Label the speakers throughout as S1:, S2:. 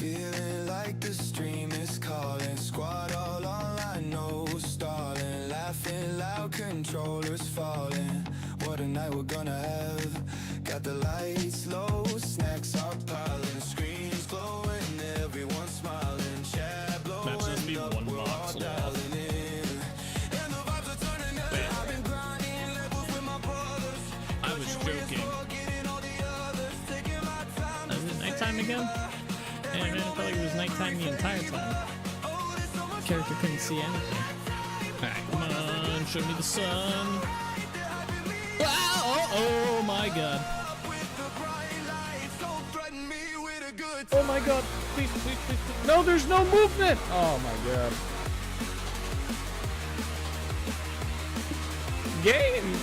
S1: Feeling like the stream is calling. Squad all online, no stalling. Laughing loud, controllers falling. What a night we're gonna have. Got the lights low, snacks are piling. Screens glowing, everyone smiling. Chat blowing up, we're all dialing in. And the vibes are turning up. I've been grinding levels with my brothers.
S2: I was joking. Is it nighttime again? Man, I felt like it was nighttime the entire time. Character couldn't see anything. Alright, come on, show me the sun. Wow! Oh my god. Oh my god. Please, please, please, please. No, there's no movement! Oh my god. Game!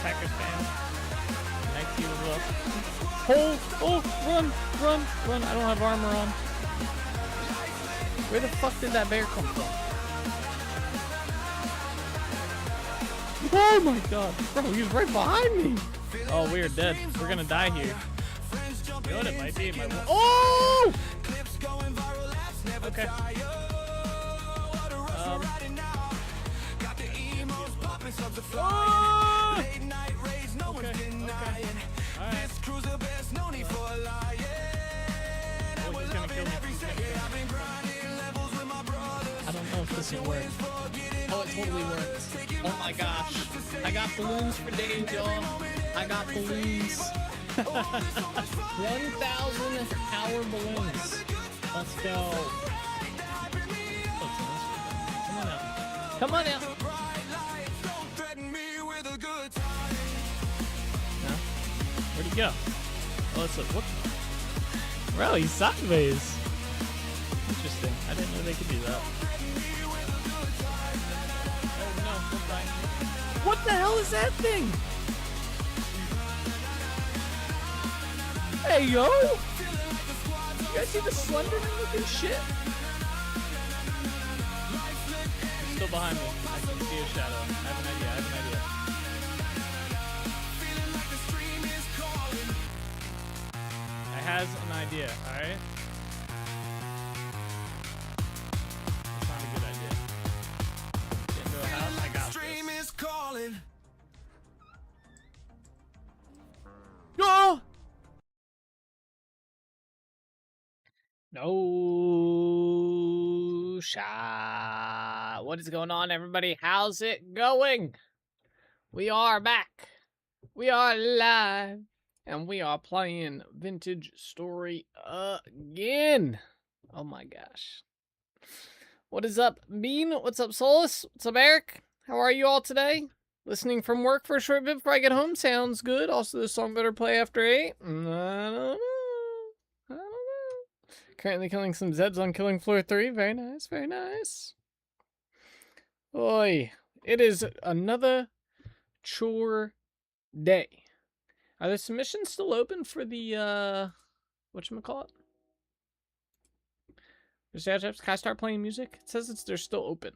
S2: Packers fan. Nice to you as well. Oh, run! I don't have armor on. Where the fuck did that bear come from? Oh my god. Bro, he was right behind me. Oh, we are dead. We're gonna die here. You know what it might be? Oh! Okay. Oh! Okay. Alright. Oh, he's gonna kill me. I don't know if this will work. Oh, it totally worked. Oh my gosh. I got balloons for days, y'all. I got balloons. 1,000 hour balloons. Let's go. Come on out. Come on out. No? Where'd he go? Oh, let's look. What? Bro, he's sideways. Interesting. I didn't know they could do that. Oh no, don't die. What the hell is that thing? Hey yo! You guys see the Slenderman looking shit? He's still behind me. I can see a shadow. I have an idea. I has an idea, alright? That's not a good idea. Get into a house, I got this. Oh! No shot. What is going on, everybody? How's it going? We are back. We are live. And we are playing Vintage Story again. Oh my gosh. What is up, Bean? What's up, Solus? What's up, Eric? How are you all today? Listening from work for a short bit before I get home sounds good. Also, this song better play after 8. I don't know. Currently killing some Zeds on Killing Floor 3. Very nice, very nice. Oi. It is another chore day. Are the submissions still open for the, whatchamacallit? Can I start playing music? It says they're still open.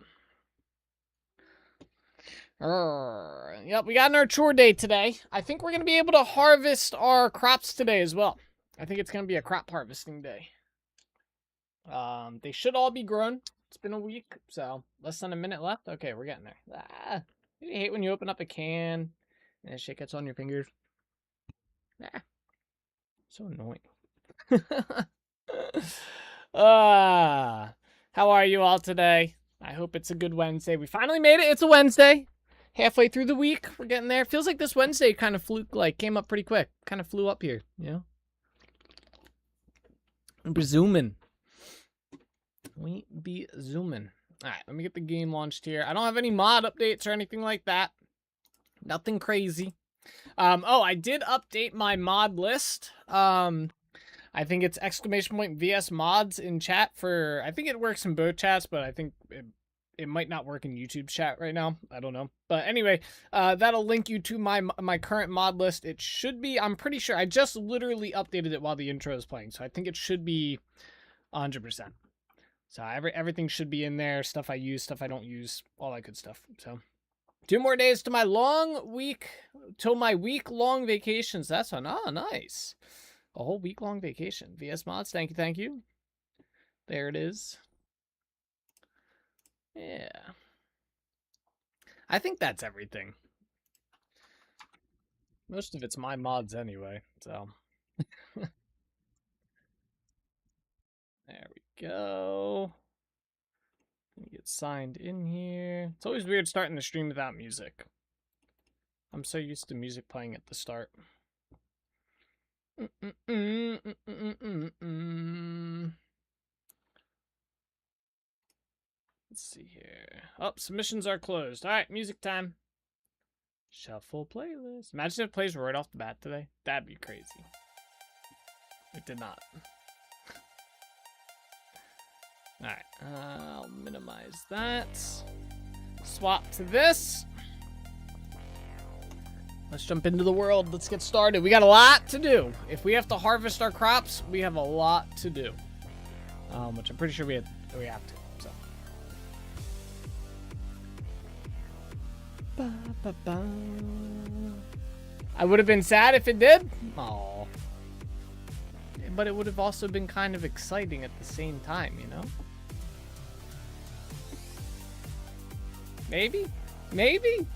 S2: Yep, we got our chore day today. I think we're going to be able to harvest our crops today as well. I think it's going to be a crop harvesting day. They should all be grown. It's been a week, so less than a minute left. Okay, we're getting there. You hate when you open up a can and shit gets on your fingers. So annoying. How are you all today? I hope it's a good Wednesday. We finally made it. It's a Wednesday. Halfway through the week. We're getting there. Feels like this Wednesday kind of came up pretty quick. Kind of flew up here, you know? We're zooming. We be zooming. Alright, let me get the game launched here. I don't have any mod updates or anything like that. Nothing crazy. Oh, I did update my mod list. I think it's !VS mods in chat for, I think it works in both chats, but I think it might not work in YouTube chat right now. I don't know. But anyway, that'll link you to my current mod list. It should be, I'm pretty sure, I just literally updated it while the intro is playing, so I think it should be 100%. So everything should be in there, stuff I use, stuff I don't use, all that good stuff. So 2 more days to my week-long vacations. That's on. Oh, nice. A whole week-long vacation. VS Mods, thank you, thank you. There it is. Yeah. I think that's everything. Most of it's my mods anyway, so. There we go. Get signed in here. It's always weird starting the stream without music. I'm so used to music playing at the start. Let's see here. Oh, submissions are closed. All right, music time. Shuffle playlist. Imagine if it plays right off the bat today. That'd be crazy. It did not. All right, I'll minimize that. Swap to this. Let's jump into the world. Let's get started. We got a lot to do. If we have to harvest our crops, we have a lot to do. Which I'm pretty sure we have to. So. I would have been sad if it did. Oh. But it would have also been kind of exciting at the same time, you know? Maybe? Maybe?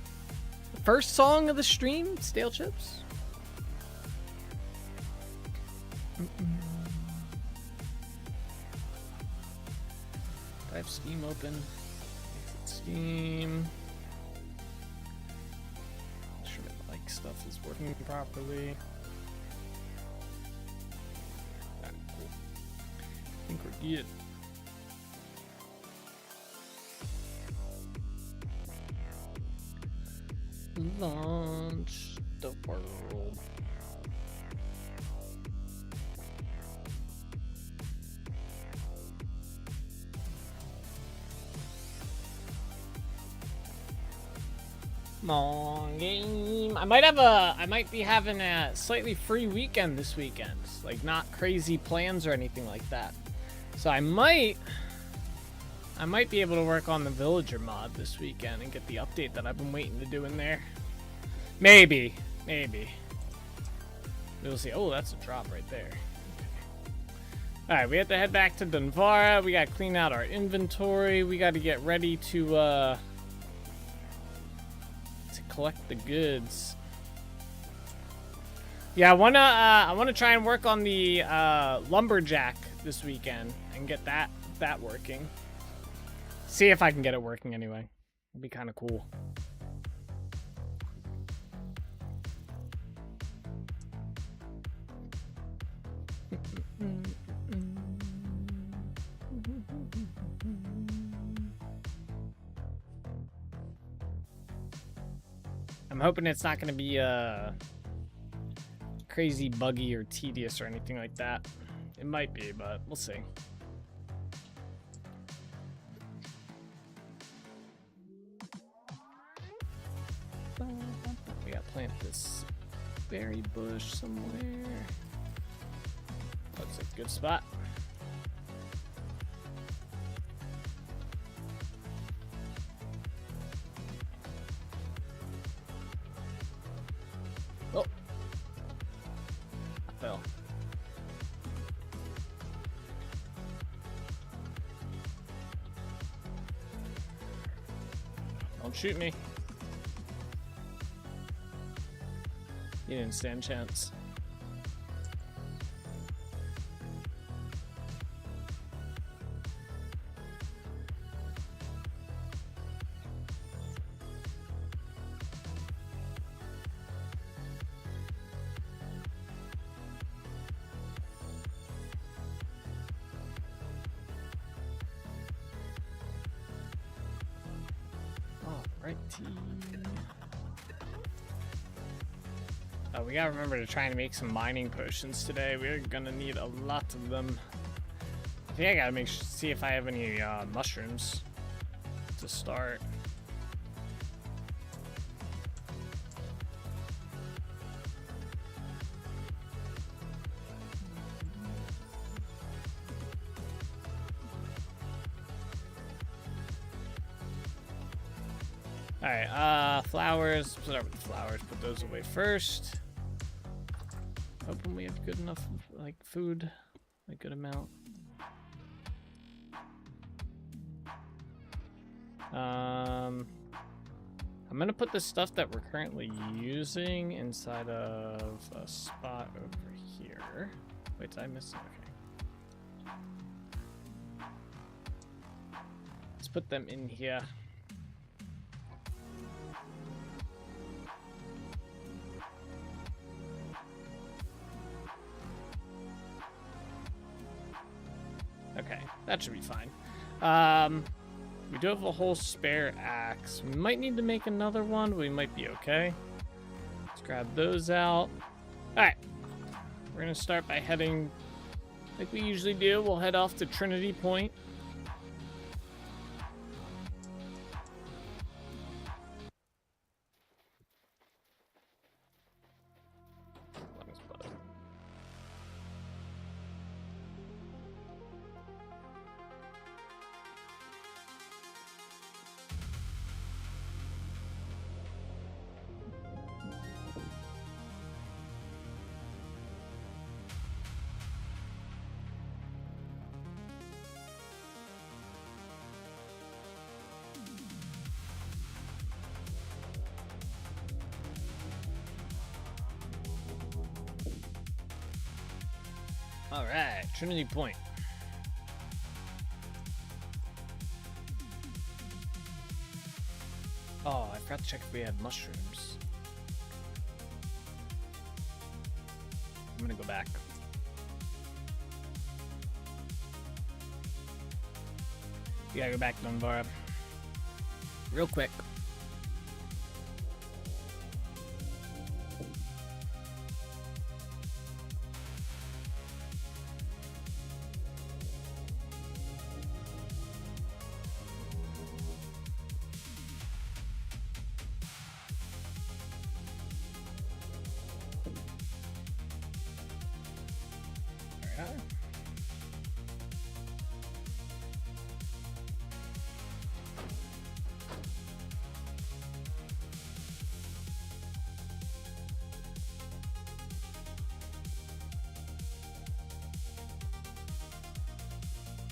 S2: First song of the stream, Stale Chips. I have Steam open. Exit Steam. Make sure my mic stuff is working properly. Alright, cool. I think we're good. Launch the world. Come on, game. I might be having a slightly free weekend this weekend. Like not crazy plans or anything like that. So I might be able to work on the villager mod this weekend and get the update that I've been waiting to do in there. Maybe. We'll see. Oh, that's a drop right there. Okay. Alright, we have to head back to Dunvara. We gotta clean out our inventory. We gotta get ready to collect the goods. Yeah, I wanna try and work on the lumberjack this weekend and get that working. See if I can get it working anyway. It'd be kind of cool. I'm hoping it's not going to be crazy buggy or tedious or anything like that. It might be, but we'll see. We gotta plant this berry bush somewhere. Looks like a good spot. Oh, I fell. Don't shoot me. You didn't stand a chance. Oh, we gotta remember to try and make some mining potions today. We're gonna need a lot of them. I think I gotta see if I have any mushrooms to start. Alright, flowers. Start with the flowers. Put those away first. Hoping we have good enough, like, food. A good amount. I'm gonna put the stuff that we're currently using inside of a spot over here. Wait, did I miss it? Okay. Let's put them in here. Okay, that should be fine. We do have a whole spare axe. We might need to make another one, but we might be okay. Let's grab those out. Alright. We're gonna start by heading, like we usually do, we'll head off to Trinity Point. All right, Trinity Point. Oh, I forgot to check if we had mushrooms. I'm gonna go back. We gotta go back, Dunvara. Real quick.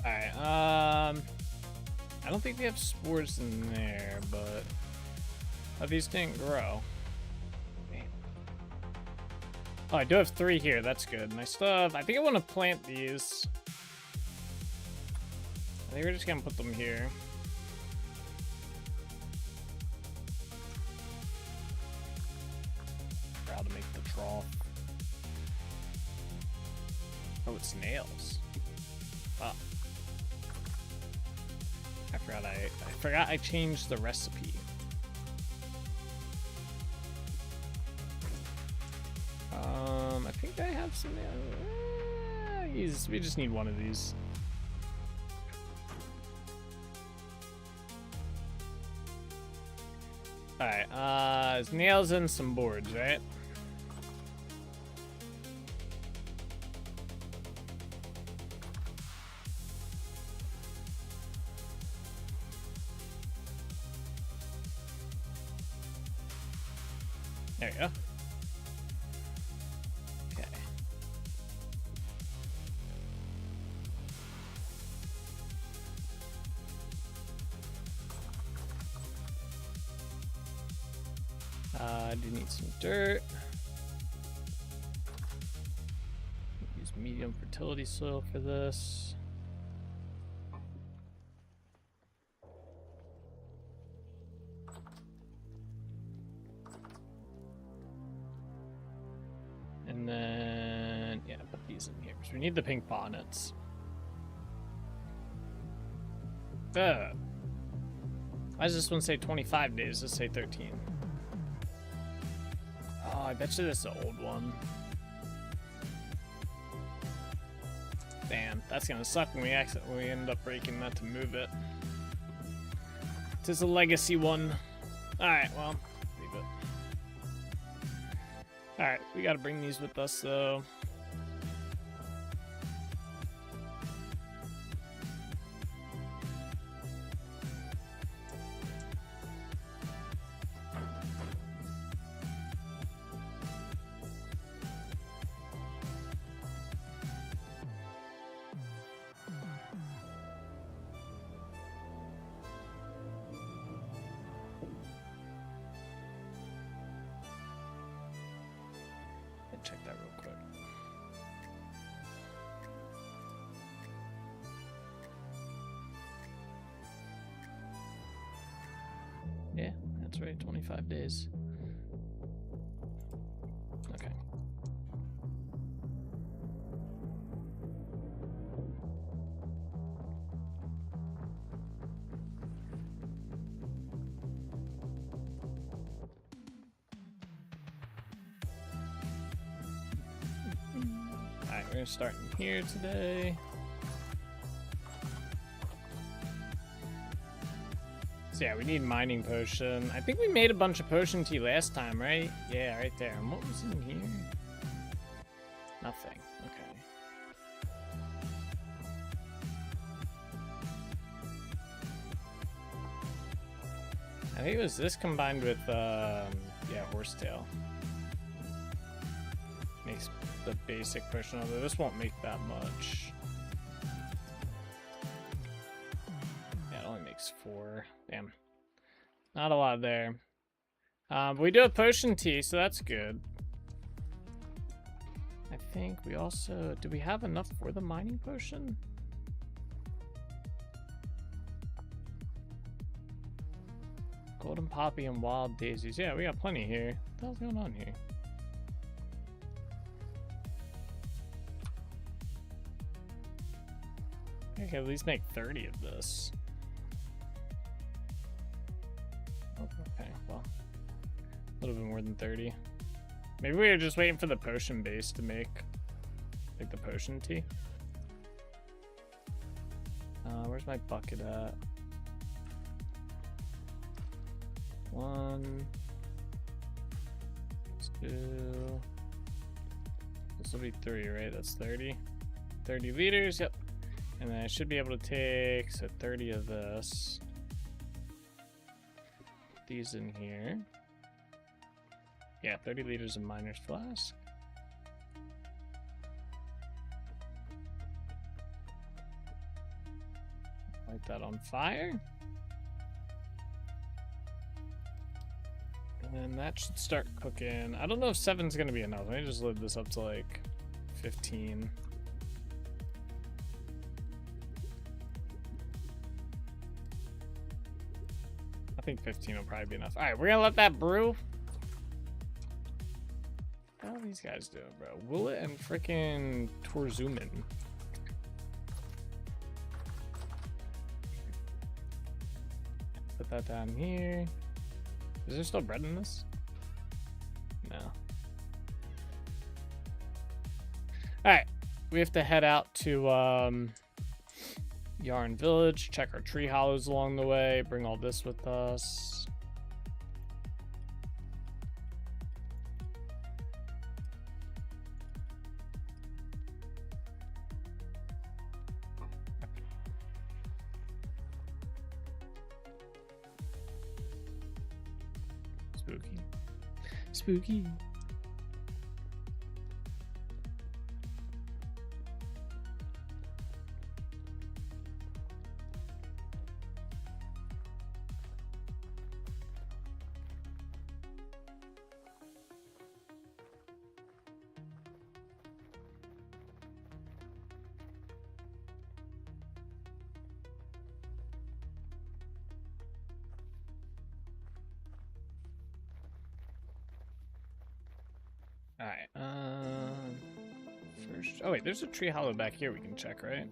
S2: Alright, I don't think we have spores in there, but these didn't grow. Oh, I do have 3 here. That's good. And I still have, I think I want to plant these. I think we're just gonna put them here. For how to make the trough. Oh, it's nails. Oh. I forgot I changed the recipe. I think I have some. We just need one of these. All right. It's nails and some boards, right? There you go. Okay. I do need some dirt. Use medium fertility soil for this. And then, yeah, put these in here because we need the pink bonnets. Why does this one say 25 days? Let's say 13. Oh, I bet you this is an old one. Damn, that's gonna suck when we end up breaking that to move it. This is a legacy one. Alright, well, leave it. Alright, we gotta bring these with us though. check that real quick. Yeah, that's right, 25 days. Okay. Alright, we're gonna start in here today. So yeah, we need mining potion. I think we made a bunch of potion tea last time, right? Yeah, right there. And what was in here? Nothing. Okay. I think it was this combined with, yeah, horsetail. Makes the basic potion, although this won't make that much. Yeah, it only makes 4. Damn. Not a lot there. But we do have potion tea, so that's good. I think we also... Do we have enough for the mining potion? Golden poppy and wild daisies. Yeah, we got plenty here. What the hell's going on here? I can at least make 30 of this. Okay, well, a little bit more than 30. Maybe we were just waiting for the potion base to make, like, the potion tea. Where's my bucket at? 1, 2. This will be 3, right? That's 30. 30 liters, yep. And then I should be able to take, so 30 of this. Put these in here. Yeah, 30 liters of miner's flask. Light that on fire. And then that should start cooking. I don't know if 7's gonna be enough. Let me just load this up to like 15. I think 15 will probably be enough. All right, we're gonna let that brew. How are these guys doing, bro? Willet and freaking Torzuman. Put that down here. Is there still bread in this? No. Alright. We have to head out to Yarn Village, check our tree hollows along the way, bring all this with us. Spooky. Spooky. Alright, first... Oh wait, there's a tree hollow back here we can check, right?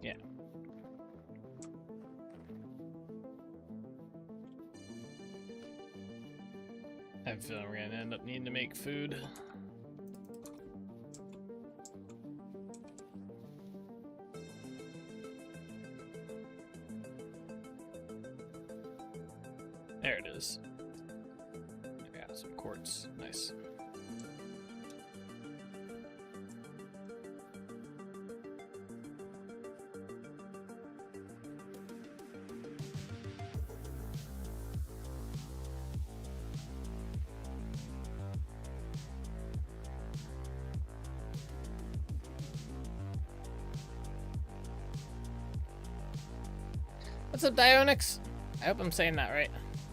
S2: Yeah. I have a feeling we're gonna end up needing to make food. There it is. Yeah, some quartz. Nice. What's up, Dionix? I hope I'm saying that right.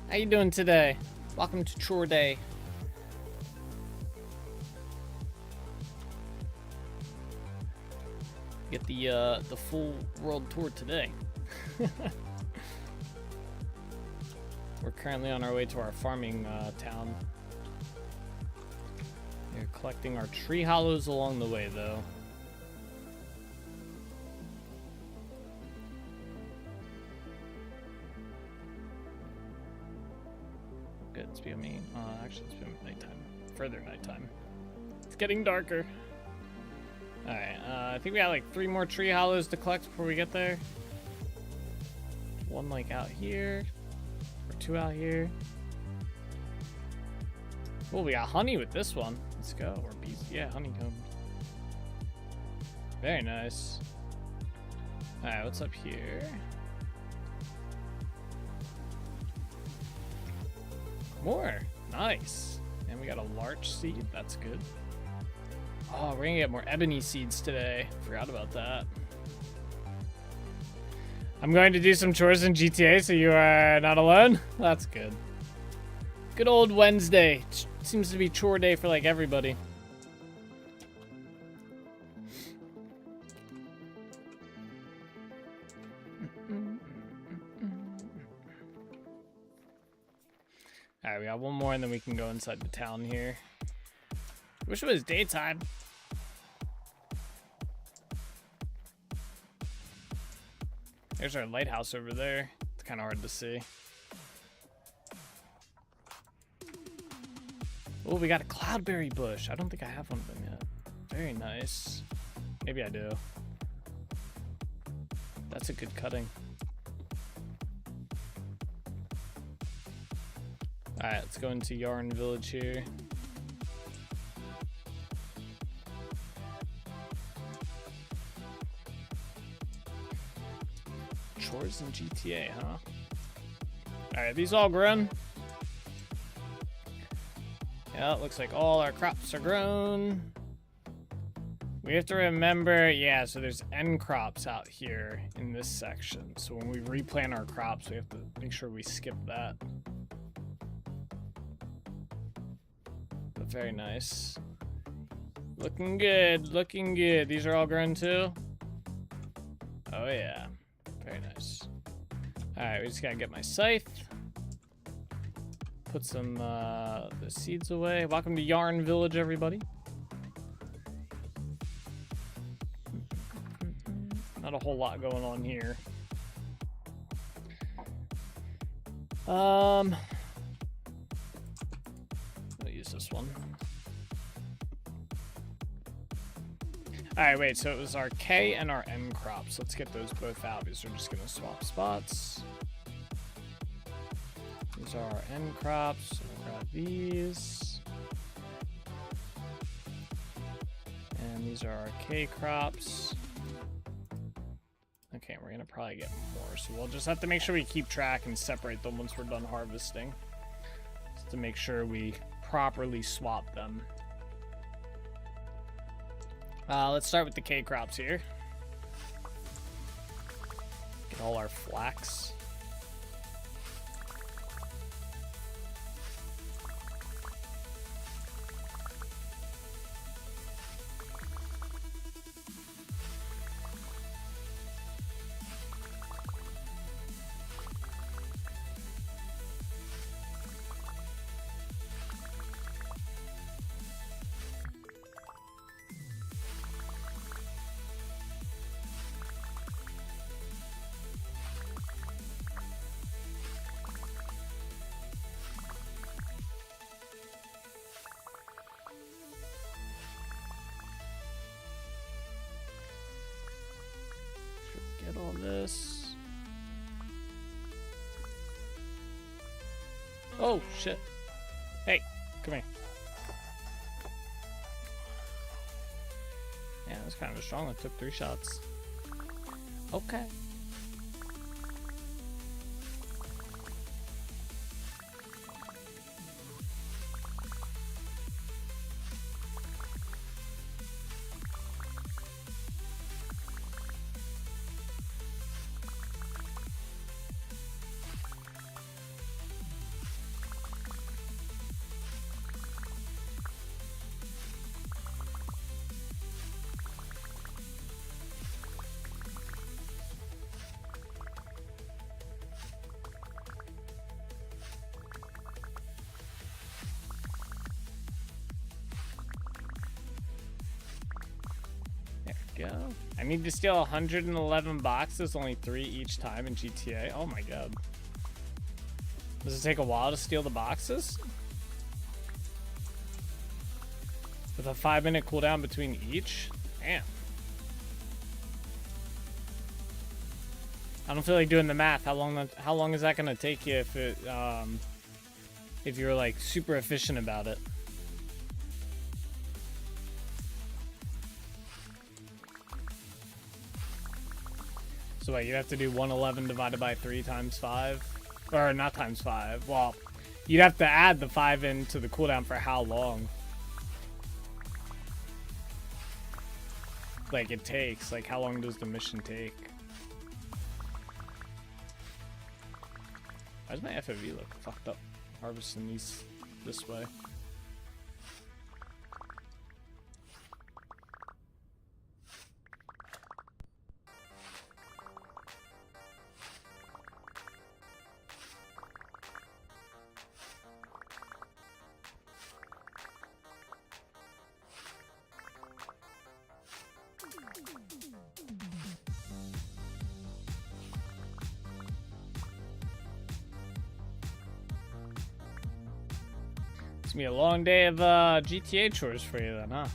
S2: How you doing today? Welcome to Chore Day. the full world tour today. We're currently on our way to our farming town. We're collecting our tree hollows along the way, though. Good, it's becoming, actually it's becoming nighttime. Further nighttime. It's getting darker. Alright, I think we got like 3 more tree hollows to collect before we get there. 1 like out here, or 2 out here. Oh, we got honey with this one. Let's go, or bees, yeah, honeycomb. Very nice. Alright, what's up here? More, nice. And we got a larch seed, that's good. Oh, we're gonna get more ebony seeds today. Forgot about that. I'm going to do some chores in GTA, so you are not alone. That's good. Good old Wednesday. Seems to be chore day for like everybody. Alright, we got 1 more and then we can go inside the town here. Wish it was daytime. There's our lighthouse over there. It's kind of hard to see. Oh, we got a cloudberry bush. I don't think I have one of them yet. Very nice. Maybe I do. That's a good cutting. Alright, let's go into Yarn Village here. Chores in GTA, huh? Alright, these all grown? Yeah, it looks like all our crops are grown. We have to remember, yeah, so there's end crops out here in this section. So when we replant our crops, we have to make sure we skip that. But very nice. Looking good, looking good. These are all grown too? Oh yeah, very nice. All right, we just gotta get my scythe. Put some the seeds away. Welcome to Yarn Village, everybody. Not a whole lot going on here. I'll use this one. All right, wait, so it was our K and our M crops. Let's get those both out because we're just gonna swap spots. These are our N crops. So we'll grab these. And these are our K crops. Okay, we're gonna probably get more, so we'll just have to make sure we keep track and separate them once we're done harvesting. Just to make sure we properly swap them. Let's start with the K crops here. Get all our flax. Get all this. Oh, shit. Hey, come here. Yeah, that was kind of strong. It took 3 shots. Okay. go. I need to steal 111 boxes, only 3 each time in GTA. Oh my god. Does it take a while to steal the boxes? With a 5-minute cooldown between each? Damn. I don't feel like doing the math. How long is that gonna take you if you're like super efficient about it? So wait, you have to do 111 divided by 3 times 5? Or not times 5. Well, you'd have to add the 5 into the cooldown for how long? Like it takes. Like how long does the mission take? Why does my FOV look fucked up? Harvesting these this way. It's gonna be a long day of GTA chores for you then, huh?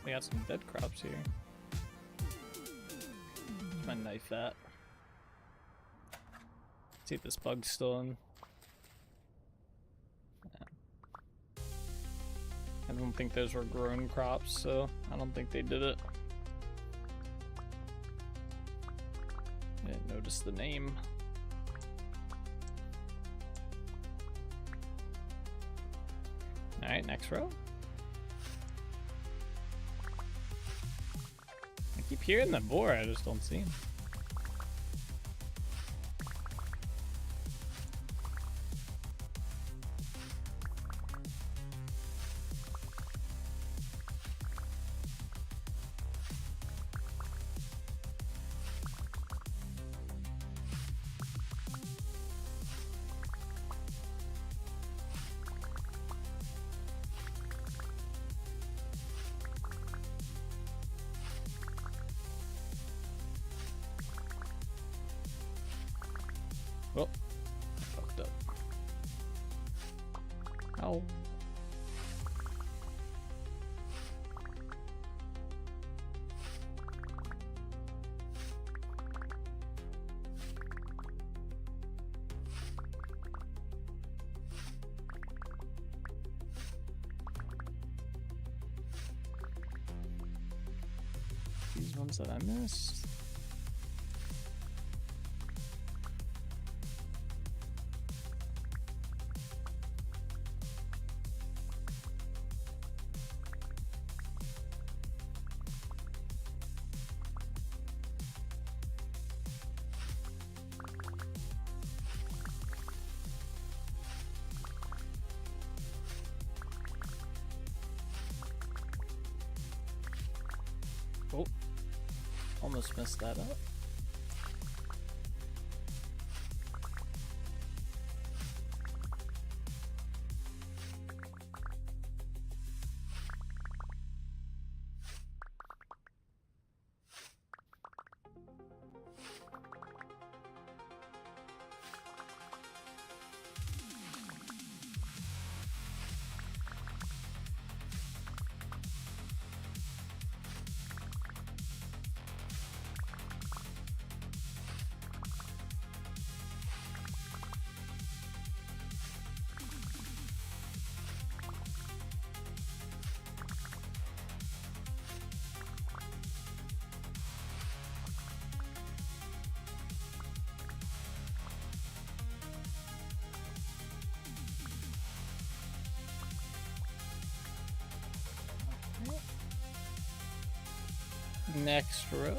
S2: We got some dead crops here. Where's my knife at? See if this bug's still in. I don't think those were grown crops, so I don't think they did it. I didn't notice the name. Alright, next row. I keep hearing the boar, I just don't see him. Oh, fucked up. Ow. these ones that I missed. Oh, almost messed that up. Next row.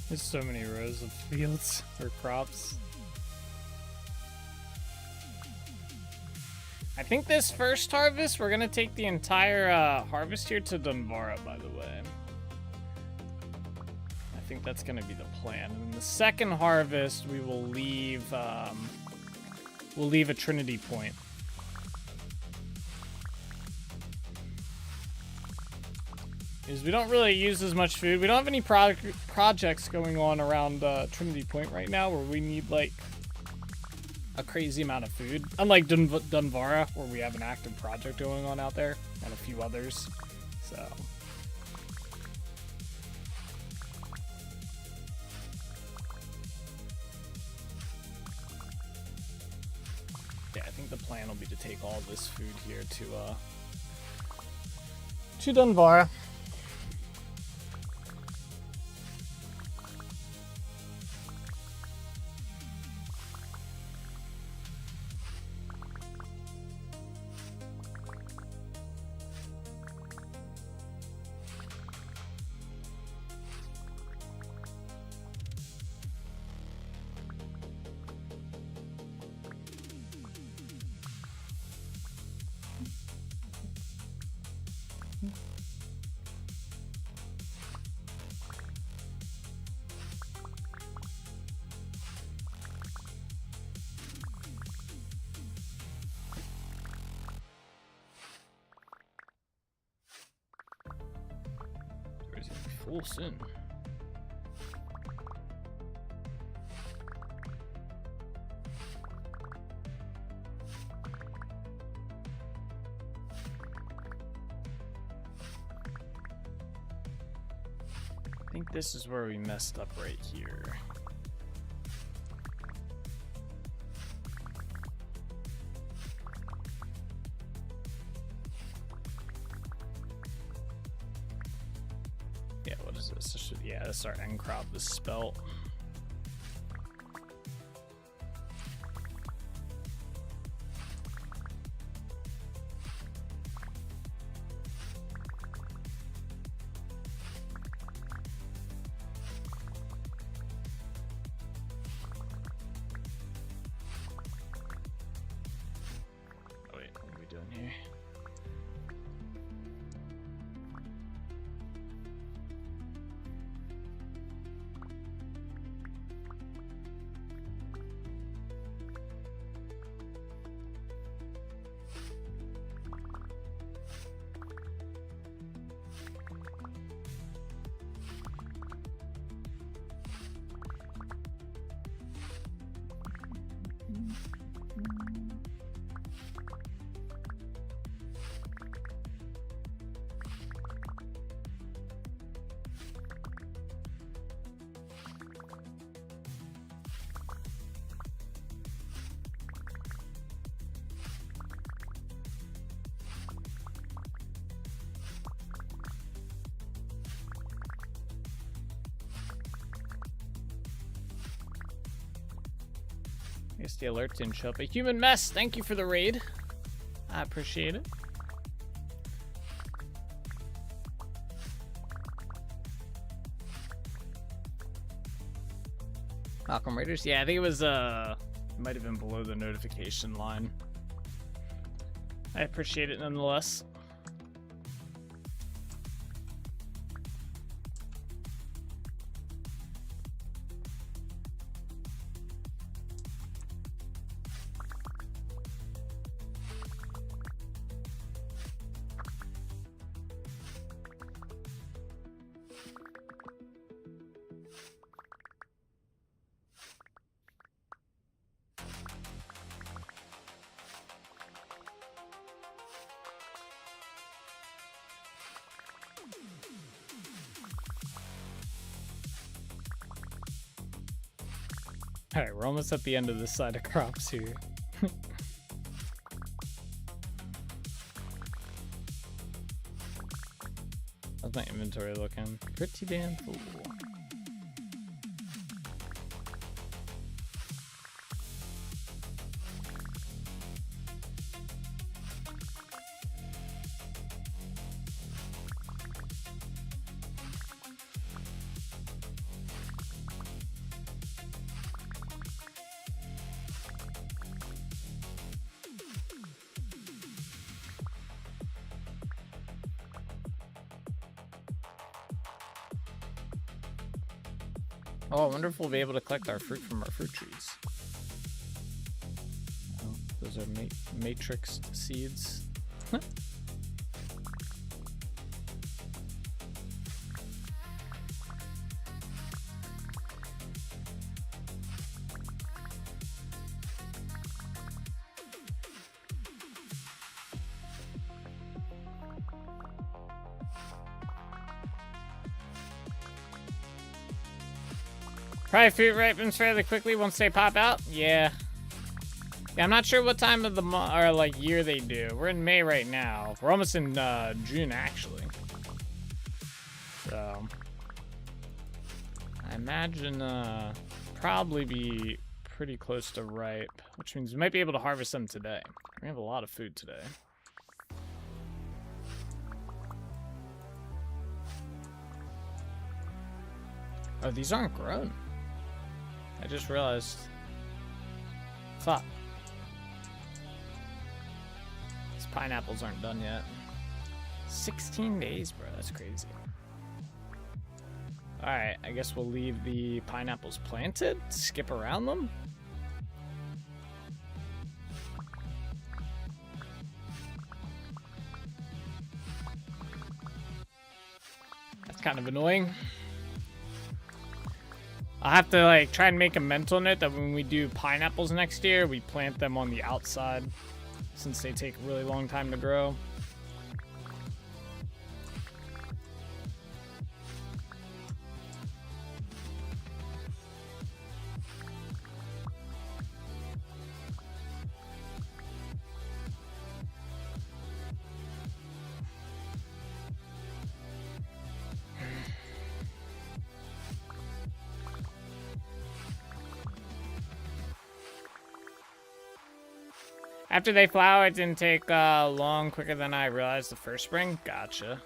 S2: There's so many rows of fields or crops. I think this first harvest, we're gonna take the entire harvest here to Dunvara, by the way. I think that's gonna be the plan. And the second harvest, we will leave a Trinity Point. Is we don't really use as much food. We don't have any projects going on around Trinity Point right now where we need like a crazy amount of food. Unlike Dunvara, where we have an active project going on out there and a few others. So yeah, I think the plan will be to take all this food here to Dunvara. Full soon. I think this is where we messed up right here. Yeah, what is this? Yeah, this is our end crop, the spelt. guess the alert didn't show up. A human mess, thank you for the raid. I appreciate it. Malcolm Raiders? Yeah, I think it was, might have been below the notification line. I appreciate it nonetheless. Alright, we're almost at the end of this side of crops here. How's my inventory looking? Pretty damn full. Oh, I wonder if we'll be able to collect our fruit from our fruit trees. Oh, those are matrixed seeds. Probably fruit ripens fairly quickly once they pop out. Yeah. Yeah, I'm not sure what time of the month or like year they do. We're in May right now. We're almost in June actually. So I imagine probably be pretty close to ripe, which means we might be able to harvest them today. We have a lot of food today. Oh, these aren't grown. I just realized. Fuck. These pineapples aren't done yet. 16 days, bro. That's crazy. Alright, I guess we'll leave the pineapples planted. Skip around them. That's kind of annoying. I'll have to like try and make a mental note that when we do pineapples next year, we plant them on the outside since they take a really long time to grow. After they flower, it didn't take long, quicker than I realized the first spring. Gotcha.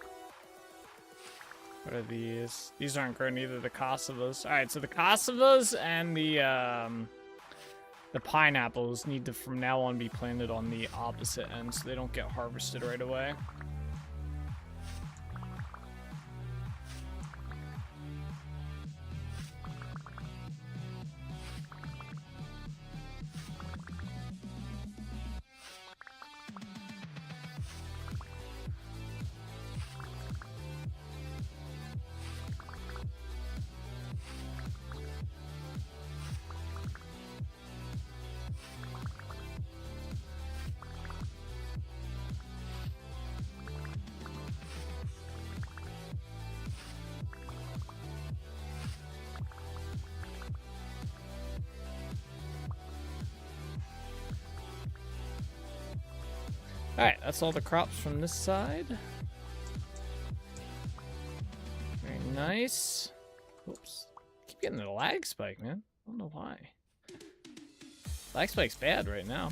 S2: What are these? These aren't grown either, the cassavas. Alright, so the cassavas and the pineapples need to, from now on, be planted on the opposite end so they don't get harvested right away. Alright, that's all the crops from this side. Very nice. Oops. Keep getting the lag spike, man. I don't know why. Black Spike's bad right now.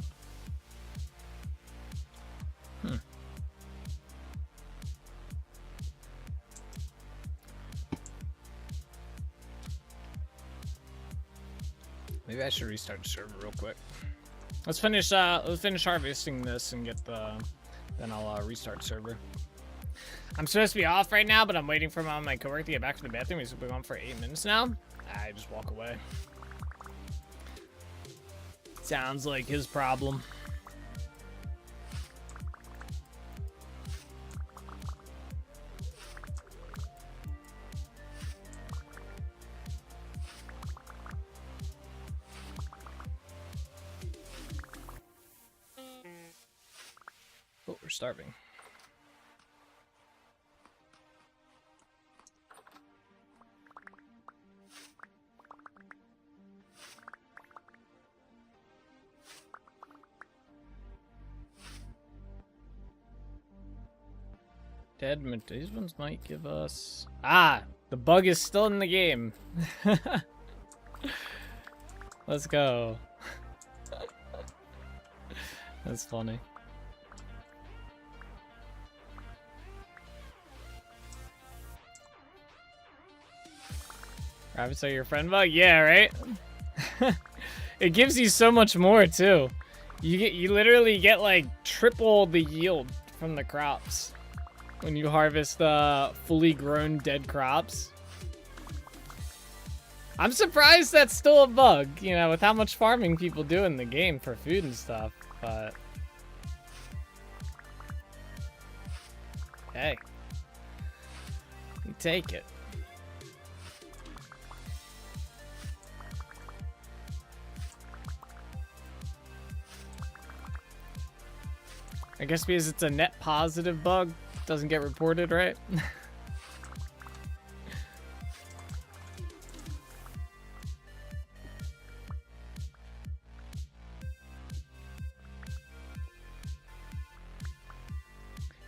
S2: Maybe I should restart the server real quick. Let's finish harvesting this and get the, then I'll restart server. I'm supposed to be off right now, but I'm waiting for my coworker to get back to the bathroom. He's been on for 8 minutes now. I just walk away. Sounds like his problem. Oh, we're starving. Dead, these ones might give us... Ah! The bug is still in the game. Let's go. That's funny. Rabbits are your friend bug? Yeah, right? It gives you so much more too. You literally get like triple the yield from the crops when you harvest fully grown dead crops. I'm surprised that's still a bug, you know, with how much farming people do in the game for food and stuff, but hey, you take it. I guess because it's a net positive bug, doesn't get reported, right?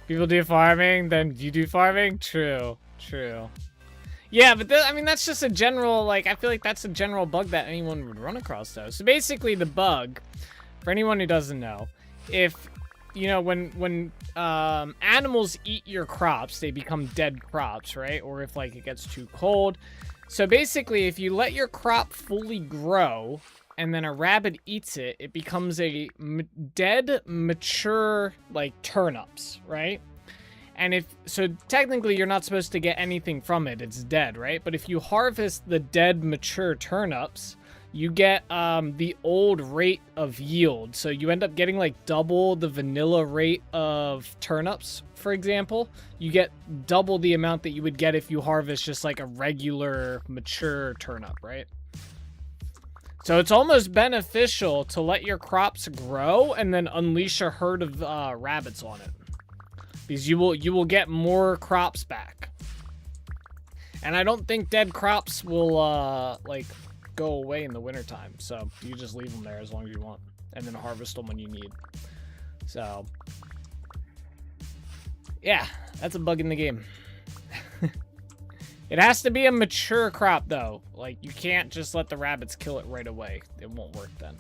S2: People do farming, then you do farming? True, true. Yeah, but I mean, that's just a general, like, I feel like that's a general bug that anyone would run across, though. So basically, the bug, for anyone who doesn't know, if, you know, when animals eat your crops, they become dead crops, right? Or if, like, it gets too cold. So basically, if you let your crop fully grow, and then a rabbit eats it, it becomes a dead, mature, like, turnips, right? And if, so technically you're not supposed to get anything from it, it's dead, right? But if you harvest the dead, mature turnips, you get the old rate of yield. So you end up getting like double the vanilla rate of turnips, for example. You get double the amount that you would get if you harvest just like a regular mature turnip, right? So it's almost beneficial to let your crops grow and then unleash a herd of rabbits on it, because you will get more crops back. And I don't think dead crops will like go away in the wintertime, so you just leave them there as long as you want and then harvest them when you need. So yeah, that's a bug in the game. It has to be a mature crop, though. Like, you can't just let the rabbits kill it right away. It won't work then.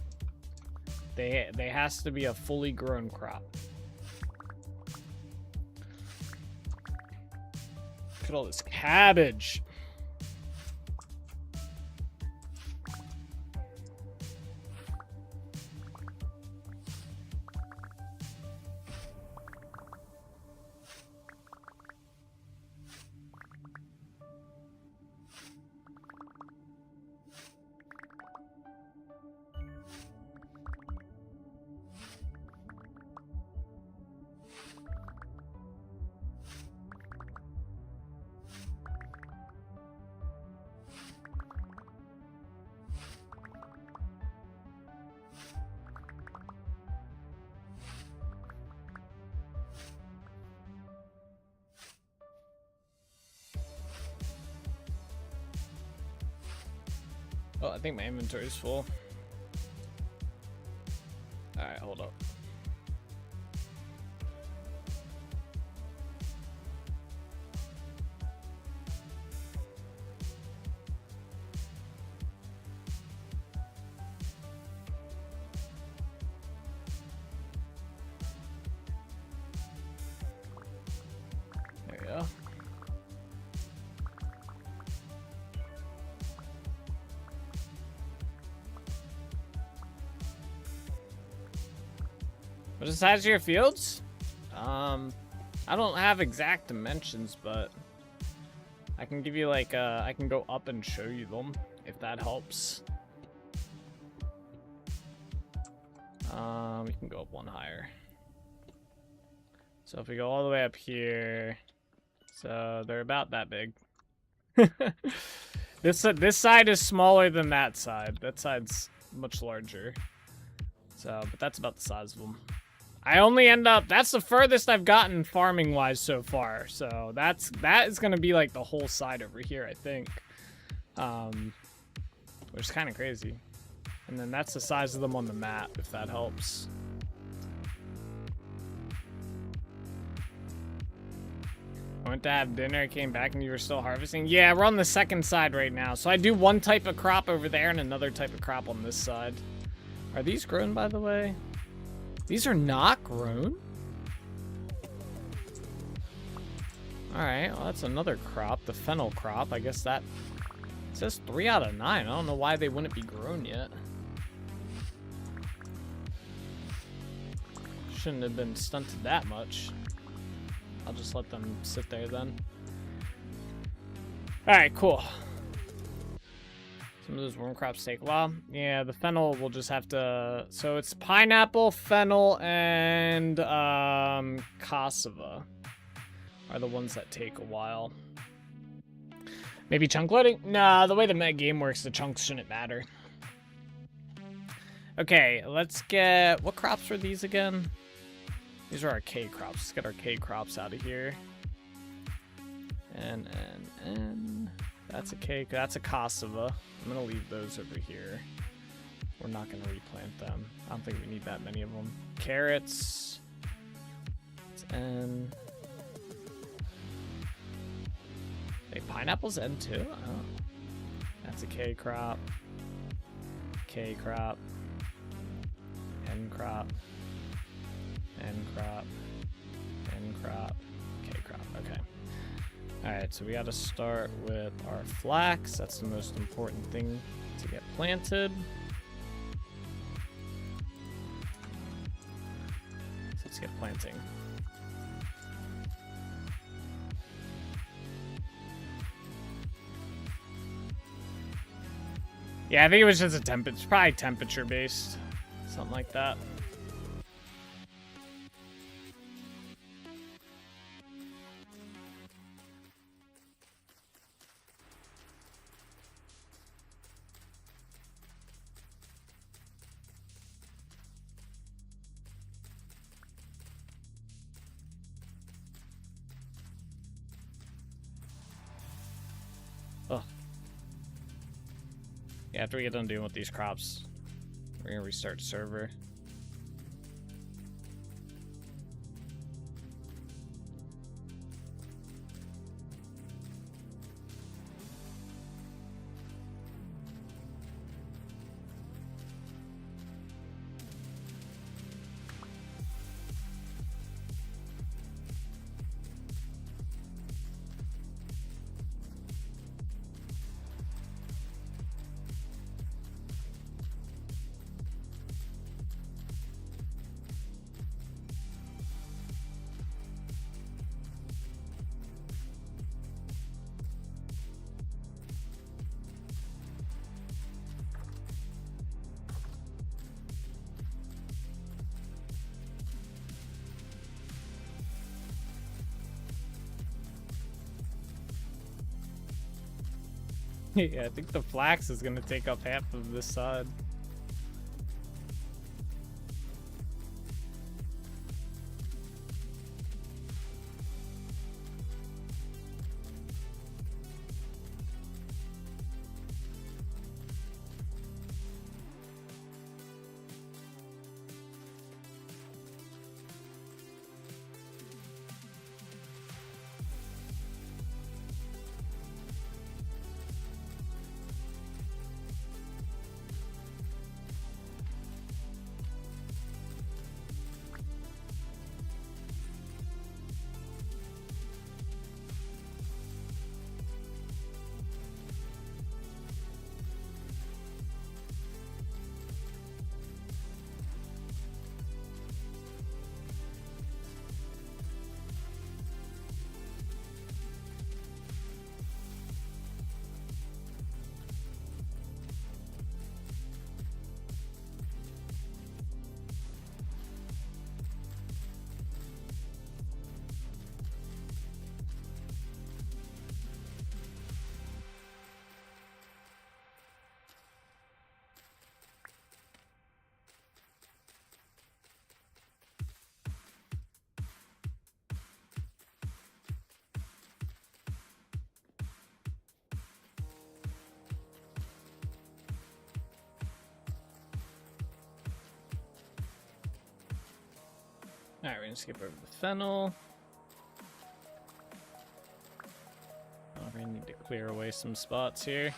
S2: They has to be a fully grown crop. Look at all this cabbage. Oh, I think my inventory is full. Alright, hold up. What's the size of your fields? I don't have exact dimensions, but I can give you like I can go up and show you them if that helps. We can go up one higher. So if we go all the way up here, so they're about that big. This side is smaller than that side. That side's much larger. So, but that's about the size of them. I only end up, that's the furthest I've gotten farming wise so far. So that is gonna be like the whole side over here, I think. Which is kind of crazy. And then that's the size of them on the map, if that helps. I went to have dinner, came back and you were still harvesting? Yeah, we're on the second side right now. So I do one type of crop over there and another type of crop on this side. Are these grown, by the way? These are not grown? Alright, well that's another crop, the fennel crop. I guess that it says 3 out of 9. I don't know why they wouldn't be grown yet. Shouldn't have been stunted that much. I'll just let them sit there then. Alright, cool. Some of those worm crops take a while. Yeah, the fennel will just have to... So it's pineapple, fennel, and cassava are the ones that take a while. Maybe chunk loading? Nah, the way the game works, the chunks shouldn't matter. Okay, let's get... What crops were these again? These are our K crops. Let's get our K crops out of here. And. That's a K. That's a cassava. I'm going to leave those over here. We're not going to replant them. I don't think we need that many of them. Carrots. It's N. Hey, pineapples N too? Oh. That's a K crop. K crop. N crop. N crop. N crop. K crop. Okay. Alright, so we got to start with our flax. That's the most important thing to get planted. So let's get planting. Yeah, I think it was just a temperature, probably temperature based. Something like that. Oh. Yeah, after we get done doing with these crops, we're gonna restart server. Yeah, I think the flax is gonna take up half of this side. Alright, we're gonna skip over the fennel. Oh, we need to clear away some spots here.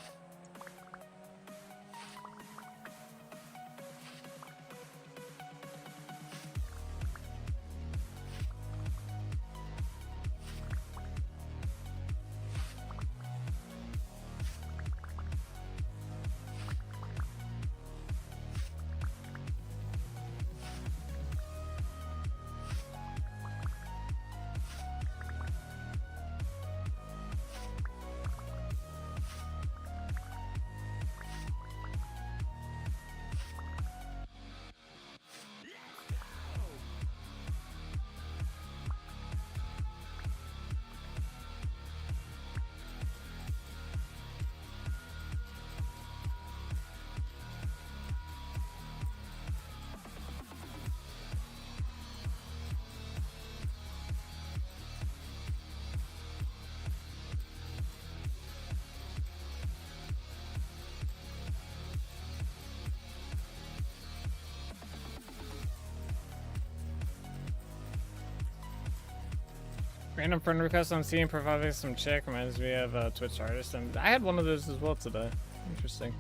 S2: Random friend request on Steam, providing some chick reminds me of a Twitch artist, and I had one of those as well today. Interesting.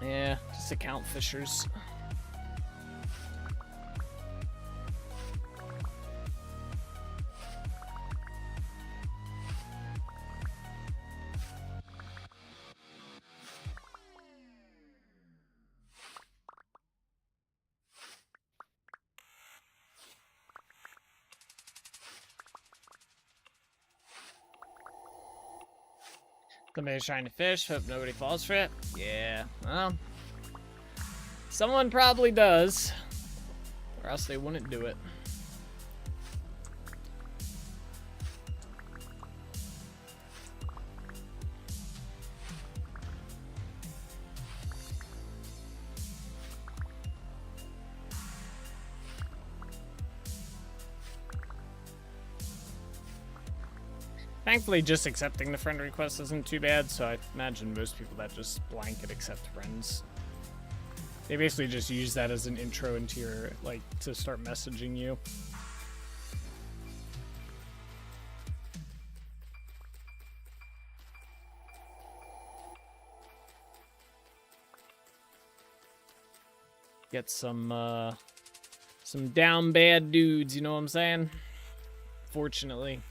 S2: Yeah, just account fishers. Somebody's trying to fish, hope nobody falls for it. Yeah, well, someone probably does, or else they wouldn't do it. Thankfully, just accepting the friend request isn't too bad, so I imagine most people that just blanket accept friends, they basically just use that as an intro into your, like, to start messaging you. Get some down bad dudes, you know what I'm saying? Fortunately.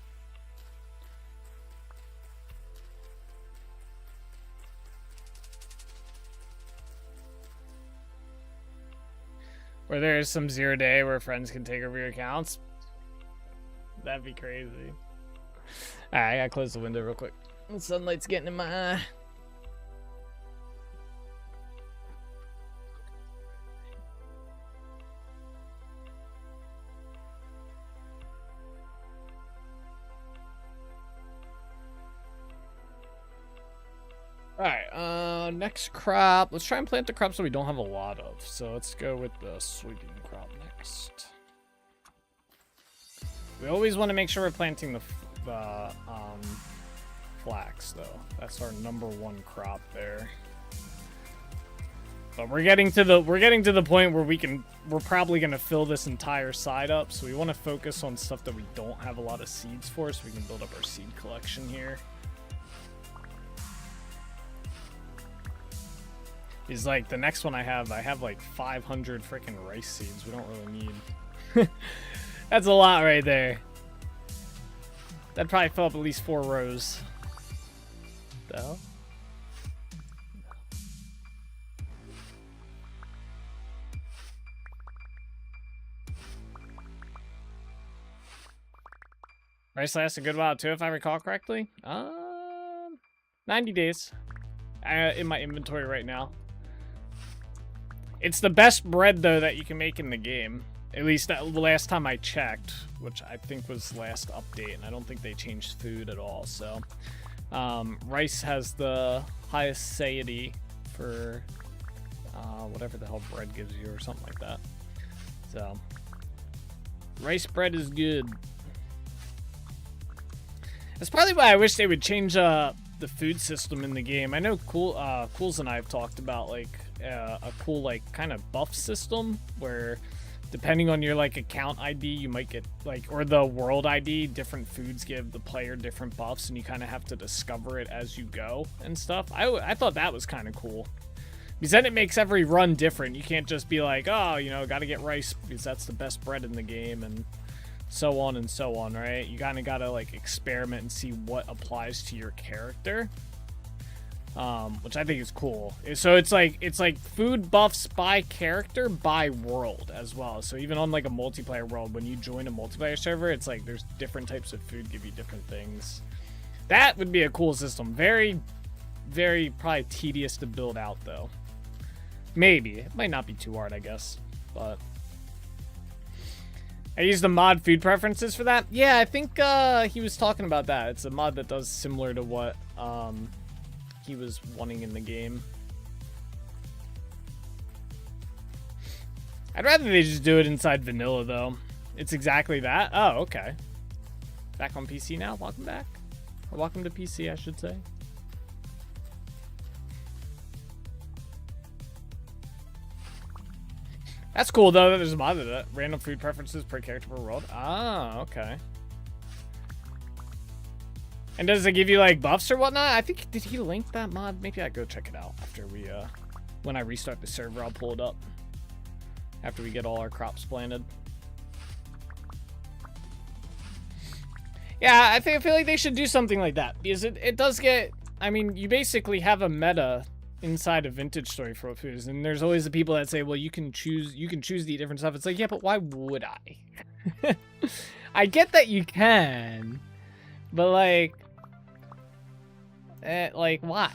S2: Where there's some 0 day where friends can take over your accounts. That'd be crazy. Alright, I gotta close the window real quick. The sunlight's getting in my eye. Alright, next crop. Let's try and plant the crops that we don't have a lot of. So let's go with the soybean crop next. We always want to make sure we're planting the flax, though. That's our #1 crop there. But we're getting to the point where we're probably gonna fill this entire side up. So we want to focus on stuff that we don't have a lot of seeds for, so we can build up our seed collection here. Is like the next one I have like 500 freaking rice seeds. We don't really need. That's a lot right there. That'd probably fill up at least 4 rows. The hell? Rice lasts a good while too, if I recall correctly. 90 days in my inventory right now. It's the best bread, though, that you can make in the game. At least the last time I checked, which I think was last update, and I don't think they changed food at all. So, rice has the highest satiety for whatever the hell bread gives you or something like that. So, rice bread is good. That's probably why I wish they would change the food system in the game. I know Cools and I have talked about, like, a cool like kind of buff system where depending on your like account ID, you might get like, or the world ID, different foods give the player different buffs, and you kind of have to discover it as you go and stuff. I thought that was kind of cool. Because then it makes every run different. You can't just be like, oh, you know, got to get rice because that's the best bread in the game, and so on and so on, right? You kind of got to like experiment and see what applies to your character, which I think is cool. So it's like food buffs by character by world as well. So even on like a multiplayer world, when you join a multiplayer server, it's like there's different types of food give you different things. That would be a cool system. Very, very probably tedious to build out though. Maybe. It might not be too hard, I guess. But I used the mod food preferences for that. Yeah, I think he was talking about that. It's a mod that does similar to what he was wanting in the game. I'd rather they just do it inside vanilla, though. It's exactly that. Oh, okay. Back on PC now? Welcome back. Or welcome to PC, I should say. That's cool, though, that there's a mod of that. Random food preferences per character per world. Ah, okay. And does it give you, like, buffs or whatnot? I think, did he link that mod? Maybe I'll go check it out after we, when I restart the server, I'll pull it up. After we get all our crops planted. Yeah, I feel like they should do something like that. Because it does get, I mean, you basically have a meta inside a vintage story for what food is, and there's always the people that say, well, you can choose to eat different stuff. It's like, yeah, but why would I? I get that you can, but like why?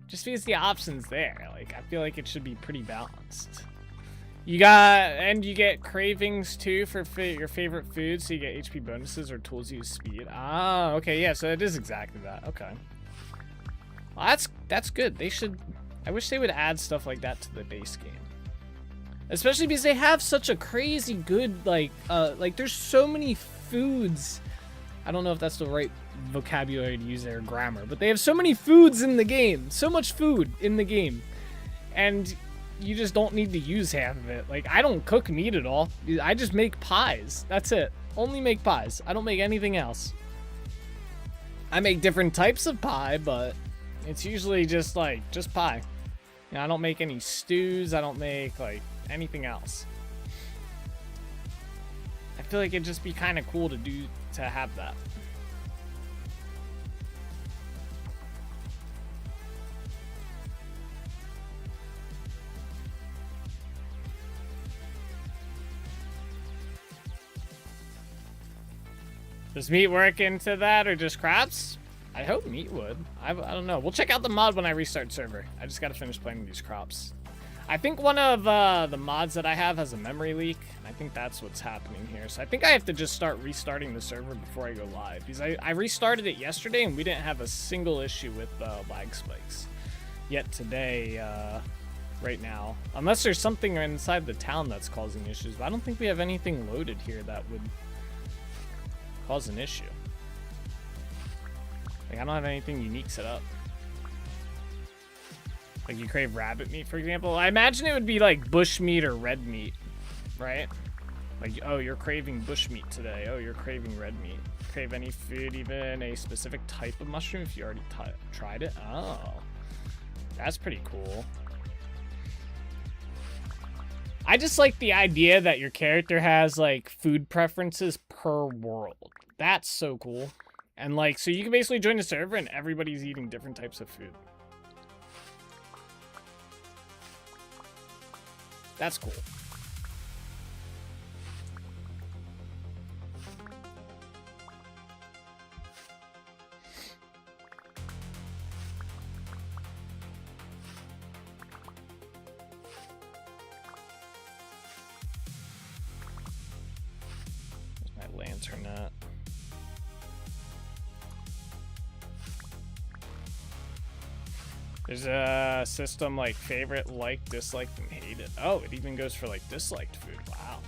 S2: Just because the option's there. Like, I feel like it should be pretty balanced. You get cravings too for your favorite food, so you get HP bonuses or tools use speed. Ah, okay, yeah, so it is exactly that. Okay. Well, that's good. They should. I wish they would add stuff like that to the base game, especially because they have such a crazy good like there's so many foods. I don't know if that's the right vocabulary to use there, grammar, but they have so many foods in the game, so much food in the game, and you just don't need to use half of it. Like, I don't cook meat at all. I just make pies. That's it. Only make pies. I don't make anything else. I make different types of pie, but it's usually just pie. You know, I don't make any stews. I don't make like anything else. I feel like it'd just be kind of cool to have that. Does meat work into that or just crops? I hope meat would. I don't know. We'll check out the mod when I restart server. I just got to finish planting these crops. I think one of the mods that I have has a memory leak. I think that's what's happening here. So I think I have to just start restarting the server before I go live. Because I restarted it yesterday and we didn't have a single issue with lag spikes. Yet today, right now. Unless there's something inside the town that's causing issues. But I don't think we have anything loaded here that would cause an issue. Like, I don't have anything unique set up. Like, you crave rabbit meat, for example. I imagine it would be like bush meat or red meat, right? Like, oh, you're craving bush meat today. Oh, you're craving red meat. Crave any food, even a specific type of mushroom if you already tried it? Oh, that's pretty cool. I just like the idea that your character has, like, food preferences per world. That's so cool. And, like, so you can basically join a server and everybody's eating different types of food. That's cool. There's my lantern at. There's a system like favorite, like, disliked, and hated. Oh, it even goes for like disliked food. Wow.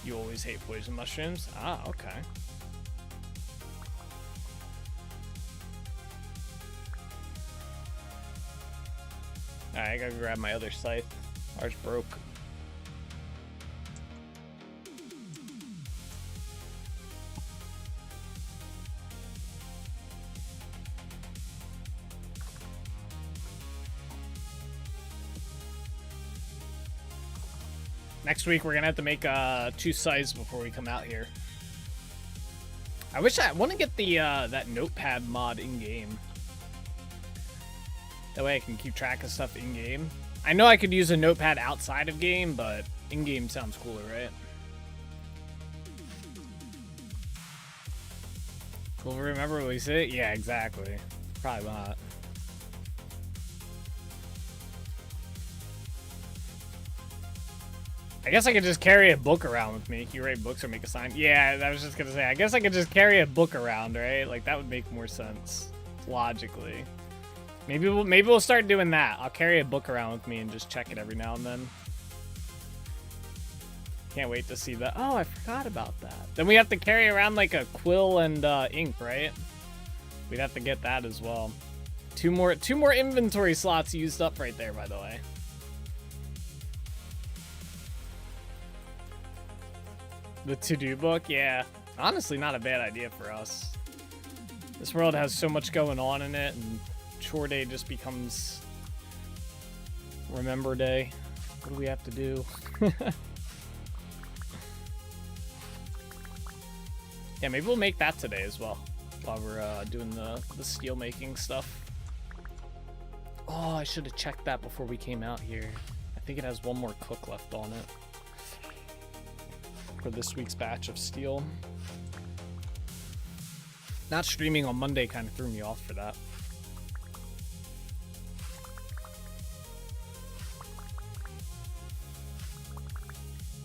S2: You always hate poison mushrooms? Ah, okay. Alright, I gotta grab my other scythe. Ours broke. Next week we're gonna have to make 2 scythes before we come out here. I wish I want to get the that notepad mod in game. That way I can keep track of stuff in game. I know I could use a notepad outside of game, but in game sounds cooler, right? Will we remember release it? Yeah, exactly. Probably not. I guess I could just carry a book around with me. Can you write books or make a sign? Yeah, I was just gonna say, I guess I could just carry a book around, right? Like, that would make more sense, logically. Maybe we'll start doing that. I'll carry a book around with me and just check it every now and then. Can't wait to see that. Oh, I forgot about that. Then we have to carry around, like, a quill and ink, right? We'd have to get that as well. Two more inventory slots used up right there, by the way. The to-do book, yeah. Honestly, not a bad idea for us. This world has so much going on in it, and Chore Day just becomes Remember Day. What do we have to do? Yeah, maybe we'll make that today as well, while we're doing the steel making stuff. Oh, I should have checked that before we came out here. I think it has one more cook left on it for this week's batch of steel. Not streaming on Monday kind of threw me off for that.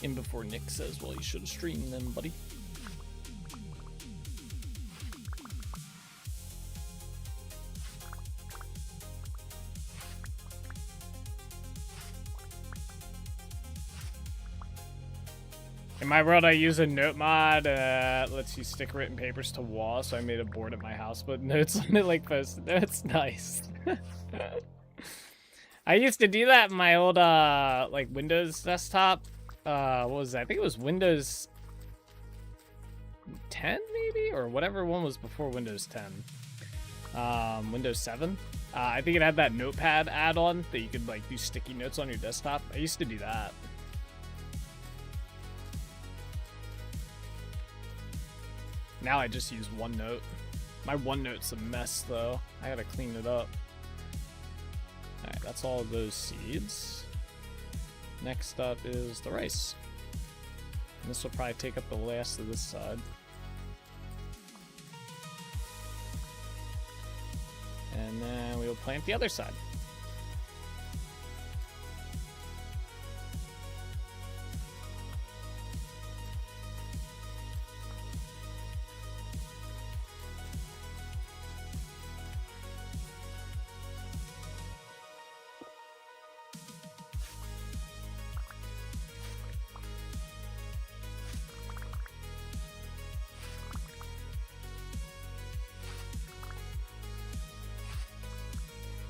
S2: In before Nick says, well, you should have streamed them, buddy. In my world, I use a note mod. Lets you stick written papers to wall, so I made a board at my house, but notes on it like post-it notes. Nice. I used to do that in my old like Windows desktop. What was that? I think it was Windows 10 maybe, or whatever one was before Windows 10. Windows 7. I think it had that notepad add-on that you could like do sticky notes on your desktop. I used to do that. Now I just use OneNote. My OneNote's a mess though. I gotta clean it up. Alright, that's all of those seeds. Next up is the rice. And this will probably take up the last of this side. And then we will plant the other side.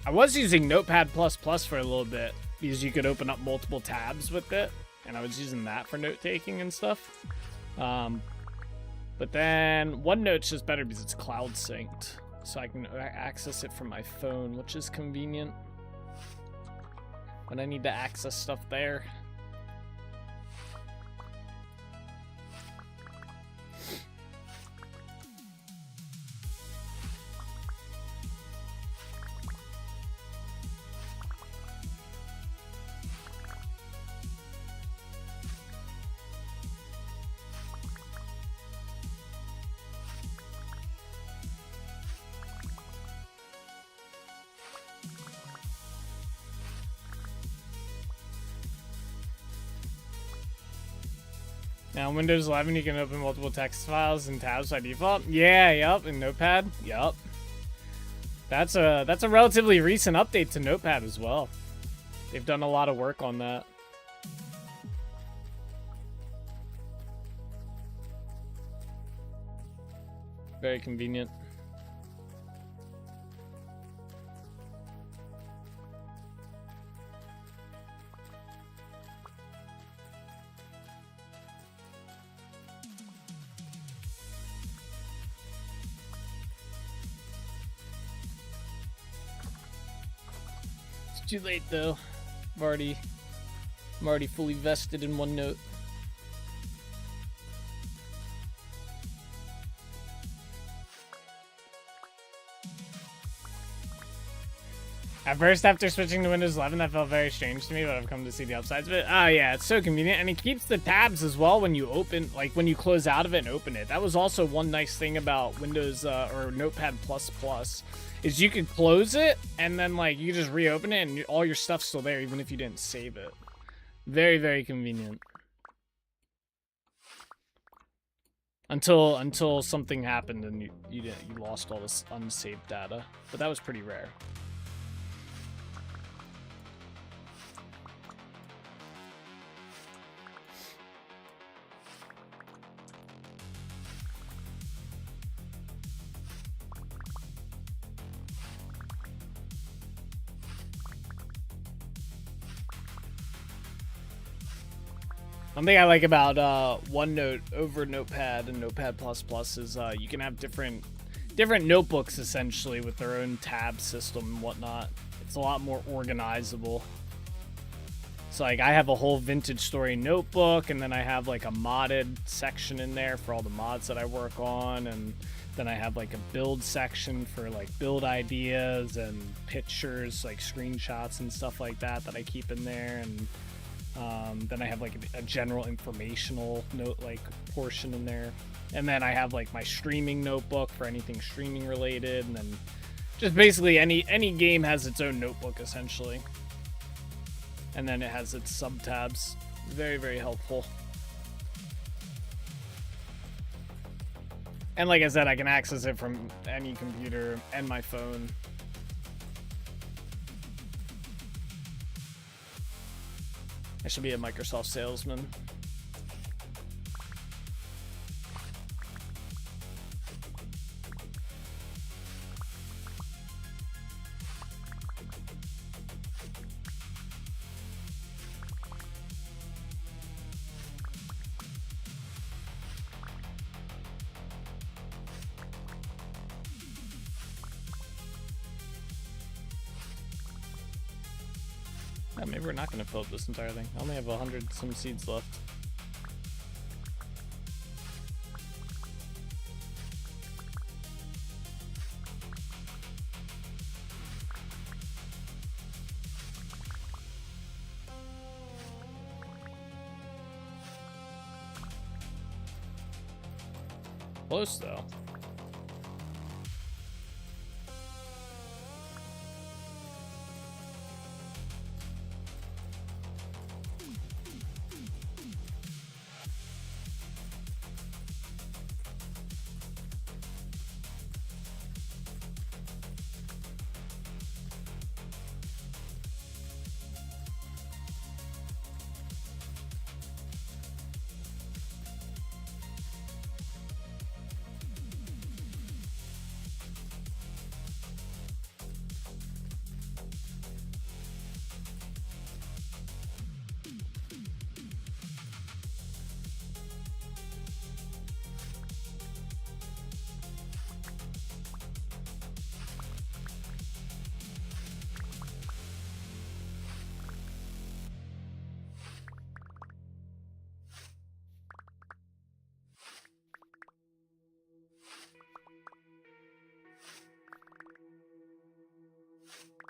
S2: I was using Notepad++ for a little bit because you could open up multiple tabs with it, and I was using that for note-taking and stuff. But then OneNote's just better because it's cloud synced, so I can access it from my phone, which is convenient when I need to access stuff there. Now, in Windows 11, you can open multiple text files and tabs by default. Yeah, yep, in Notepad, yep. That's a relatively recent update to Notepad as well. They've done a lot of work on that. Very convenient. too late though. I'm already fully vested in OneNote. At first, after switching to Windows 11, that felt very strange to me, but I've come to see the upsides of it. Oh yeah, it's so convenient, and it keeps the tabs as well when you open, like when you close out of it and open it. That was also one nice thing about Windows or Notepad++, is you could close it, and then like you just reopen it, and all your stuff's still there, even if you didn't save it. Very, very convenient. Until something happened and you lost all this unsaved data, but that was pretty rare. One thing I like about OneNote over Notepad and Notepad++ is you can have different notebooks essentially with their own tab system and whatnot. It's a lot more organizable. So like I have a whole vintage story notebook, and then I have like a modded section in there for all the mods that I work on, and then I have like a build section for like build ideas and pictures, like screenshots and stuff like that I keep in there, and then I have like a general informational note like portion in there, and then I have like my streaming notebook for anything streaming related, and then just basically any game has its own notebook essentially, and then it has its sub tabs. Very, very helpful. And like I said, I can access it from any computer and my phone. I should be a Microsoft salesman. Maybe we're not going to fill up this entire thing. I only have 100 some seeds left. Close though.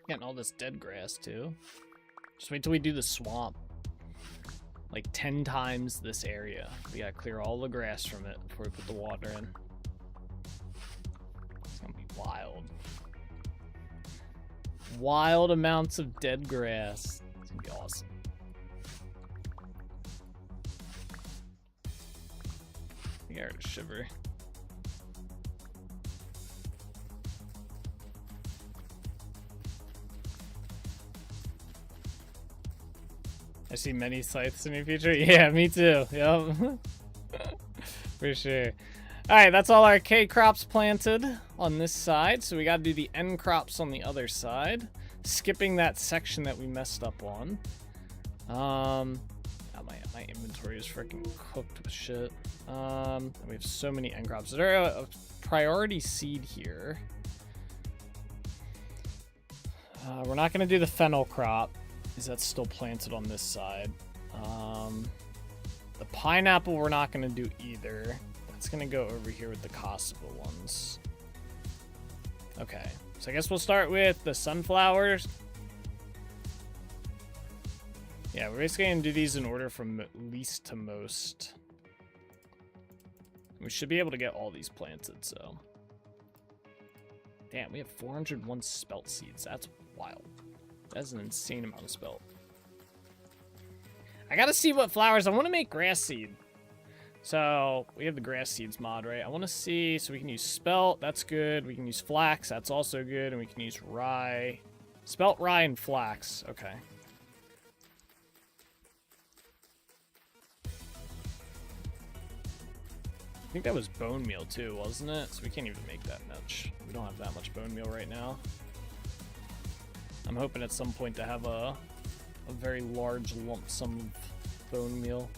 S2: Getting all this dead grass too. Just wait till we do the swamp. Like 10 times this area. We gotta clear all the grass from it before we put the water in. It's gonna be wild. Wild amounts of dead grass. It's gonna be awesome. I think I heard a shiver. I see many scythes in your future. Yeah, me too. Yep. For sure. Alright, that's all our K crops planted on this side. So we gotta do the N crops on the other side. Skipping that section that we messed up on. Oh, my inventory is freaking cooked with shit. We have so many N crops. Is there a priority seed here? We're not going to do the fennel crop, because that's still planted on this side. The pineapple we're not going to do either. That's going to go over here with the cassava ones. Okay, so I guess we'll start with the sunflowers. Yeah, we're basically going to do these in order from least to most. We should be able to get all these planted, so. Damn, we have 401 spelt seeds. That's wild. That's an insane amount of spelt. I gotta see what flowers. I want to make grass seed. So, we have the grass seeds mod, right? I want to see, so we can use spelt. That's good. We can use flax. That's also good. And we can use rye. Spelt, rye, and flax. Okay. I think that was bone meal too, wasn't it? So we can't even make that much. We don't have that much bone meal right now. I'm hoping at some point to have a very large lump sum of bone meal.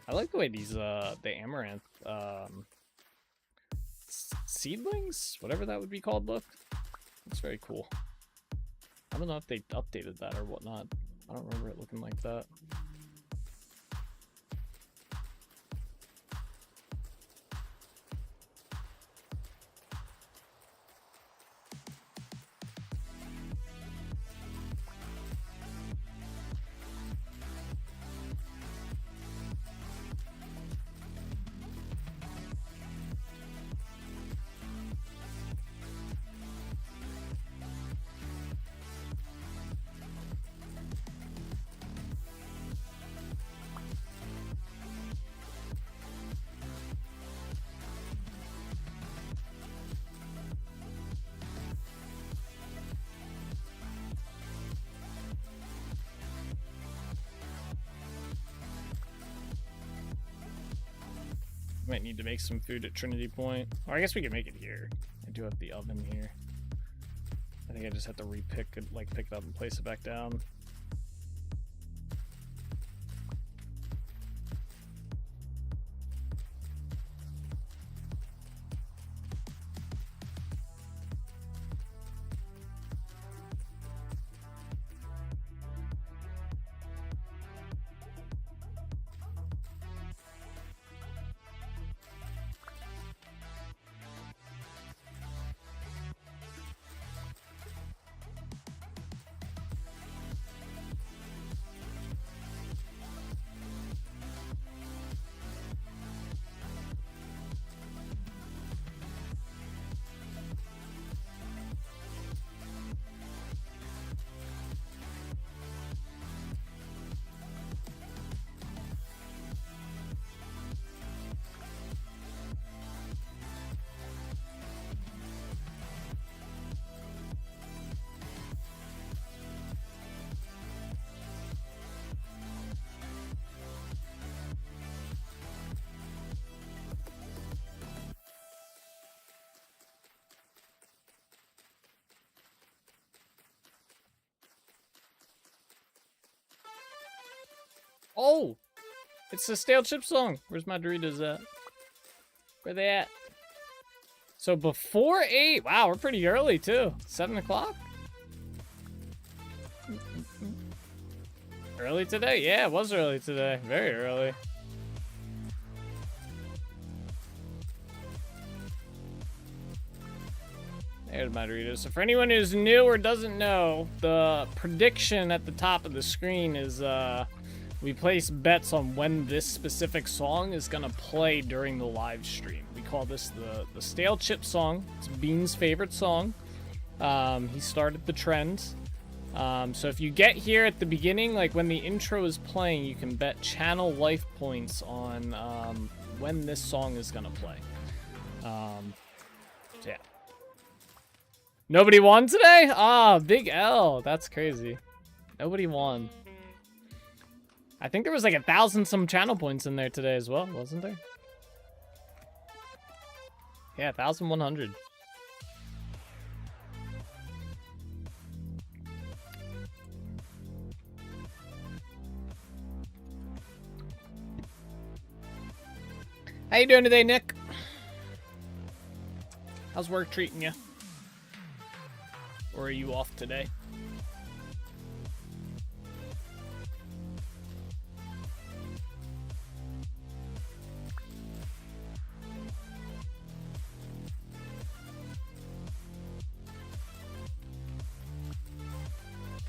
S2: I like the way these, the amaranth, seedlings, whatever that would be called, look. It's very cool. I don't know if they updated that or whatnot. I don't remember it looking like that. Might need to make some food at Trinity Point. Or I guess we can make it here. I do have the oven here. I think I just have to pick it up and place it back down. Oh! It's the stale chip song. Where's my Doritos at? Where they at? So before 8. Wow, we're pretty early too. 7 o'clock? Early today? Yeah, it was early today. Very early. There's my Doritos. So for anyone who's new or doesn't know, the prediction at the top of the screen is we place bets on when this specific song is gonna play during the live stream. We call this the stale chip song. It's Bean's favorite song. He started the trend. So if you get here at the beginning, like when the intro is playing, you can bet channel life points on when this song is gonna play. So yeah. Nobody won today? Ah, big L. That's crazy. Nobody won. I think there was like 1,000 some channel points in there today as well, wasn't there? Yeah, 1,100. How you doing today, Nick? How's work treating you? Or are you off today?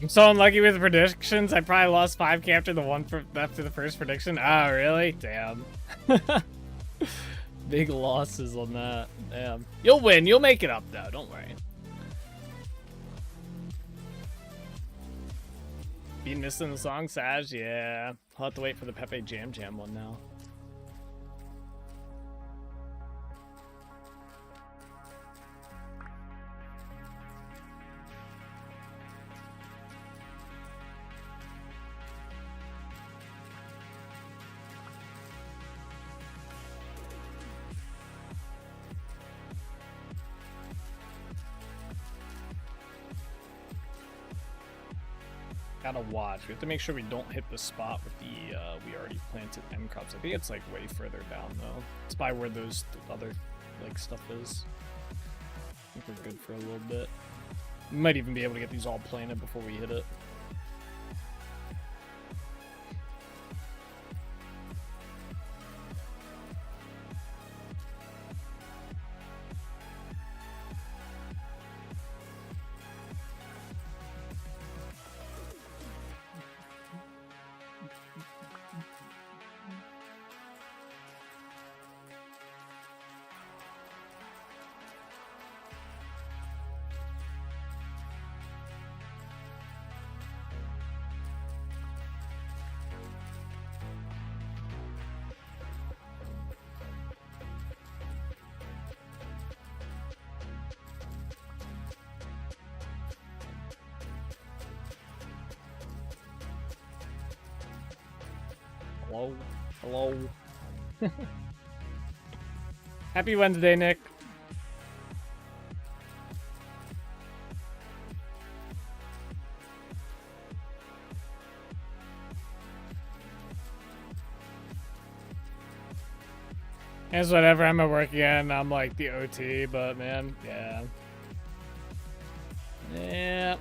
S2: I'm so unlucky with the predictions. I probably lost 5K after the first prediction. Oh, really? Damn. Big losses on that. Damn. You'll win. You'll make it up, though. Don't worry. Been missing the song, Saj? Yeah. I'll have to wait for the Pepe Jam Jam one now. Gotta watch. We have to make sure we don't hit the spot with the we already planted M crops. I think it's like way further down though. It's by where those other like stuff is. I think we're good for a little bit. We might even be able to get these all planted before we hit it. Hello? Hello? Happy Wednesday, Nick. It's whatever, I'm at work again. I'm like the OT, but man, yeah. Yeah.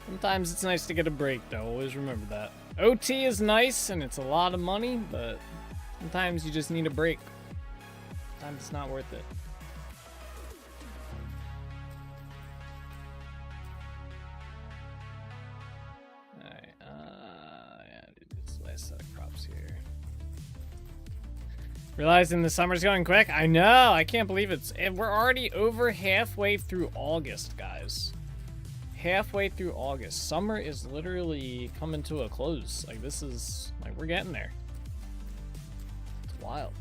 S2: Sometimes it's nice to get a break, though. Always remember that. OT is nice, and it's a lot of money, but sometimes you just need a break. Sometimes it's not worth it. Alright, yeah, do this last set of crops here. Realizing the summer's going quick? I know, I can't believe we're already over halfway through August, guys. Halfway through August. Summer is literally coming to a close. Like, this is, like, we're getting there. It's wild.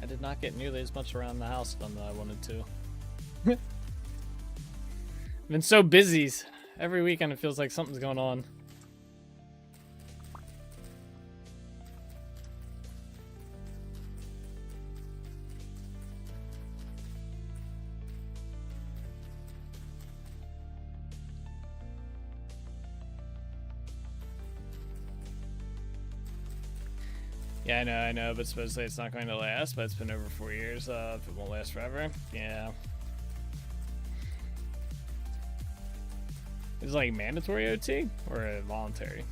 S2: I did not get nearly as much around the house done that I wanted to. I've been so busy. Every weekend it feels like something's going on. Yeah, I know, but supposedly it's not going to last, but it's been over 4 years. If it won't last forever, yeah. Is it like mandatory OT or voluntary?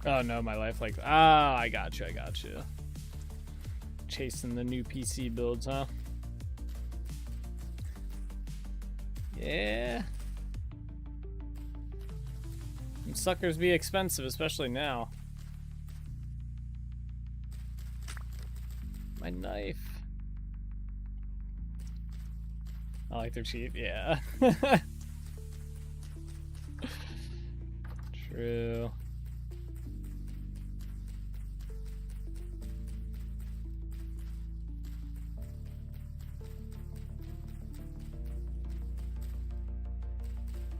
S2: Oh no, my life like, I got you. Chasing the new PC builds, huh? Yeah. Them suckers be expensive, especially now. My knife. I like they're cheap, yeah. True.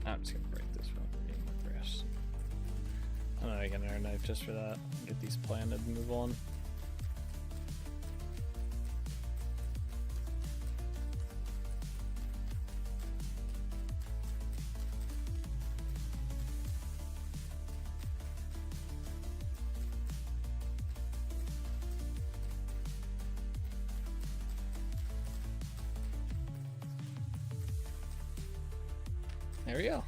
S2: I'm just gonna break this one for being more fresh. I'm not making another knife just for that. Get these planted and move on. There we go.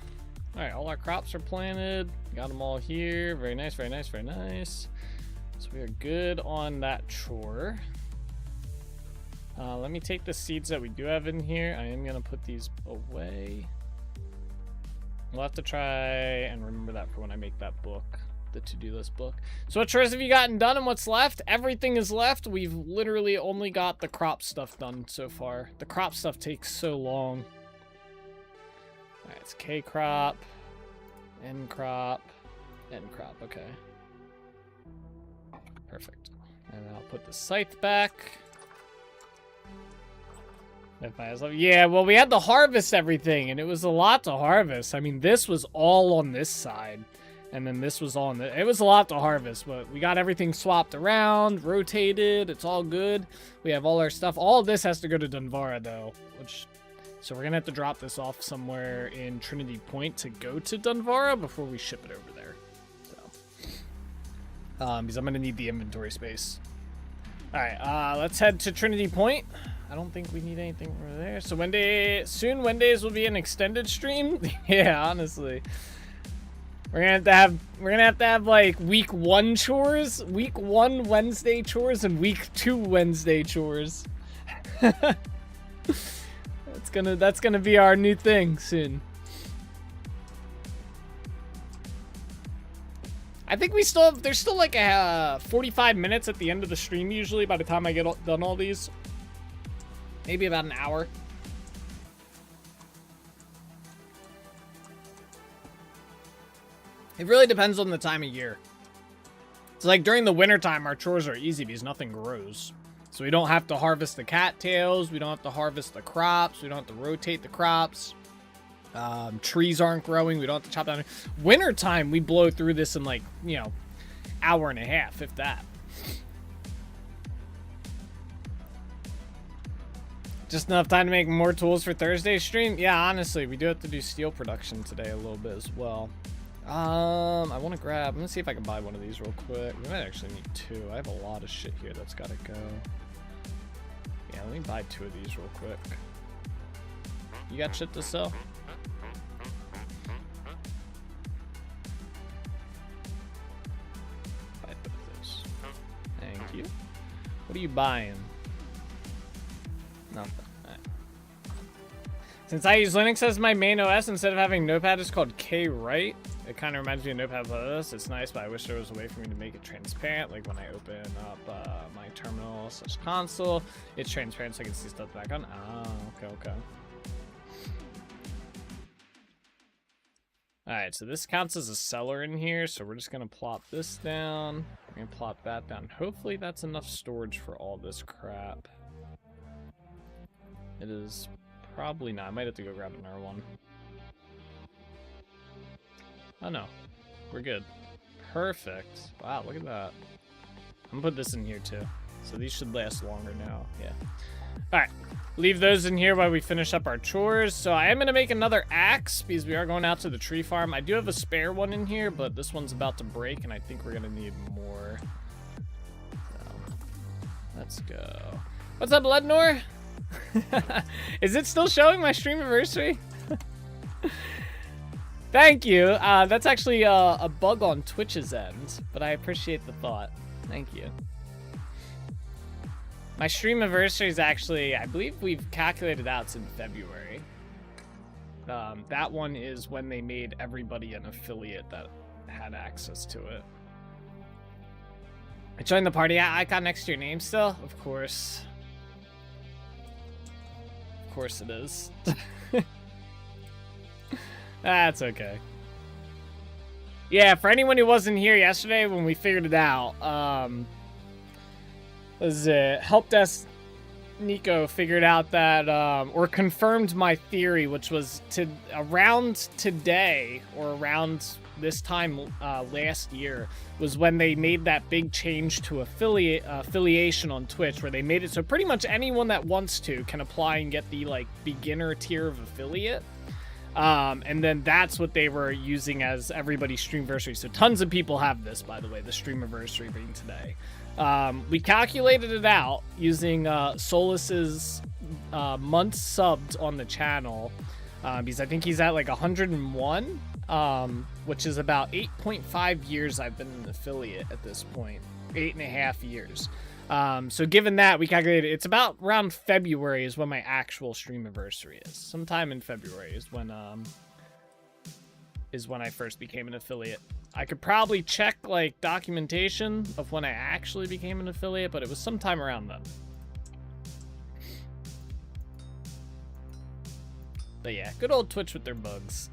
S2: All right, all our crops are planted. Got them all here. Very nice, very nice, very nice. So we are good on that chore. Let me take the seeds that we do have in here. I am gonna put these away. We'll have to try and remember that for when I make that book, the to-do list book. So what chores have you gotten done and what's left? Everything is left. We've literally only got the crop stuff done so far. The crop stuff takes so long. All right, it's K crop, N crop, N crop, okay. Perfect. And I'll put the scythe back. Yeah, well, we had to harvest everything, and it was a lot to harvest. I mean, this was all on this side, and then this was all on the... It was a lot to harvest, but we got everything swapped around, rotated. It's all good. We have all our stuff. All of this has to go to Dunvara, though, which... So we're going to have to drop this off somewhere in Trinity Point to go to Dunvara before we ship it over there. So, because I'm going to need the inventory space. All right, let's head to Trinity Point. I don't think we need anything over there. So soon Wednesdays will be an extended stream. Yeah, honestly. We're going to have to have like week 1 chores, week 1 Wednesday chores, and week 2 Wednesday chores. That's gonna be our new thing soon. I think there's still like 45 minutes at the end of the stream usually by the time I get done all these. Maybe about an hour. It really depends on the time of year. It's like during the winter time, our chores are easy because nothing grows. So we don't have to harvest the cattails. We don't have to harvest the crops. We don't have to rotate the crops. Trees aren't growing. We don't have to chop down. Wintertime, we blow through this in like, you know, hour and a half, if that. Just enough time to make more tools for Thursday's stream? Yeah, honestly, we do have to do steel production today a little bit as well. I'm gonna see if I can buy one of these real quick. We might actually need 2. I have a lot of shit here that's gotta go. Yeah, let me buy 2 of these real quick. You got shit to sell? Buy both of those. Thank you. What are you buying? Nothing. Alright. Since I use Linux as my main OS instead of having Notepad, it's called Kwrite. It kind of reminds me of Notepad++. It's nice, but I wish there was a way for me to make it transparent. Like when I open up my terminal/console, it's transparent so I can see stuff back on. Oh, okay. Alright, so this counts as a cellar in here, so we're just going to plop this down. We're going to plop that down. Hopefully that's enough storage for all this crap. It is probably not. I might have to go grab another one. Oh no, we're good. Perfect. Wow, look at that. I'm gonna put this in here too. So these should last longer now, yeah. All right, leave those in here while we finish up our chores. So I am gonna make another axe because we are going out to the tree farm. I do have a spare one in here, but this one's about to break and I think we're gonna need more. So, let's go. What's up, Lednor? Is it still showing my stream anniversary? Thank you. That's actually a bug on Twitch's end, but I appreciate the thought. Thank you. My stream anniversary is actually, I believe we've calculated out, it's in February. That one is when they made everybody an affiliate that had access to it. I joined the party icon next to your name still? Of course. Of course it is. That's okay. Yeah, for anyone who wasn't here yesterday when we figured it out, Help Desk Nico figured out that, or confirmed my theory, which was around today, or around this time last year, was when they made that big change to affiliation on Twitch, where they made it so pretty much anyone that wants to can apply and get the, like, beginner tier of affiliate. And then that's what they were using as everybody's Streamversary. So tons of people have this, by the way, the Streamiversary being today. We calculated it out using Solus's months subbed on the channel, because I think he's at like 101, which is about 8.5 years I've been an affiliate at this point. 8.5 years. So given that, we calculated it's about around February is when my actual Streamiversary is. Sometime in February is when I first became an affiliate. I could probably check like documentation of when I actually became an affiliate, but it was sometime around then. But yeah, good old Twitch with their bugs.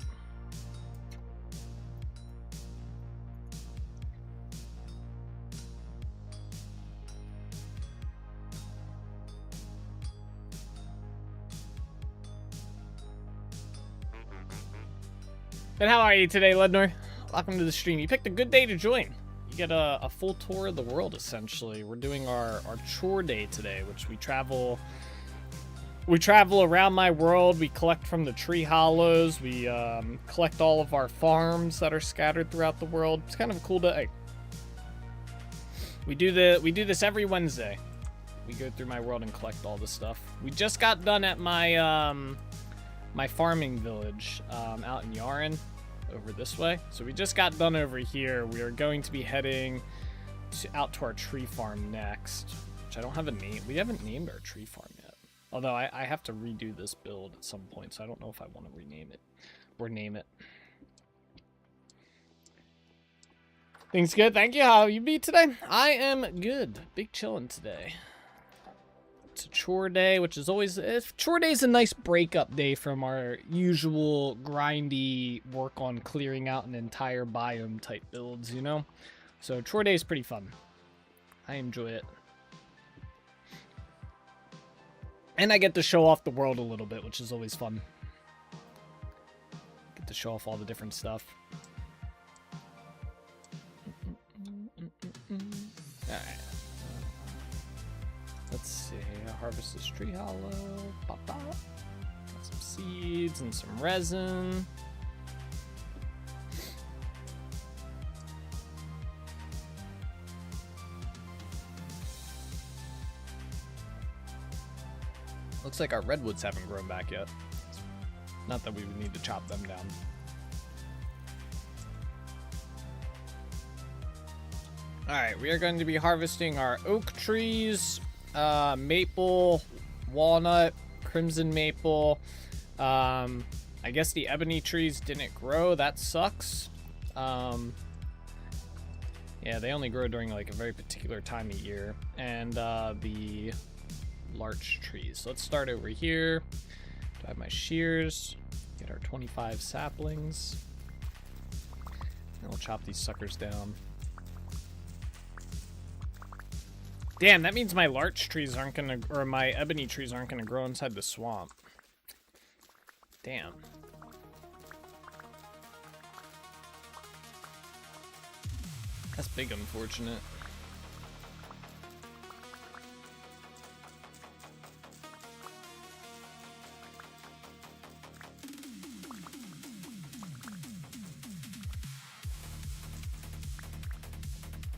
S2: And how are you today, Lednor? Welcome to the stream. You picked a good day to join. You get a full tour of the world, essentially. We're doing our chore day today, which we travel around my world. We collect from the tree hollows. We collect all of our farms that are scattered throughout the world. It's kind of a cool day. We do this every Wednesday. We go through my world and collect all the stuff. We just got done at my my farming village out in Yaren, over this way. So we just got done over here. We are going to be heading out to our tree farm next, which I don't have a name. We haven't named our tree farm yet. Although I have to redo this build at some point, so I don't know if I want to rename it or name it. Things good, thank you. How you be today? I am good. Big chillin' today. It's a chore day, which is always... Chore day is a nice breakup day from our usual grindy work on clearing out an entire biome type builds, you know? So chore day is pretty fun. I enjoy it. And I get to show off the world a little bit, which is always fun. Get to show off all the different stuff. Alright. Let's see. Harvest this tree hollow. Pop, pop. Got some seeds and some resin. Looks like our redwoods haven't grown back yet. Not that we would need to chop them down. Alright, we are going to be harvesting our oak trees, maple, walnut, crimson maple. I guess the ebony trees didn't grow. That sucks. Yeah, they only grow during like a very particular time of year. And the larch trees. So let's start over here. Do I have my shears? Get our 25 saplings. And we'll chop these suckers down. Damn, that means my larch trees aren't gonna, or my ebony trees aren't gonna grow inside the swamp. Damn. That's big unfortunate.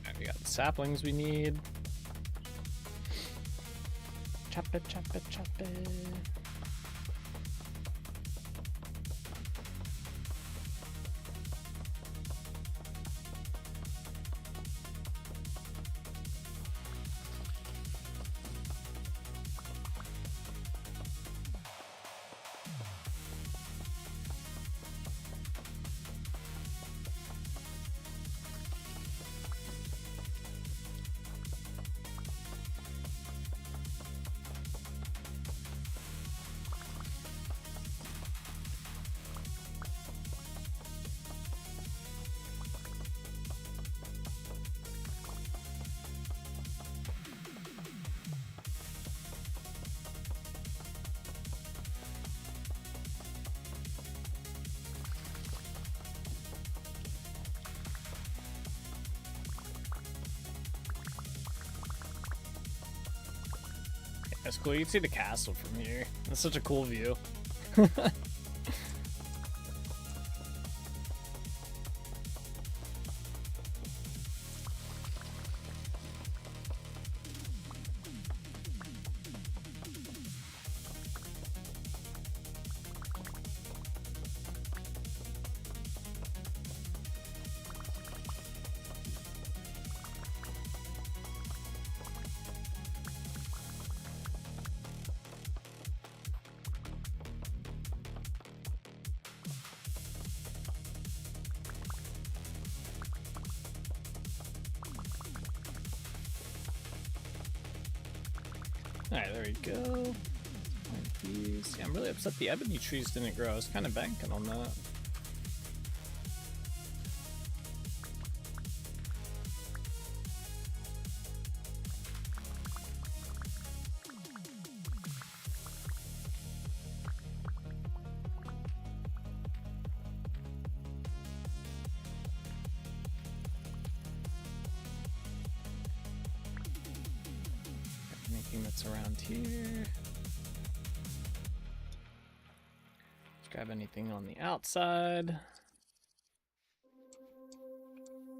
S2: Alright, we got the saplings we need. Chop it, chop it, chop it. That's cool. You can see the castle from here. That's such a cool view. Alright, there we go. Yeah, I'm really upset the ebony trees didn't grow. I was kind of banking on that. Anything that's around here. Let's grab anything on the outside.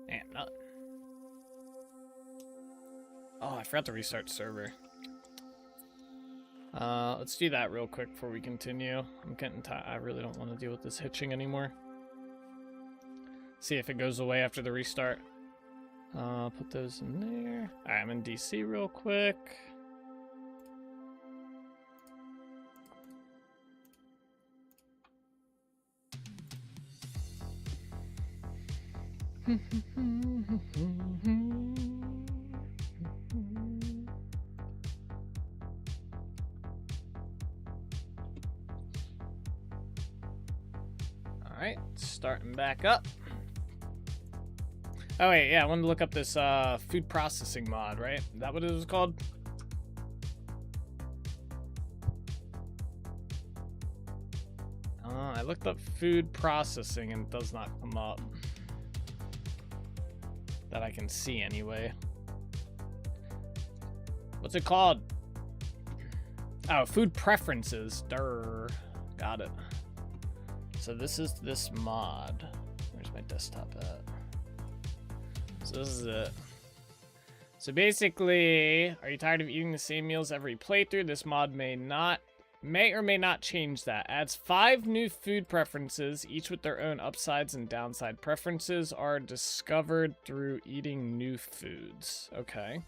S2: And not. Oh, I forgot to restart server. Let's do that real quick before we continue. I'm getting tired. I really don't want to deal with this hitching anymore. See if it goes away after the restart. Put those in there. Alright, I'm in DC real quick. Alright, starting back up. Oh wait, yeah, I wanted to look up this food processing mod, right? Is that what it was called? I looked up food processing and it does not come up. That I can see anyway. What's it called? Oh, food preferences. Durr. Got it. So this is this mod. Where's my desktop at? So this is it. So basically, are you tired of eating the same meals every playthrough? This mod may or may not change that. Adds 5 new food preferences, each with their own upsides and downside. Preferences are discovered through eating new foods. Okay.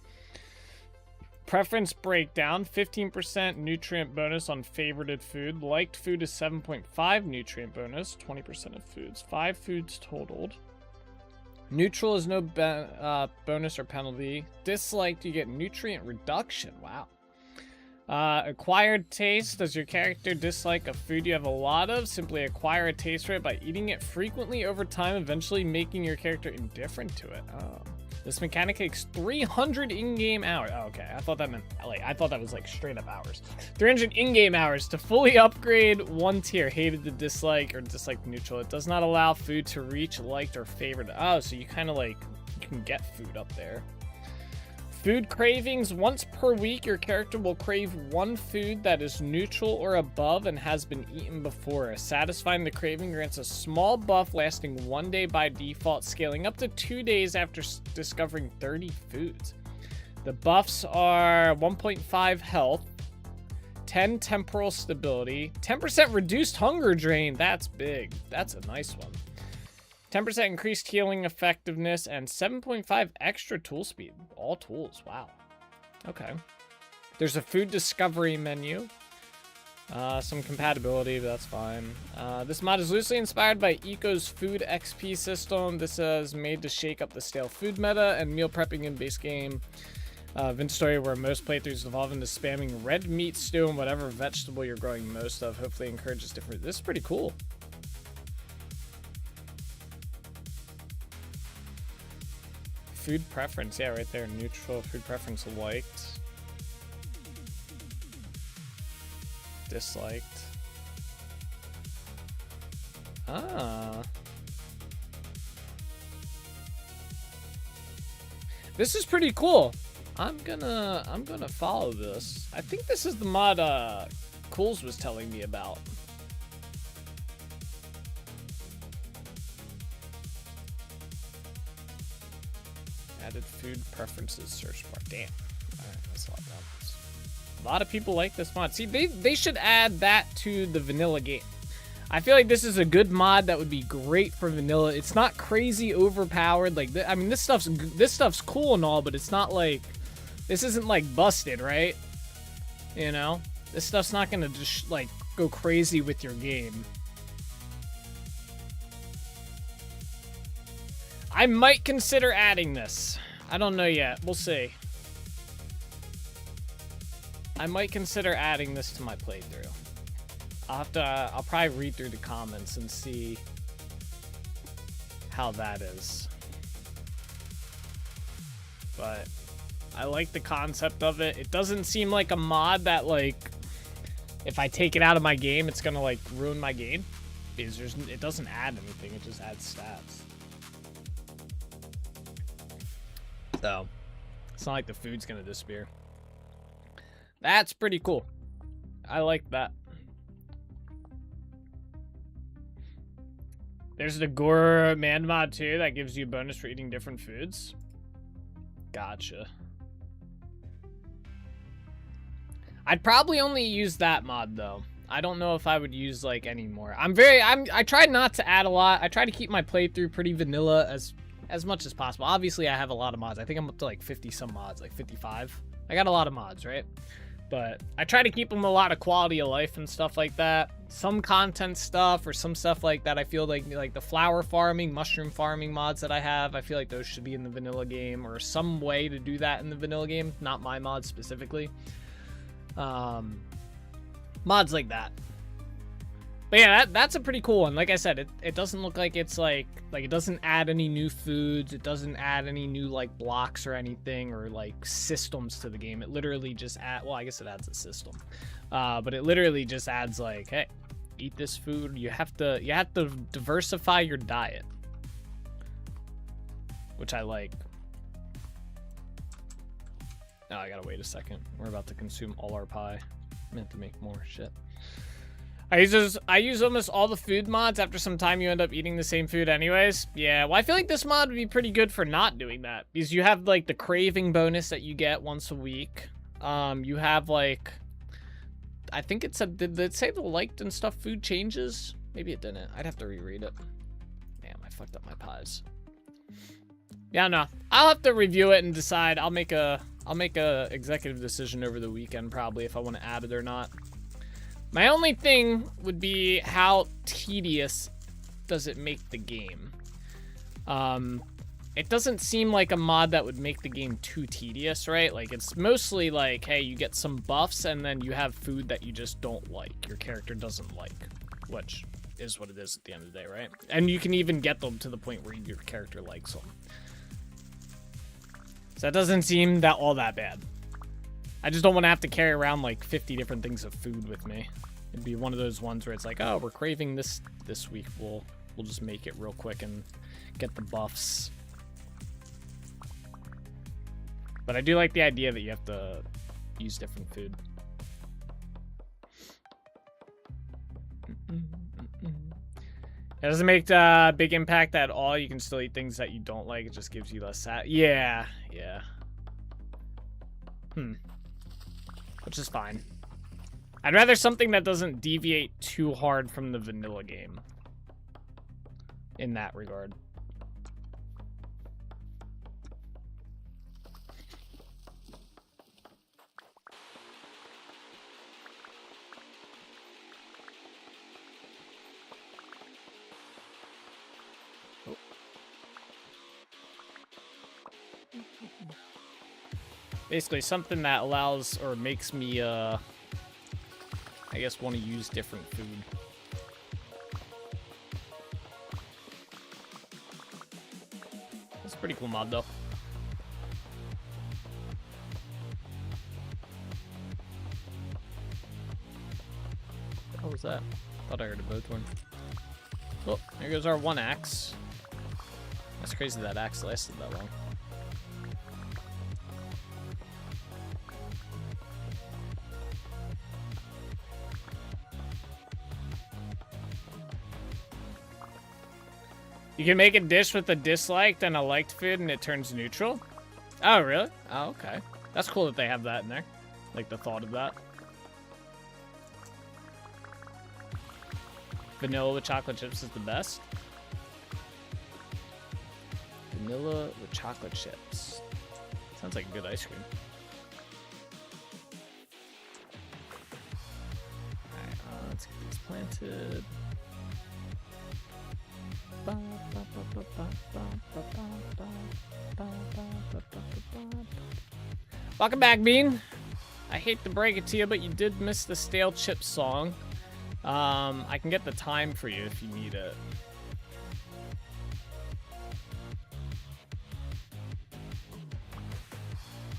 S2: Preference breakdown, 15% nutrient bonus on favorited food. Liked food is 7.5 nutrient bonus, 20% of foods. 5 foods totaled. Neutral is no bonus or penalty. Disliked, you get nutrient reduction. Wow. Acquired taste. Does your character dislike a food you have a lot of? Simply acquire a taste for it by eating it frequently over time, eventually making your character indifferent to it. Oh. This mechanic takes 300 in-game hours. Oh, okay. I thought that meant, like, I thought that was like straight up hours. 300 in-game hours to fully upgrade one tier. Hated to dislike or disliked neutral. It does not allow food to reach liked or favored. Oh, so you kind of like, you can get food up there. Food cravings. Once per week, your character will crave one food that is neutral or above and has been eaten before. Satisfying the craving grants a small buff lasting 1 day by default, scaling up to 2 days after discovering 30 foods. The buffs are 1.5 health, 10 temporal stability, 10% reduced hunger drain. That's big. That's a nice one. 10% increased healing effectiveness, and 7.5 extra tool speed. All tools, wow. Okay. There's a food discovery menu. Some compatibility, but that's fine. This mod is loosely inspired by Eco's food XP system. This is made to shake up the stale food meta and meal prepping in base game. Vince story where most playthroughs evolve into spamming red meat stew and whatever vegetable you're growing most of. Hopefully encourages different. This is pretty cool. Food preference, yeah, right there. Neutral food preference liked. Disliked. Ah. This is pretty cool. I'm gonna follow this. I think this is the mod Cools was telling me about. Added food preferences search bar. Damn. Alright, that's a lot of numbers. A lot of people like this mod. See, they should add that to the vanilla game. I feel like this is a good mod that would be great for vanilla. It's not crazy overpowered. Like, I mean, this stuff's cool and all, but it's not like, this isn't like busted, right? You know, this stuff's not gonna just like go crazy with your game. I might consider adding this. I don't know yet. We'll see. I might consider adding this to my playthrough. I'll probably read through the comments and see how that is. But I like the concept of it. It doesn't seem like a mod that, like, if I take it out of my game, it's gonna, like, ruin my game. Because it doesn't add anything, it just adds stats. So, it's not like the food's gonna disappear. That's pretty cool. I like that. There's the gourmand mod too that gives you a bonus for eating different foods. Gotcha. I'd probably only use that mod though. I don't know if I would use like any more. I try not to add a lot. I try to keep my playthrough pretty vanilla as much as possible. Obviously I have a lot of mods. I think I'm up to like 50 some mods, like 55. I got a lot of mods, right? But I try to keep them a lot of quality of life and stuff like that. Some content stuff or some stuff like that. I feel like the flower farming, mushroom farming mods that I have, I feel like those should be in the vanilla game or some way to do that in the vanilla game. Not my mods specifically. Mods like that. But yeah, that's a pretty cool one. Like I said, it doesn't look like it's like it doesn't add any new foods. It doesn't add any new like blocks or anything or like systems to the game. It literally just well, I guess it adds a system. But it literally just adds like, hey, eat this food. You have to diversify your diet. Which I like. Now I gotta wait a second. We're about to consume all our pie. Meant to make more shit. I use almost all the food mods. After some time, you end up eating the same food anyways. Yeah, well, I feel like this mod would be pretty good for not doing that. Because you have, like, the craving bonus that you get once a week. You have, like... I think it said... Did it say the liked and stuff food changes? Maybe it didn't. I'd have to reread it. Damn, I fucked up my pies. Yeah, no. I'll have to review it and decide. I'll make a executive decision over the weekend, probably, if I want to add it or not. My only thing would be how tedious does it make the game. It doesn't seem like a mod that would make the game too tedious, right? Like, it's mostly like, hey, you get some buffs and then you have food that you just don't like. Your character doesn't like, which is what it is at the end of the day, right? And you can even get them to the point where your character likes them. So that doesn't seem all that bad. I just don't want to have to carry around like 50 different things of food with me. It'd be one of those ones where it's like, oh, we're craving this week. We'll just make it real quick and get the buffs. But I do like the idea that you have to use different food. It doesn't make a big impact at all. You can still eat things that you don't like. It just gives you less yeah. Which is fine. I'd rather something that doesn't deviate too hard from the vanilla game. In that regard. Basically something that allows or makes me I guess want to use different food. That's a pretty cool mod though. What the hell was that? Thought I heard a bowthorn. Oh, there goes our one axe. That's crazy that axe lasted that long. can make a dish with a disliked and a liked food and it turns neutral? Oh, really? Oh, okay. That's cool that they have that in there. Like the thought of that. Vanilla with chocolate chips is the best. Vanilla with chocolate chips. Sounds like a good ice cream. Alright, let's get these planted. Welcome back, Bean. I hate to break it to you, but you did miss the Stale Chips song. I can get the time for you if you need it.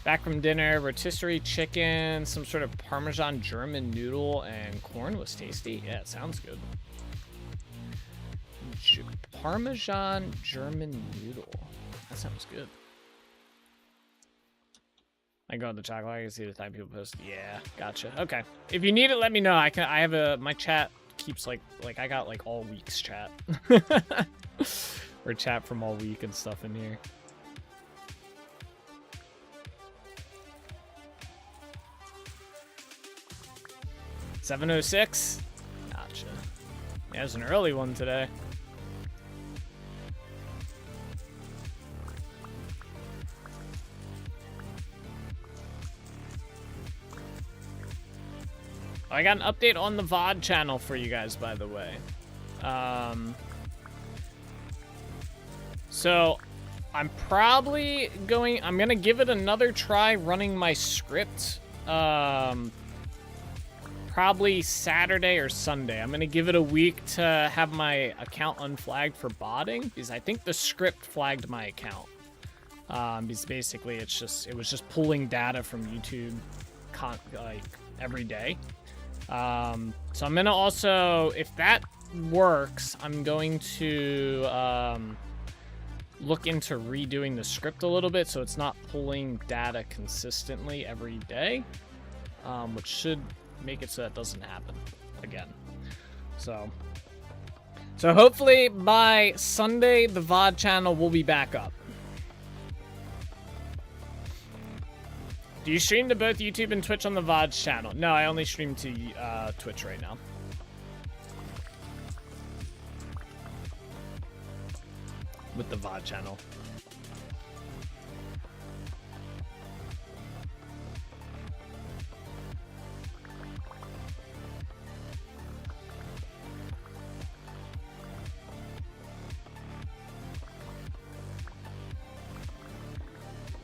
S2: Back from dinner, rotisserie chicken, some sort of Parmesan German noodle, and corn was tasty. Yeah, it sounds good. Parmesan German noodle. That sounds good. I go on the chocolate. I can see the time people post. Yeah, gotcha. Okay. If you need it, let me know. I have my chat keeps like I got like all week's chat. Or chat from all week and stuff in here. $7:06. Gotcha. Yeah, it's an early one today. I got an update on the VOD channel for you guys, by the way. So I'm probably I'm gonna give it another try running my script. Probably Saturday or Sunday. I'm gonna give it a week to have my account unflagged for botting, because I think the script flagged my account. Because basically it was just pulling data from YouTube like every day. So I'm gonna also, if that works, I'm going to look into redoing the script a little bit so it's not pulling data consistently every day, which should make it so that doesn't happen again. So hopefully by Sunday the VOD channel will be back up. Do you stream to both YouTube and Twitch on the VOD channel? No, I only stream to Twitch right now. With the VOD channel.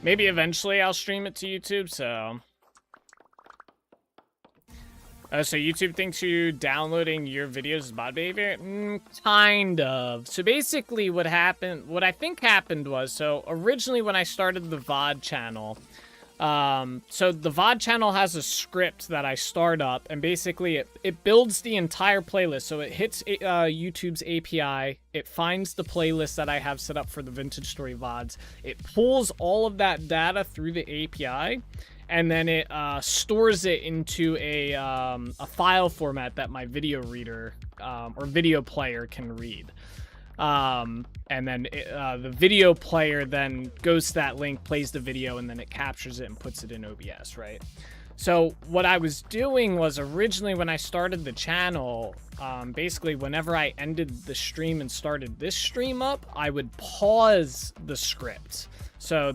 S2: Maybe eventually I'll stream it to YouTube, so... so YouTube thinks you downloading your videos is bot behavior? Kind of. So basically what I think happened was, so originally when I started the VOD channel, so the VOD channel has a script that I start up, and basically it builds the entire playlist. So it hits YouTube's API, it finds the playlist that I have set up for the Vintage Story VODs, it pulls all of that data through the API, and then it stores it into a file format that my video reader or video player can read. And then the video player then goes to that link, plays the video, and then it captures it and puts it in OBS, right? So what I was doing was, originally when I started the channel, basically whenever I ended the stream and started this stream up, I would pause the script. So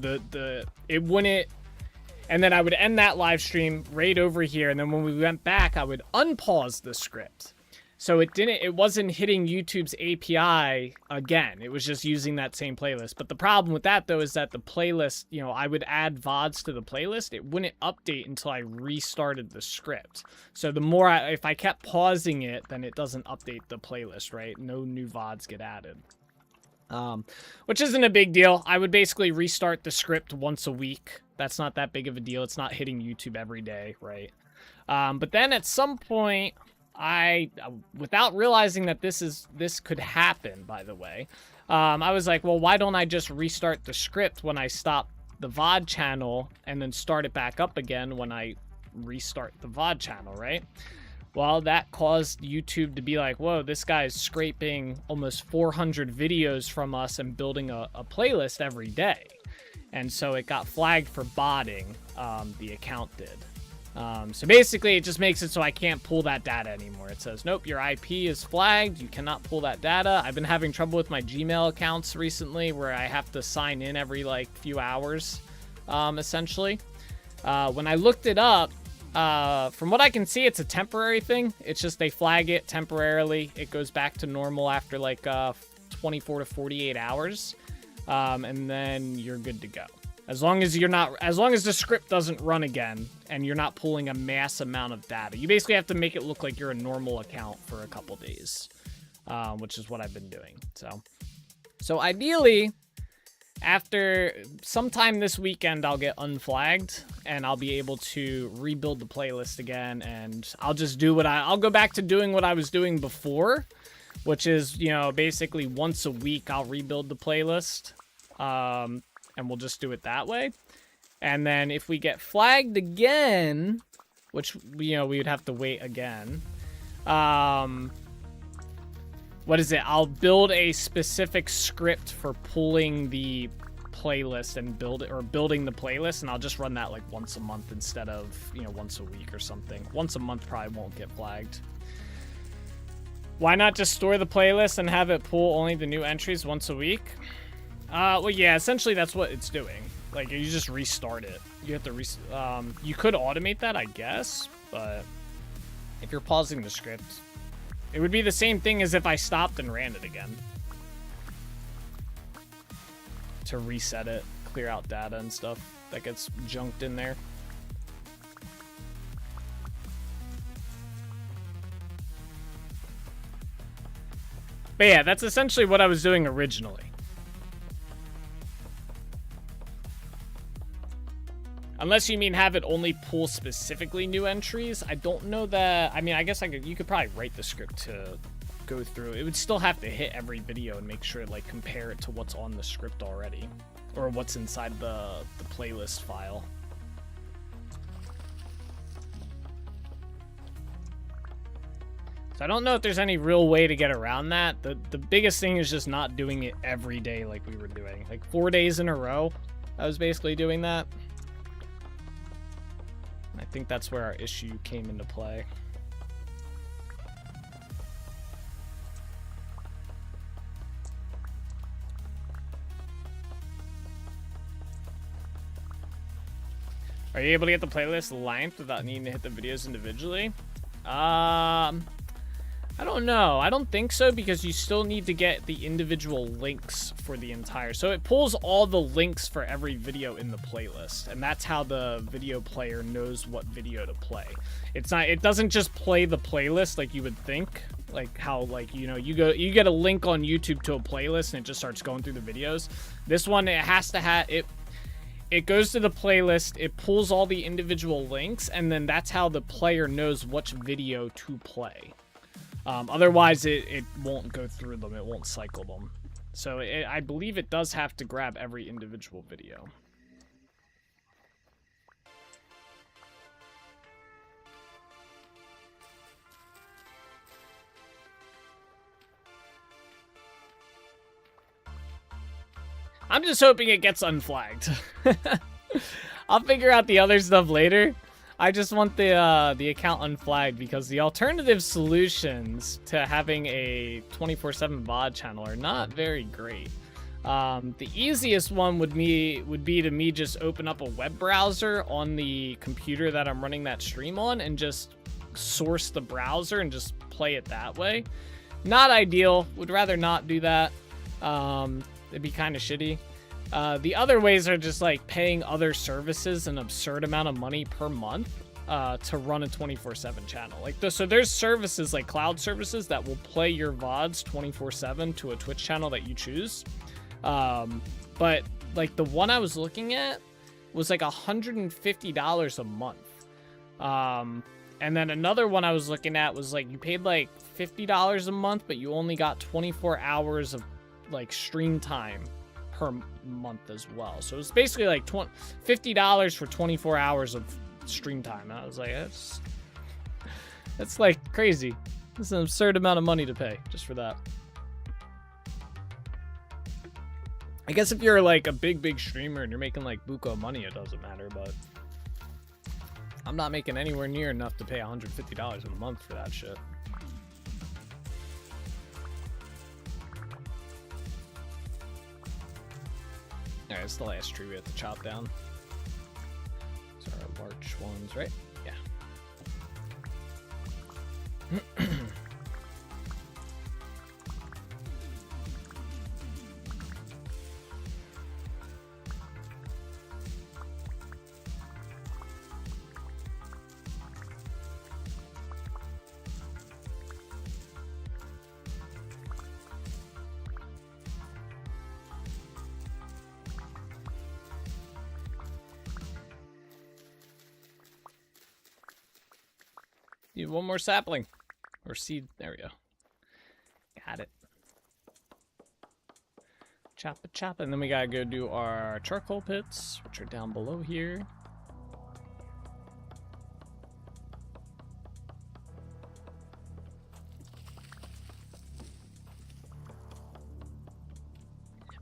S2: it wouldn't, and then I would end that live stream right over here, and then when we went back, I would unpause the script. So it wasn't hitting YouTube's API again. It was just using that same playlist. But the problem with that, though, is that the playlist, you know, I would add VODs to the playlist. It wouldn't update until I restarted the script. So the more if I kept pausing it, then it doesn't update the playlist, right? No new VODs get added. Which isn't a big deal. I would basically restart the script once a week. That's not that big of a deal. It's not hitting YouTube every day, right? But then at some point, without realizing that this could happen, by the way, I was like, well, why don't I just restart the script when I stop the VOD channel and then start it back up again when I restart the VOD channel, right? Well, that caused YouTube to be like, whoa, this guy's scraping almost 400 videos from us and building a playlist every day. And so it got flagged for botting, the account did. So basically, it just makes it so I can't pull that data anymore. It says, nope, your IP is flagged. You cannot pull that data. I've been having trouble with my Gmail accounts recently where I have to sign in every, like, few hours, essentially. When I looked it up, from what I can see, it's a temporary thing. It's just they flag it temporarily. It goes back to normal after, like, 24 to 48 hours. And then you're good to go. As long as the script doesn't run again and you're not pulling a mass amount of data. You basically have to make it look like you're a normal account for a couple days, which is what I've been doing. So ideally, after sometime this weekend, I'll get unflagged and I'll be able to rebuild the playlist again. And I'll just do I'll go back to doing what I was doing before, which is, you know, basically once a week, I'll rebuild the playlist. And we'll just do it that way. And then if we get flagged again, which, you know, we would have to wait again. What is it? I'll build a specific script for pulling the playlist and building the playlist. And I'll just run that like once a month instead of, you know, once a week or something. Once a month probably won't get flagged. Why not just store the playlist and have it pull only the new entries once a week? Well, yeah, essentially that's what it's doing. Like, you just restart it. You have to you could automate that, I guess, but if you're pausing the script, it would be the same thing as if I stopped and ran it again. To reset it, clear out data and stuff that gets junked in there. But yeah, that's essentially what I was doing originally. Unless you mean have it only pull specifically new entries. I don't know that. I mean, I guess you could probably write the script to go through. It would still have to hit every video and make sure, like, compare it to what's on the script already. Or what's inside the playlist file. So I don't know if there's any real way to get around that. The biggest thing is just not doing it every day like we were doing. Like 4 days in a row, I was basically doing that. I think that's where our issue came into play. Are you able to get the playlist length without needing to hit the videos individually? I don't know. I don't think so, because you still need to get the individual links for the entire. So it pulls all the links for every video in the playlist, and that's how the video player knows what video to play. It doesn't just play the playlist like you would think, like how, like, you know, you get a link on YouTube to a playlist and it just starts going through the videos. This one, it has to have it. It goes to the playlist, it pulls all the individual links, and then that's how the player knows which video to play. Otherwise, it won't go through them. It won't cycle them. So I believe it does have to grab every individual video. I'm just hoping it gets unflagged. I'll figure out the other stuff later. I just want the account unflagged, because the alternative solutions to having a 24/7 VOD channel are not very great. The easiest one would be to me just open up a web browser on the computer that I'm running that stream on and just source the browser and just play it that way. Not ideal. Would rather not do that. It'd be kind of shitty. The other ways are just like paying other services an absurd amount of money per month to run a 24/7 channel. Like so there's services like cloud services that will play your VODs 24/7 to a Twitch channel that you choose. But like the one I was looking at was like $150 a month. And then another one I was looking at was like you paid like $50 a month, but you only got 24 hours of like stream time per month as well. So it's basically like $50 for 24 hours of stream time. And I was like, That's like crazy. It's an absurd amount of money to pay just for that. I guess if you're like a big streamer and you're making like buco money, it doesn't matter, but I'm not making anywhere near enough to pay $150 a month for that shit. Alright, it's the last tree we have to chop down. These are our large ones, right? Yeah. Need one more sapling. Or seed. There we go. Got it. Chop it, chop it. And then we gotta go do our charcoal pits, which are down below here.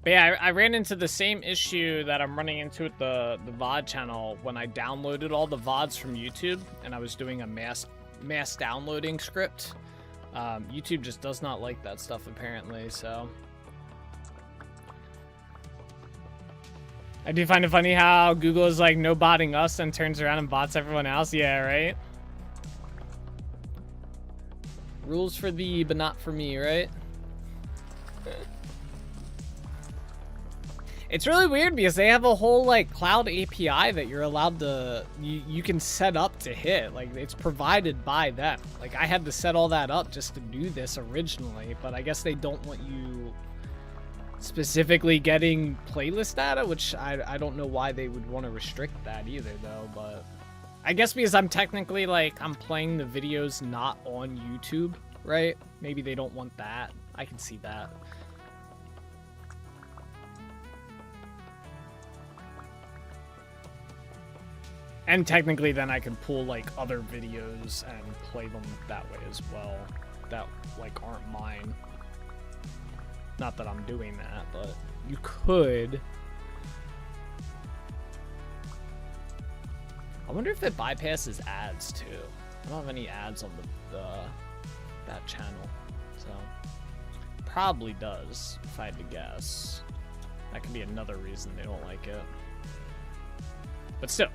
S2: But yeah, I ran into the same issue that I'm running into with the VOD channel when I downloaded all the VODs from YouTube and I was doing a mass downloading script. YouTube just does not like that stuff apparently, so. I do find it funny how Google is like no botting us and turns around and bots everyone else. Yeah, right? Rules for thee, but not for me, right? It's really weird because they have a whole like cloud API that you're allowed to, you can set up to hit. Like it's provided by them. Like I had to set all that up just to do this originally, but I guess they don't want you specifically getting playlist data, which I don't know why they would want to restrict that either though, but I guess because I'm technically like, I'm playing the videos not on YouTube, right? Maybe they don't want that. I can see that. And technically then I can pull like other videos and play them that way as well. That like aren't mine. Not that I'm doing that, but you could. I wonder if it bypasses ads too. I don't have any ads on that channel. So probably does, if I had to guess. That could be another reason they don't like it. But still.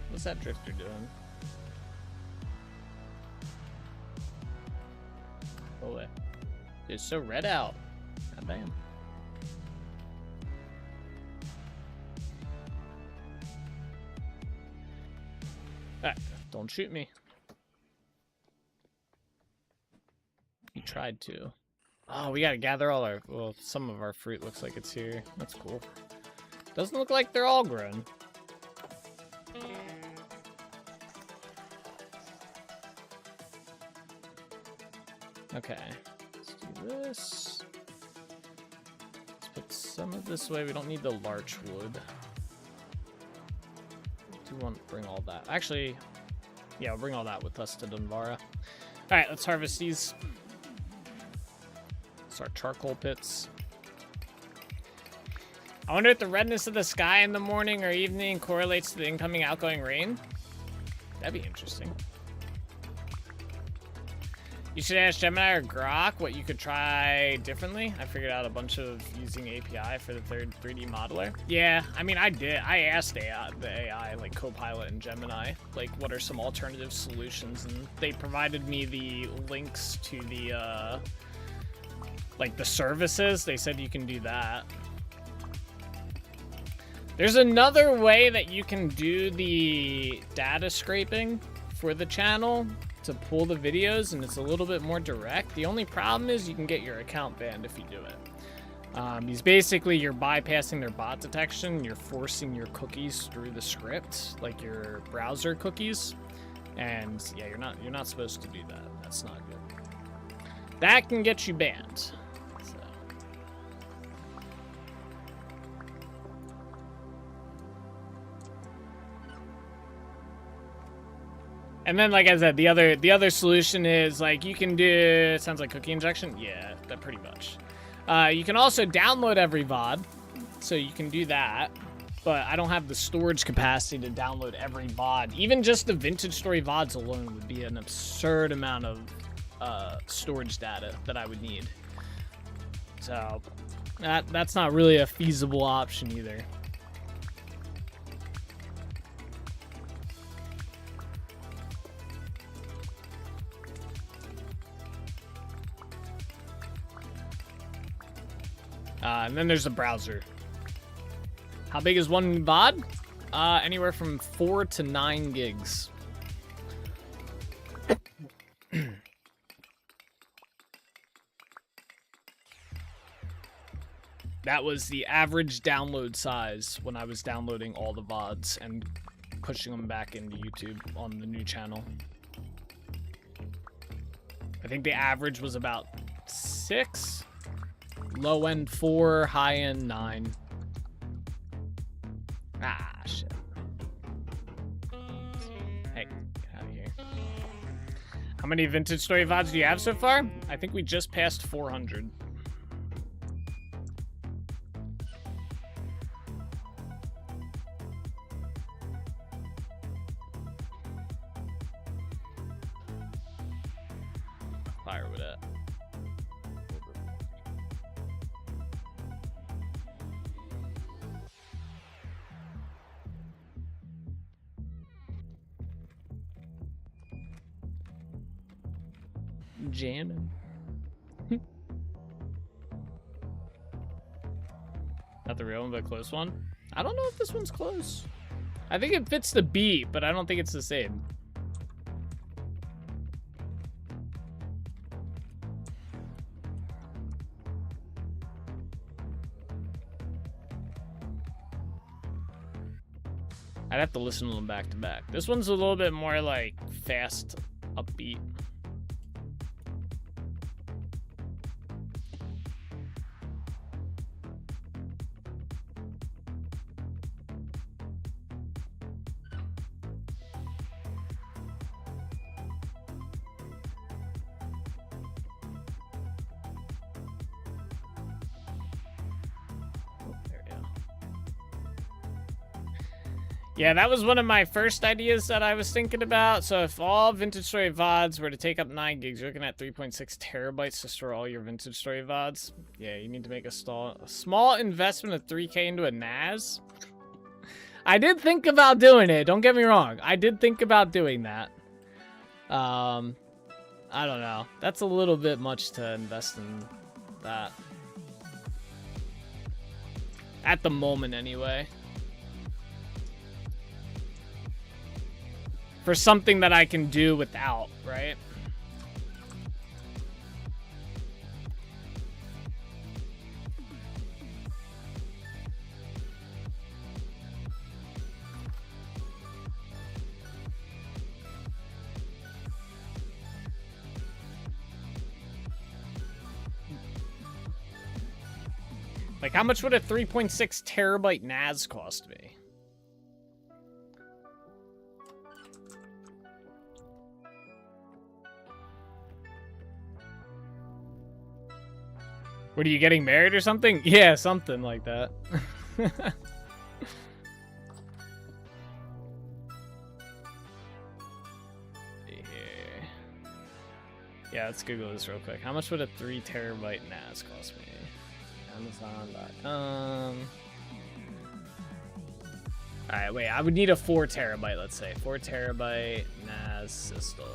S2: What's that drifter doing? Go away. It's so red out. God damn. Alright, don't shoot me. He tried to. Oh, we gotta gather all our, well, some of our fruit looks like it's here. That's cool. Doesn't look like they're all grown. Okay, let's do this. Let's put some of this away. We don't need the larch wood. Do want to bring all that. Actually, yeah, we'll bring all that with us to Dunvara. All right, let's harvest these. It's our charcoal pits. I wonder if the redness of the sky in the morning or evening correlates to the incoming outgoing rain. That'd be interesting. You should ask Gemini or Grok what you could try differently. I figured out a bunch of using API for the third 3D modeler. Yeah, I mean, I did. I asked the AI, like Copilot and Gemini, like what are some alternative solutions, and they provided me the links to the, like the services. They said you can do that. There's another way that you can do the data scraping for the channel to pull the videos, and it's a little bit more direct. The only problem is you can get your account banned if you do it. Is basically you're bypassing their bot detection. You're forcing your cookies through the script, like your browser cookies. And yeah, you're not supposed to do that. That's not good. That can get you banned. So. And then, like I said, the other solution is like you can do. It sounds like cookie injection. Yeah, that pretty much. You can also download every VOD, so you can do that. But I don't have the storage capacity to download every VOD. Even just the Vintage Story VODs alone would be an absurd amount of storage data that I would need. So that's not really a feasible option either. And then there's the browser. How big is one VOD? Anywhere from 4 to 9 gigs. That was the average download size when I was downloading all the VODs and pushing them back into YouTube on the new channel. I think the average was about 6. Low end 4, high end 9. Ah, shit. Hey, get out of here. How many Vintage Story VODs do you have so far? I think we just passed 400. Fire with it. Jamming. Not the real one, but a close one. I don't know if this one's close. I think it fits the beat, but I don't think it's the same. I'd have to listen to them back to back. This one's a little bit more like fast, upbeat. Yeah, that was one of my first ideas that I was thinking about. So if all Vintage Story VODs were to take up 9 gigs, you're looking at 3.6 terabytes to store all your Vintage Story VODs. Yeah, you need to make a small investment of 3K into a NAS. I did think about doing it. Don't get me wrong. I did think about doing that. I don't know. That's a little bit much to invest in that. At the moment, anyway. For something that I can do without, right? Like, how much would a 3.6 terabyte NAS cost me? What, are you getting married or something? Yeah, something like that. Yeah, let's Google this real quick. How much would a 3 terabyte NAS cost me? Amazon.com. Alright, wait. I would need a 4 terabyte, let's say. 4 terabyte NAS system.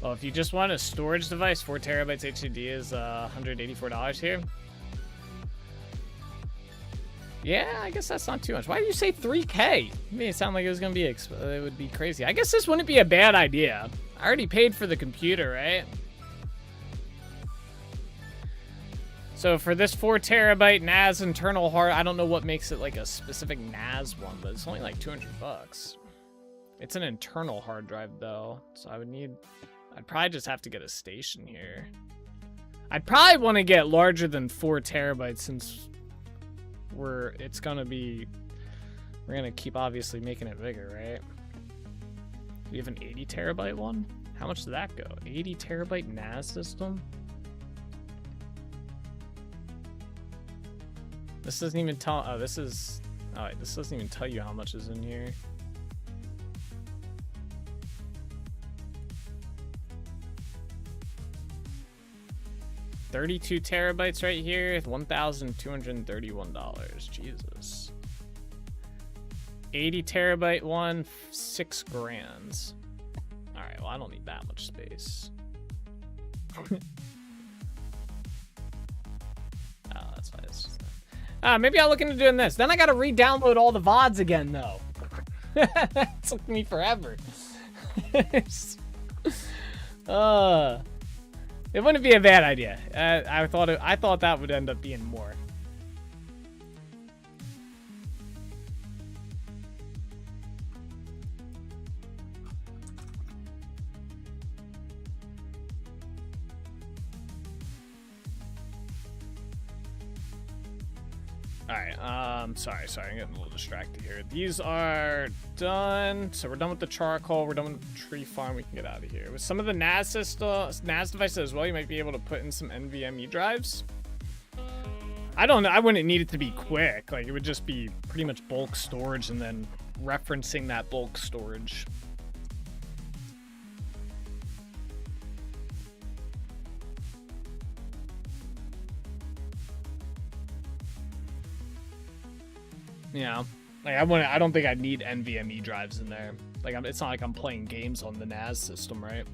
S2: Well, if you just want a storage device, 4 terabytes HDD is $184 here. Yeah, I guess that's not too much. Why did you say 3K? You made it sound like it was gonna be it would be crazy. I guess this wouldn't be a bad idea. I already paid for the computer, right? So for this 4 terabyte NAS internal hard, I don't know what makes it like a specific NAS one, but it's only like 200 bucks. It's an internal hard drive though, so I'd probably just have to get a station here. I'd probably want to get larger than 4 terabytes since we're gonna keep obviously making it bigger, right? We have an 80 terabyte one. How much did that go? 80 terabyte NAS system. This doesn't even tell. Oh, this doesn't even tell you how much is in here. $32 terabytes right here, $1,231. Jesus. 80 terabyte one, $6 grand. All right, well, I don't need that much space. Oh, that's fine. It's just maybe I'll look into doing this. Then I gotta re-download all the VODs again, though. It took me forever. It wouldn't be a bad idea. I thought that would end up being more. Alright, sorry, I'm getting a little distracted here. These are done. So we're done with the charcoal, we're done with the tree farm, we can get out of here. With some of the NAS devices as well, you might be able to put in some NVMe drives. I don't know, I wouldn't need it to be quick. Like, it would just be pretty much bulk storage and then referencing that bulk storage. Yeah, like I don't think I'd need NVMe drives in there. Like, it's not like I'm playing games on the NAS system, right?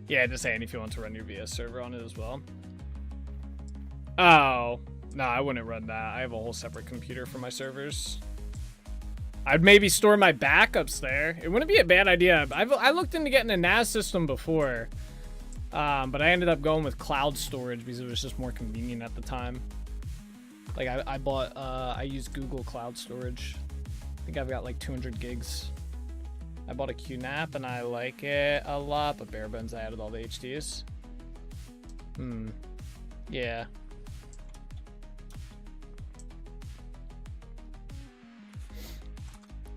S2: Yeah, just saying if you want to run your VS server on it as well. Oh, no, I wouldn't run that. I have a whole separate computer for my servers. I'd maybe store my backups there. It wouldn't be a bad idea. I looked into getting a NAS system before. But I ended up going with cloud storage because it was just more convenient at the time. Like I used Google Cloud Storage. I think I've got like 200 gigs. I bought a QNAP and I like it a lot, but bare bones, I added all the HDs. Yeah.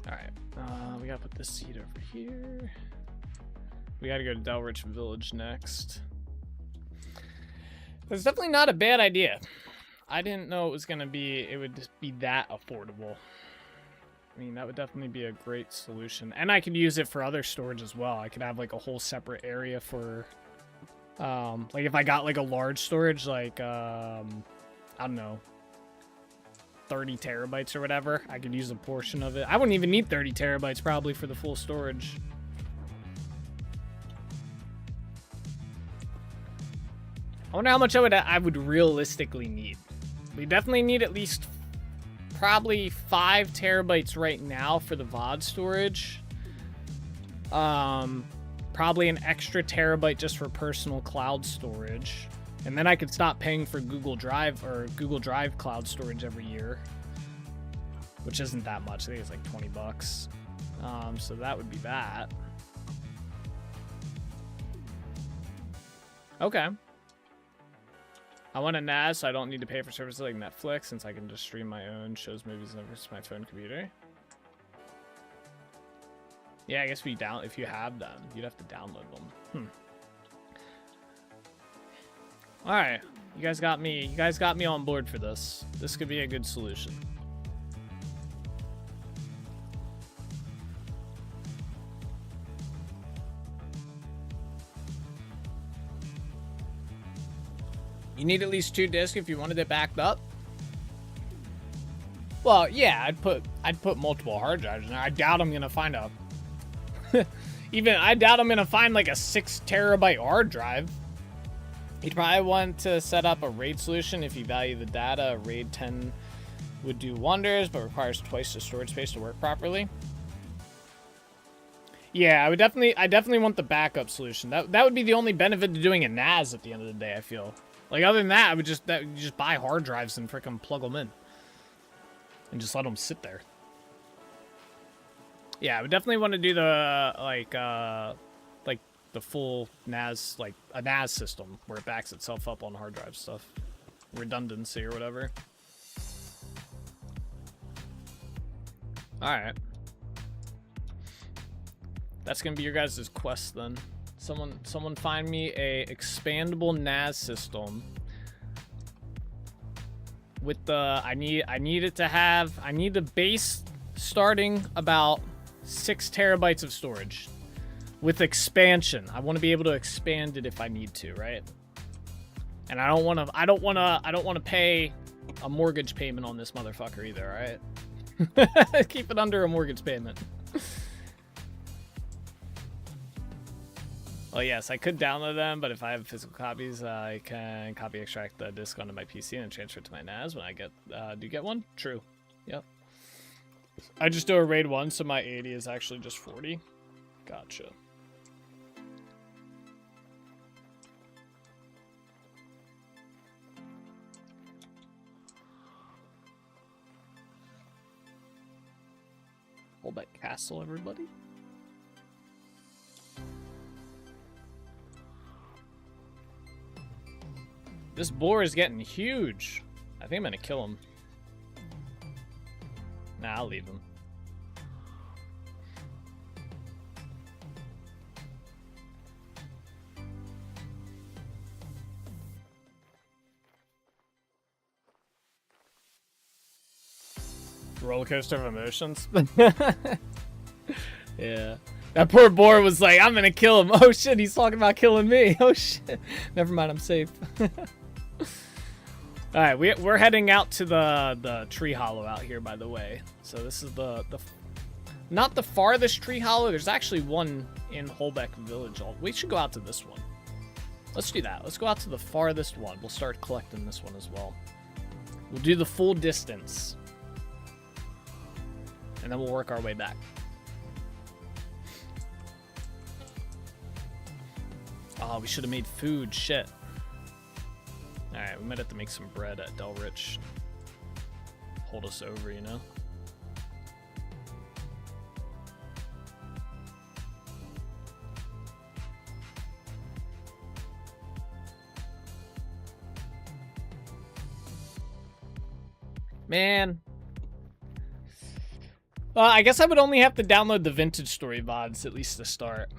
S2: Alright, we gotta put this seed over here. We gotta go to Delrich Village next. It's definitely not a bad idea. I didn't know it would just be that affordable. I mean, that would definitely be a great solution. And I could use it for other storage as well. I could have like a whole separate area for, like if I got like a large storage, like, I don't know, 30 terabytes or whatever, I could use a portion of it. I wouldn't even need 30 terabytes probably for the full storage. I wonder how much I would realistically need. We definitely need at least probably 5 terabytes right now for the VOD storage. Probably an extra terabyte just for personal cloud storage. And then I could stop paying for Google Drive or Google Drive cloud storage every year, which isn't that much. I think it's like 20 bucks. So that would be that. Okay. I want a NAS, so I don't need to pay for services like Netflix, since I can just stream my own shows, movies, and everything to my phone computer. Yeah, I guess if you have them, you'd have to download them. All right, you guys got me. You guys got me on board for this. This could be a good solution. You need at least 2 discs if you wanted it backed up. Well, yeah, I'd put multiple hard drives in there. I doubt I'm gonna find a I doubt I'm gonna find like a 6 terabyte hard drive. You'd probably want to set up a RAID solution if you value the data. A RAID 10 would do wonders, but requires twice the storage space to work properly. Yeah, I definitely want the backup solution. That would be the only benefit to doing a NAS at the end of the day, I feel. Like, other than that, I would just buy hard drives and freaking plug them in. And just let them sit there. Yeah, I would definitely want to do the, like the full NAS, like, a NAS system where it backs itself up on hard drive stuff. Redundancy or whatever. Alright. That's gonna be your guys' quest then. Someone find me a expandable NAS system with the I need the base starting about 6 terabytes of storage with expansion. I want to be able to expand it if I need to, right? And I don't want to pay a mortgage payment on this motherfucker either, all right? Keep it under a mortgage payment. Well, yes, I could download them, but if I have physical copies, I can copy extract the disk onto my PC and transfer it to my NAS when I get, do you get one? True. Yep. I just do a RAID 1, so my 80 is actually just 40. Gotcha. Hold that castle, everybody. This boar is getting huge. I think I'm gonna kill him. Nah, I'll leave him. Roller coaster of emotions. Yeah. That poor boar was like, I'm gonna kill him. Oh shit, he's talking about killing me. Oh shit. Never mind, I'm safe. Alright, we're heading out to the tree hollow out here, by the way. So this is the not the farthest tree hollow. There's actually one in Holbeck Village. We should go out to this one. Let's do that. Let's go out to the farthest one. We'll start collecting this one as well. We'll do the full distance. And then we'll work our way back. Oh, we should have made food. Shit. Alright, we might have to make some bread at Delrich. Hold us over, you know? Man. I guess I would only have to download the Vintage Story VODs, at least to start.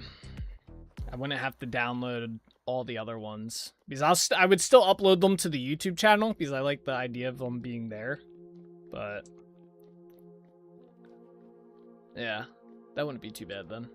S2: I wouldn't have to download all the other ones. Because I would still upload them to the YouTube channel, because I like the idea of them being there. But yeah, that wouldn't be too bad then.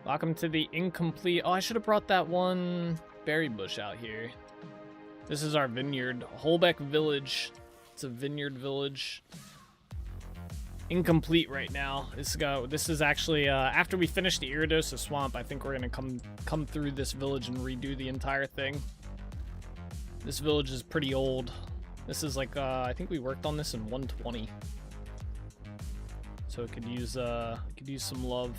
S2: Welcome to the incomplete. Oh, I should have brought that one berry bush out here. This is our vineyard, Holbeck Village. It's a vineyard village. Incomplete right now. This is actually after we finish the Iridosa Swamp. I think we're gonna come through this village and redo the entire thing. This village is pretty old. This is like I think we worked on this in 120, so it could use some love.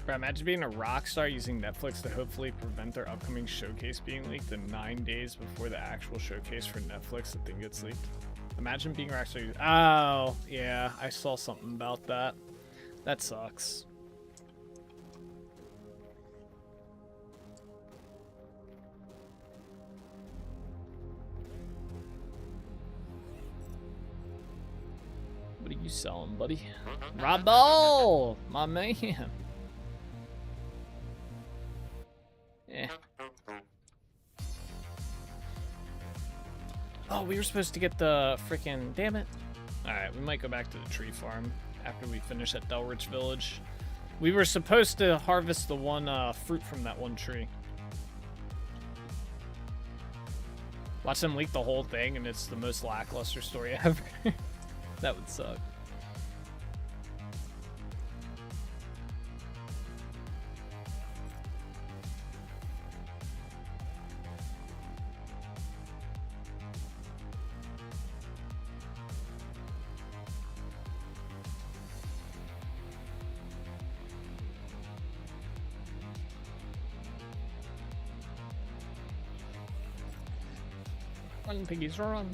S2: Bro, imagine being a rock star using Netflix to hopefully prevent their upcoming showcase being leaked, and 9 days before the actual showcase for Netflix, the thing gets leaked. Imagine being a rock star. Oh, yeah, I saw something about that. That sucks. What are you selling, buddy? Robbo! My man. Eh. Oh, we were supposed to get the freaking... Damn it. Alright, we might go back to the tree farm after we finish at Delrich Village. We were supposed to harvest the one fruit from that one tree. Watch them leak the whole thing, and it's the most lackluster story ever. That would suck. Run, piggies, run.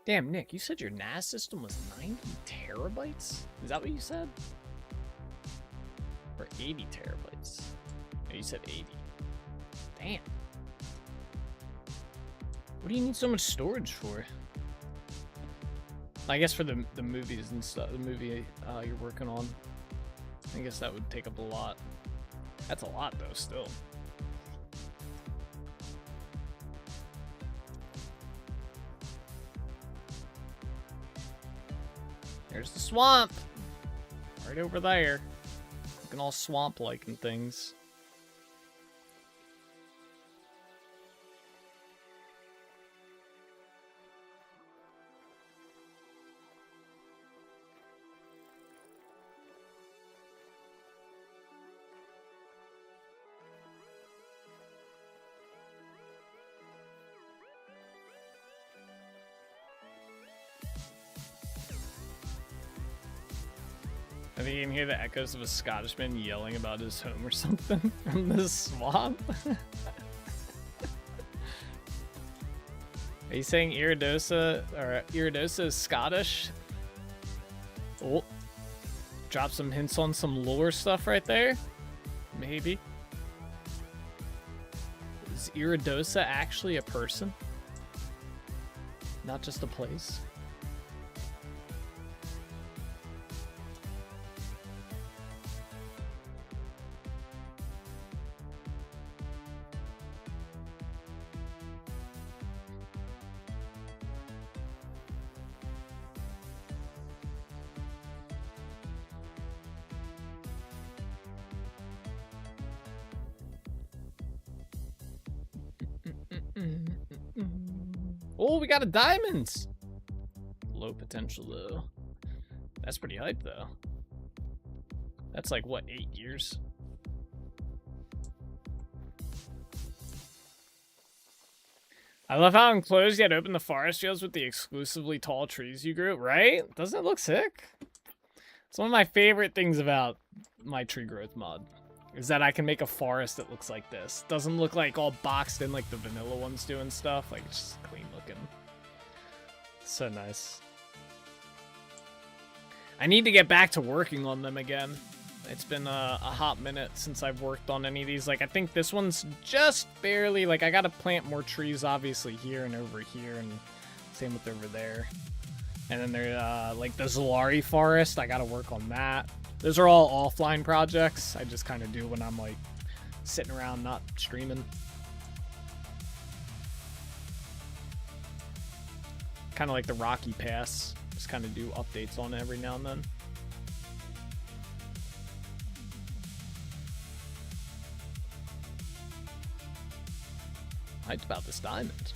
S2: Damn, Nick, you said your NAS system was 90 terabytes? Is that what you said? Or 80 terabytes? No, you said 80. Damn. What do you need so much storage for? I guess for the movies and stuff, the movie you're working on. I guess that would take up a lot. That's a lot though, still. There's the swamp! Right over there. Looking all swamp-like and things. I think you can hear the echoes of a Scottishman yelling about his home or something from the swamp. Are you saying Iridosa is Scottish? Oh, drop some hints on some lore stuff right there. Maybe. Is Iridosa actually a person? Not just a place? Oh, we got a diamond! Low potential, though. That's pretty hype, though. That's like, what, 8 years? I love how enclosed yet open the forest feels with the exclusively tall trees you grew, right? Doesn't it look sick? It's one of my favorite things about my tree growth mod. Is that I can make a forest that looks like this. Doesn't look like all boxed in like the vanilla ones do and stuff. Like, it's just clean looking. So nice. I need to get back to working on them again. It's been a hot minute since I've worked on any of these. Like, I think this one's just barely... Like, I gotta plant more trees, obviously, here and over here. And same with over there. And then there's, like, the Zolari Forest. I gotta work on that. Those are all offline projects. I just kind of do when I'm like sitting around not streaming. Kind of like the Rocky Pass. Just kind of do updates on it every now and then. Hyped about this diamond.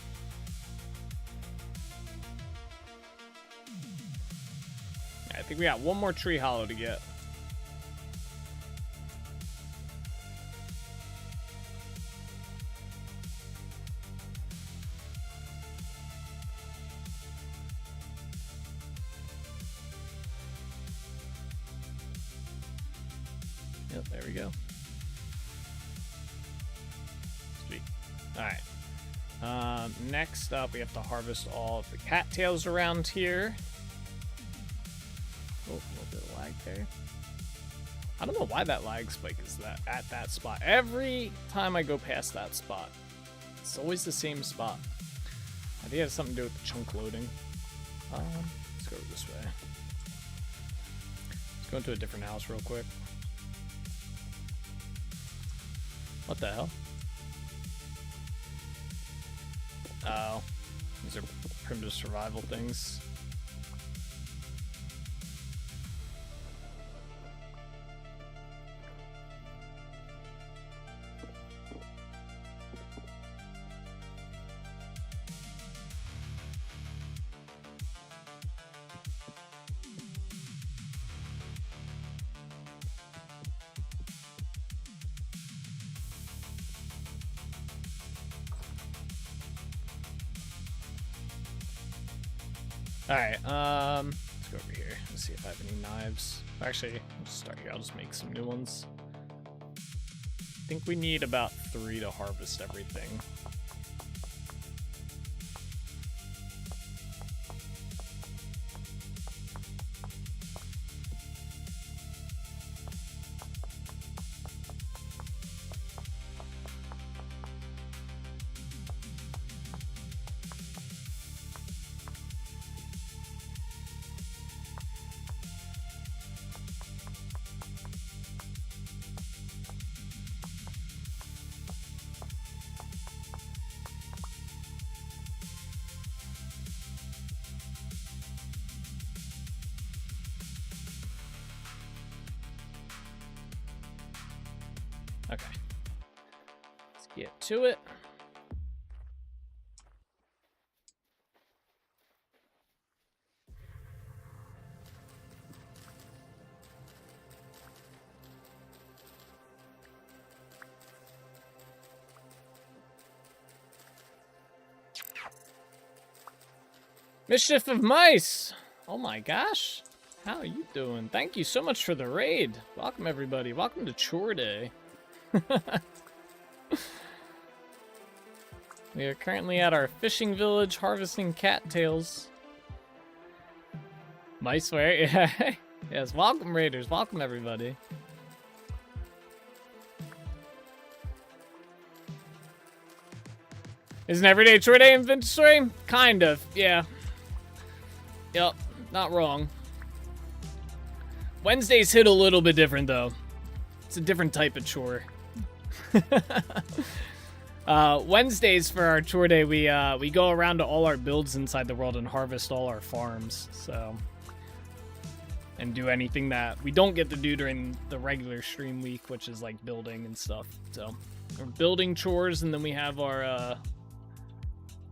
S2: I think we got one more tree hollow to get. Yep, there we go. Alright. Next up, we have to harvest all of the cattails around here. Oh, a little bit of lag there. I don't know why that lag spike is at that spot. Every time I go past that spot, it's always the same spot. I think it has something to do with the chunk loading. Let's go this way. Let's go into a different house real quick. What the hell? Oh, these are primitive survival things. Alright, let's go over here. Let's see if I have any knives. Actually, I'll just start here. I'll just make some new ones. I think we need about 3 to harvest everything. Okay. Let's get to it. Mischief of Mice! Oh my gosh. How are you doing? Thank you so much for the raid. Welcome everybody. Welcome to Chore Day. We are currently at our fishing village harvesting cattails. Miceware, yeah. Yes, welcome raiders. Welcome everybody. Is an everyday Chore Day in Vintage Story? Kind of, yeah. Yep, not wrong. Wednesdays hit a little bit different though. It's a different type of chore. Wednesdays for our Chore Day, we go around to all our builds inside the world and harvest all our farms. So, and do anything that we don't get to do during the regular stream week, which is like building and stuff. So, we're building chores, and then we have our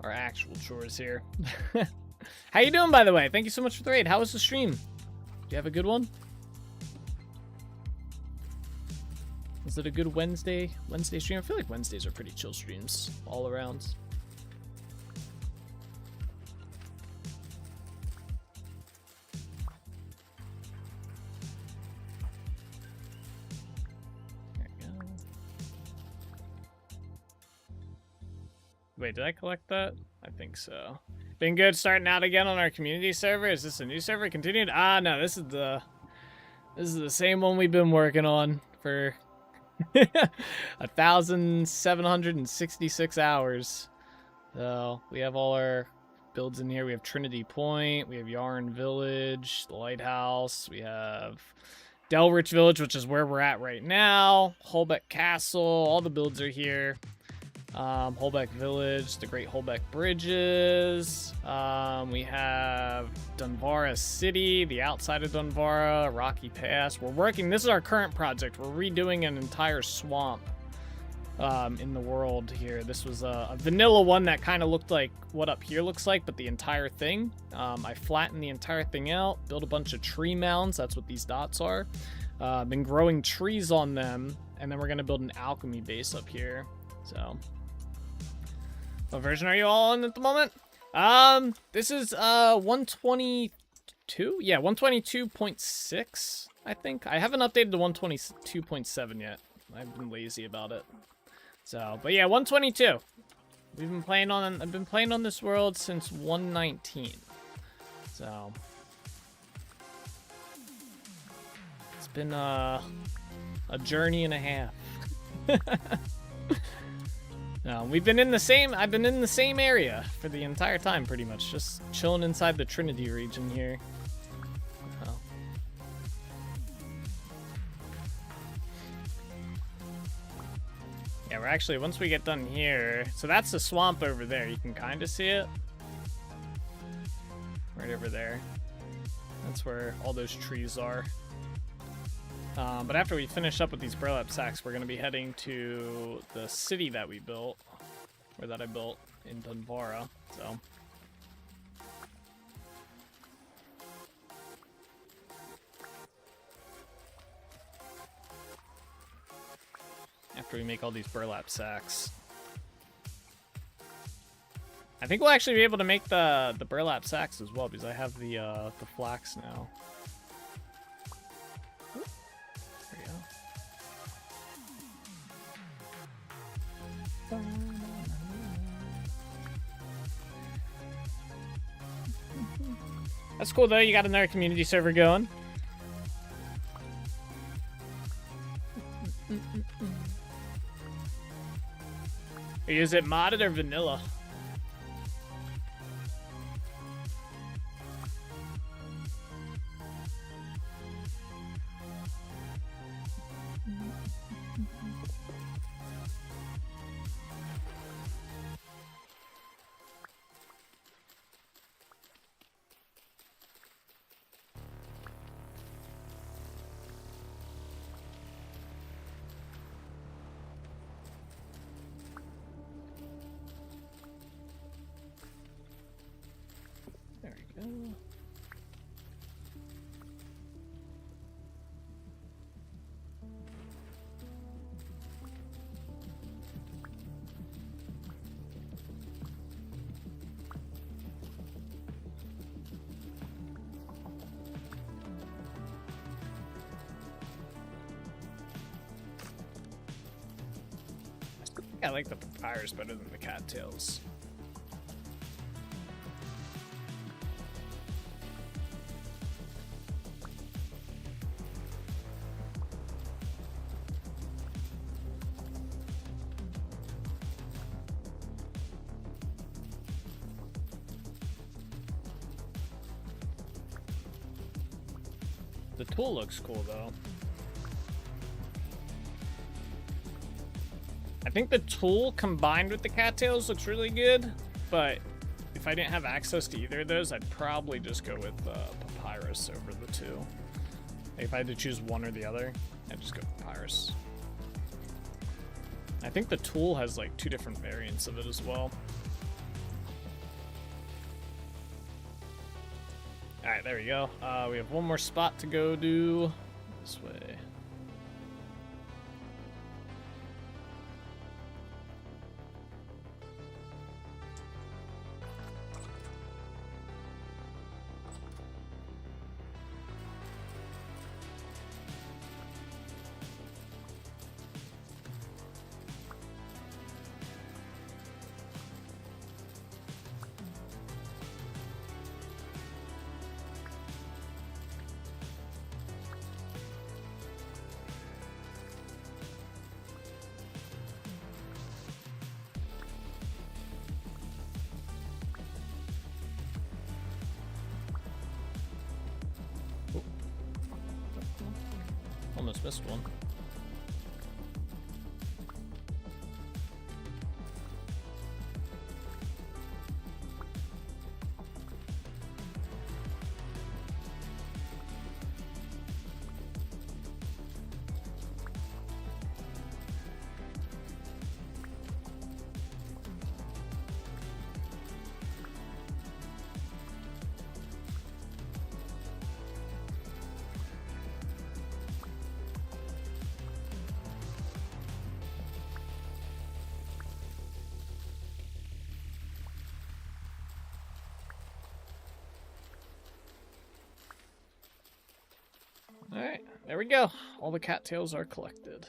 S2: actual chores here. How you doing, by the way? Thank you so much for the raid. How was the stream? Do you have a good one? Was it a good Wednesday stream? I feel like Wednesdays are pretty chill streams all around. There we go. Wait, did I collect that? I think so. Been good starting out again on our community server. Is this a new server continued? Ah, no, this is the same one we've been working on for 1,766 hours. So we have all our builds in here. We have Trinity Point, we have Yarn Village, the Lighthouse, we have Delrich Village, which is where we're at right now, Holbeck Castle, all the builds are here. Holbeck Village, the Great Holbeck Bridges. We have Dunvara City, the outside of Dunvara, Rocky Pass. We're working, this is our current project. We're redoing an entire swamp in the world here. This was a vanilla one that kind of looked like what up here looks like, but the entire thing. I flattened the entire thing out, built a bunch of tree mounds. That's what these dots are. Been growing trees on them, and then we're going to build an alchemy base up here. So... what version are you all on at the moment? This is 122? Yeah, 122.6, I think. I haven't updated to 122.7 yet. I've been lazy about it. So, but yeah, 122. We've been playing on. I've been playing on this world since 119. So it's been a journey and a half. No, we've been in the same. I've been in the same area for the entire time, pretty much, just chilling inside the Trinity region here. Oh. Yeah, we're actually, once we get done here, so that's the swamp over there. You can kind of see it. Right over there. That's where all those trees are. But after we finish up with these burlap sacks, we're going to be heading to the city that we built, or that I built in Dunvara, so. After we make all these burlap sacks. I think we'll actually be able to make the burlap sacks as well, because I have the flax now. There we go. That's cool though, you got another community server going. Is it modded or vanilla? There we go. I like the papyrus better than the cattails. The tool looks cool though. I think the tool combined with the cattails looks really good, but if I didn't have access to either of those, I'd probably just go with papyrus over the two. If I had to choose one or the other, I'd just go papyrus. I think the tool has like two different variants of it as well. Alright, there we go. We have one more spot to go do. This way. Almost missed one. Alright, there we go. All the cattails are collected.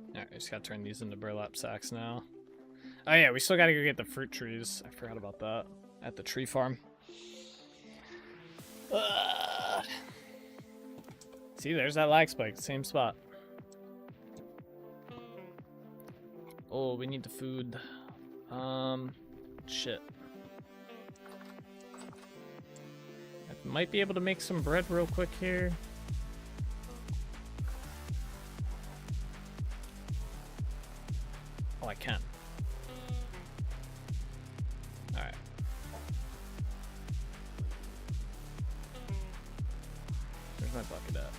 S2: Alright, Alright, I just gotta turn these into burlap sacks now. Oh yeah, we still gotta go get the fruit trees. I forgot about that. At the tree farm. See, there's that lag spike. Same spot. Oh, we need the food. Shit. I might be able to make some bread real quick here. Oh, I can. Alright. Where's my bucket at?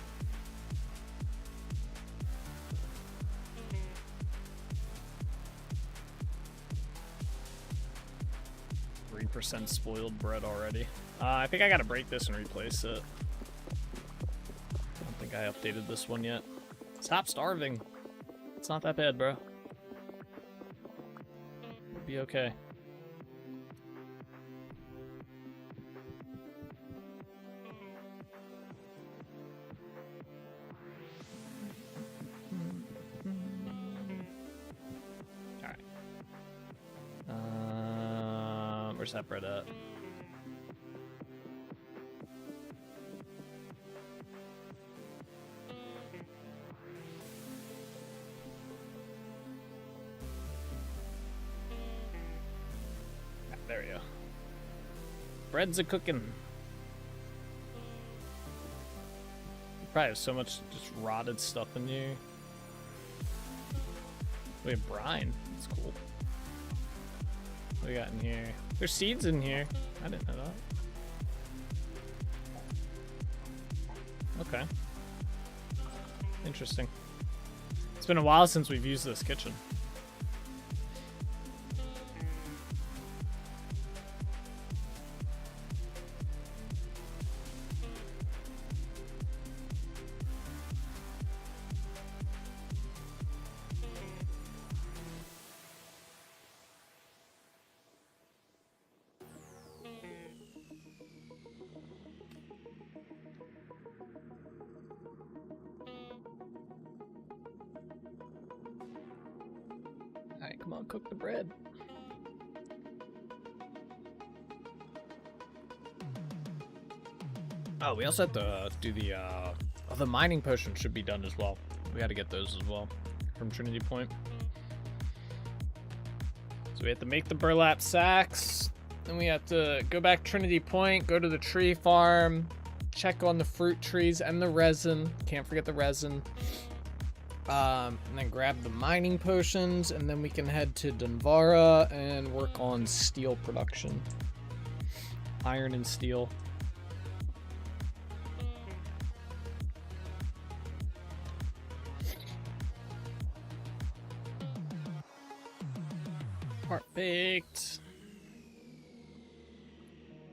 S2: % spoiled bread already. I think I gotta break this and replace it. I don't think I updated this one yet. Stop starving. It's not that bad, bro. It'll be okay. Where's that bread at? There we go. Bread's a cooking. You probably have so much just rotted stuff in here. We have brine. That's cool. What do we got in here? There's seeds in here. I didn't know that. Okay. Interesting. It's been a while since we've used this kitchen. Alright, come on, cook the bread. Oh, we also have to do the mining potion should be done as well. We got to get those as well from Trinity Point. So we have to make the burlap sacks. Then we have to go back Trinity Point, go to the tree farm, check on the fruit trees and the resin. Can't forget the resin. And then grab the mining potions, and then we can head to Dunvara and work on steel production. Iron and steel. Perfect.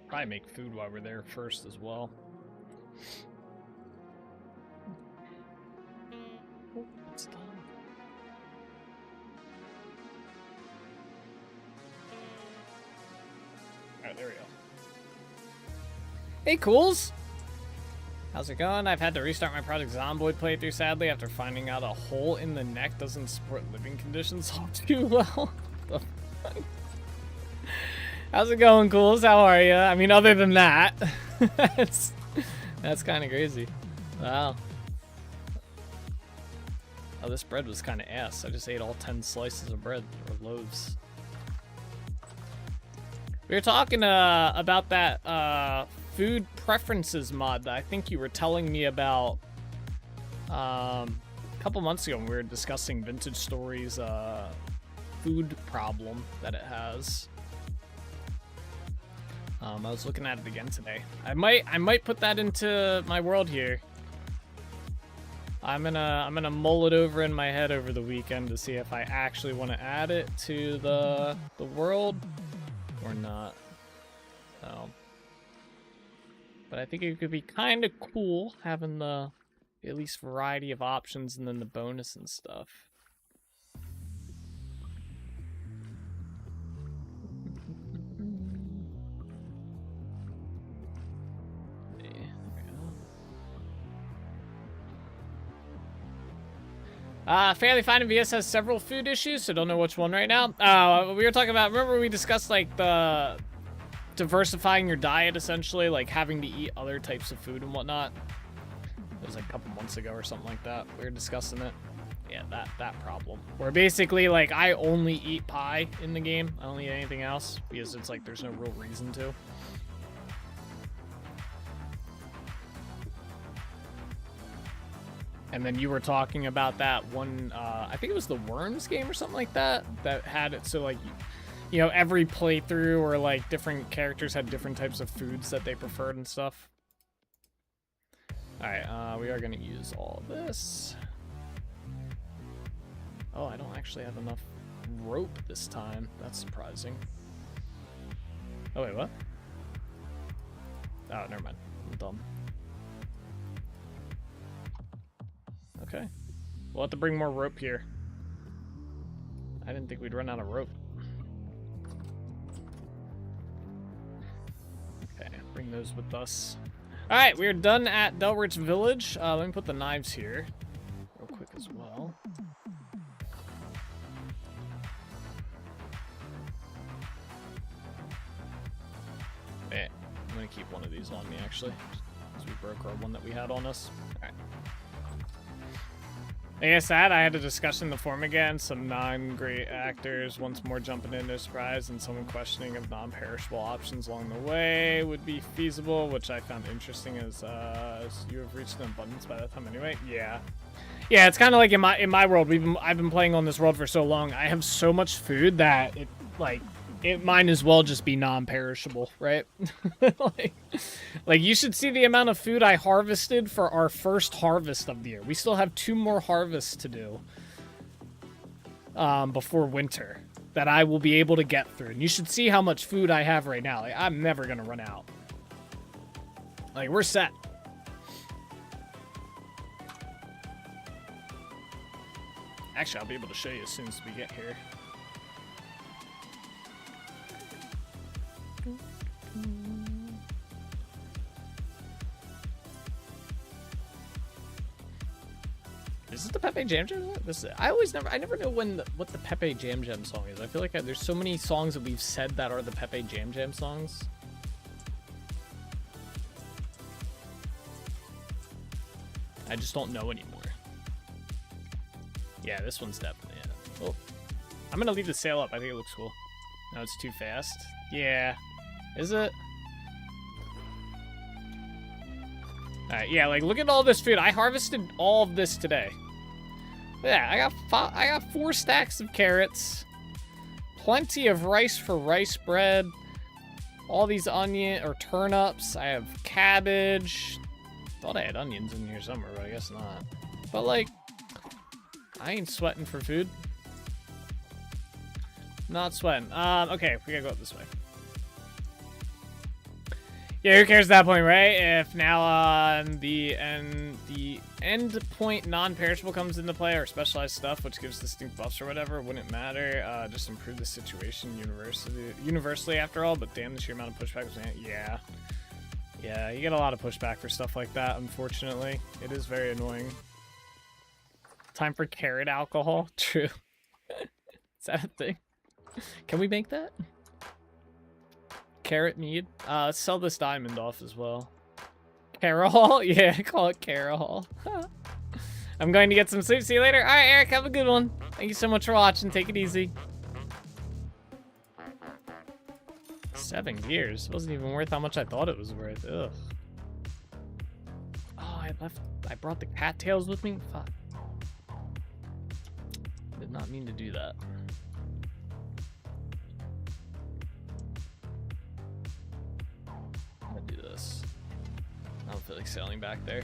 S2: Probably make food while we're there first as well. Oh, it's done. Alright, there we go. Hey, Cools! How's it going? I've had to restart my Project Zomboid playthrough, sadly, after finding out a hole in the neck doesn't support living conditions all too well. What the fuck? How's it going, Cools? How are you? I mean, other than that, that's kind of crazy. Wow. Oh, this bread was kind of ass. I just ate all 10 slices of bread, or loaves. We were talking about that food preferences mod that I think you were telling me about a couple months ago when we were discussing Vintage Stories' food problem that it has. I was looking at it again today. I might put that into my world here. I'm gonna mull it over in my head over the weekend to see if I actually want to add it to the world or not. So, but I think it could be kind of cool having the at least variety of options and then the bonus and stuff. Fairly Fine and VS has several food issues, so don't know which one right now. We were talking about, remember we discussed like the diversifying your diet, essentially, like having to eat other types of food and whatnot. It was like a couple months ago or something like that. We were discussing it. Yeah, that problem. Where basically, like, I only eat pie in the game. I don't eat anything else because it's like there's no real reason to. And then you were talking about that one, I think it was the Worms game or something like that, that had it so, like, you know, every playthrough or, like, different characters had different types of foods that they preferred and stuff. Alright, we are going to use all of this. Oh, I don't actually have enough rope this time. That's surprising. Oh, wait, what? Oh, never mind. I'm dumb. Okay. We'll have to bring more rope here. I didn't think we'd run out of rope. Okay, bring those with us. Alright, we're done at Delrich Village. Let me put the knives here real quick as well. Yeah, I'm gonna keep one of these on me actually, because we broke our one that we had on us. Alright. Like I said, I had a discussion in the forum again, some non-great actors once more jumping in no surprise, and someone questioning if non-perishable options along the way would be feasible, which I found interesting as you have reached an abundance by that time anyway. Yeah. Yeah, it's kind of like in my world, I've been playing on this world for so long, I have so much food that it might as well just be non-perishable, right? like you should see the amount of food I harvested for our first harvest of the year. We still have 2 more harvests to do before winter that I will be able to get through. And you should see how much food I have right now. Like, I'm never gonna run out. Like, we're set. Actually, I'll be able to show you as soon as we get here. Is this the Pepe Jam Jam? I never know what the Pepe Jam Jam song is. I feel like there's so many songs that we've said that are the Pepe Jam Jam songs. I just don't know anymore. Yeah, this one's definitely it. Oh, I'm gonna leave the sail up. I think it looks cool. No, it's too fast. Yeah. Is it? Alright, yeah, like, look at all this food. I harvested all of this today. Yeah, I got 4 stacks of carrots. Plenty of rice for rice bread. All these onion or turnips. I have cabbage. Thought I had onions in here somewhere, but I guess not. But, like, I ain't sweating for food. Not sweating. Okay, we gotta go up this way. Yeah, who cares at that point, right? If now the end point non-perishable comes into play or specialized stuff, which gives distinct buffs or whatever, wouldn't matter. Just improve the situation universally after all. But damn, the sheer amount of pushback was yeah, you get a lot of pushback for stuff like that. Unfortunately, it is very annoying. Time for carrot alcohol. True. Is that a thing? Can we make that? Carrot mead. Let's sell this diamond off as well. Carahol? Yeah, call it Carahol. I'm going to get some sleep. See you later. All right, Eric, have a good one. Thank you so much for watching. Take it easy. 7 years. Wasn't even worth how much I thought it was worth. Ugh. Oh, I brought the cattails with me? Fuck. Did not mean to do that. I'm gonna do this. I don't feel like sailing back there.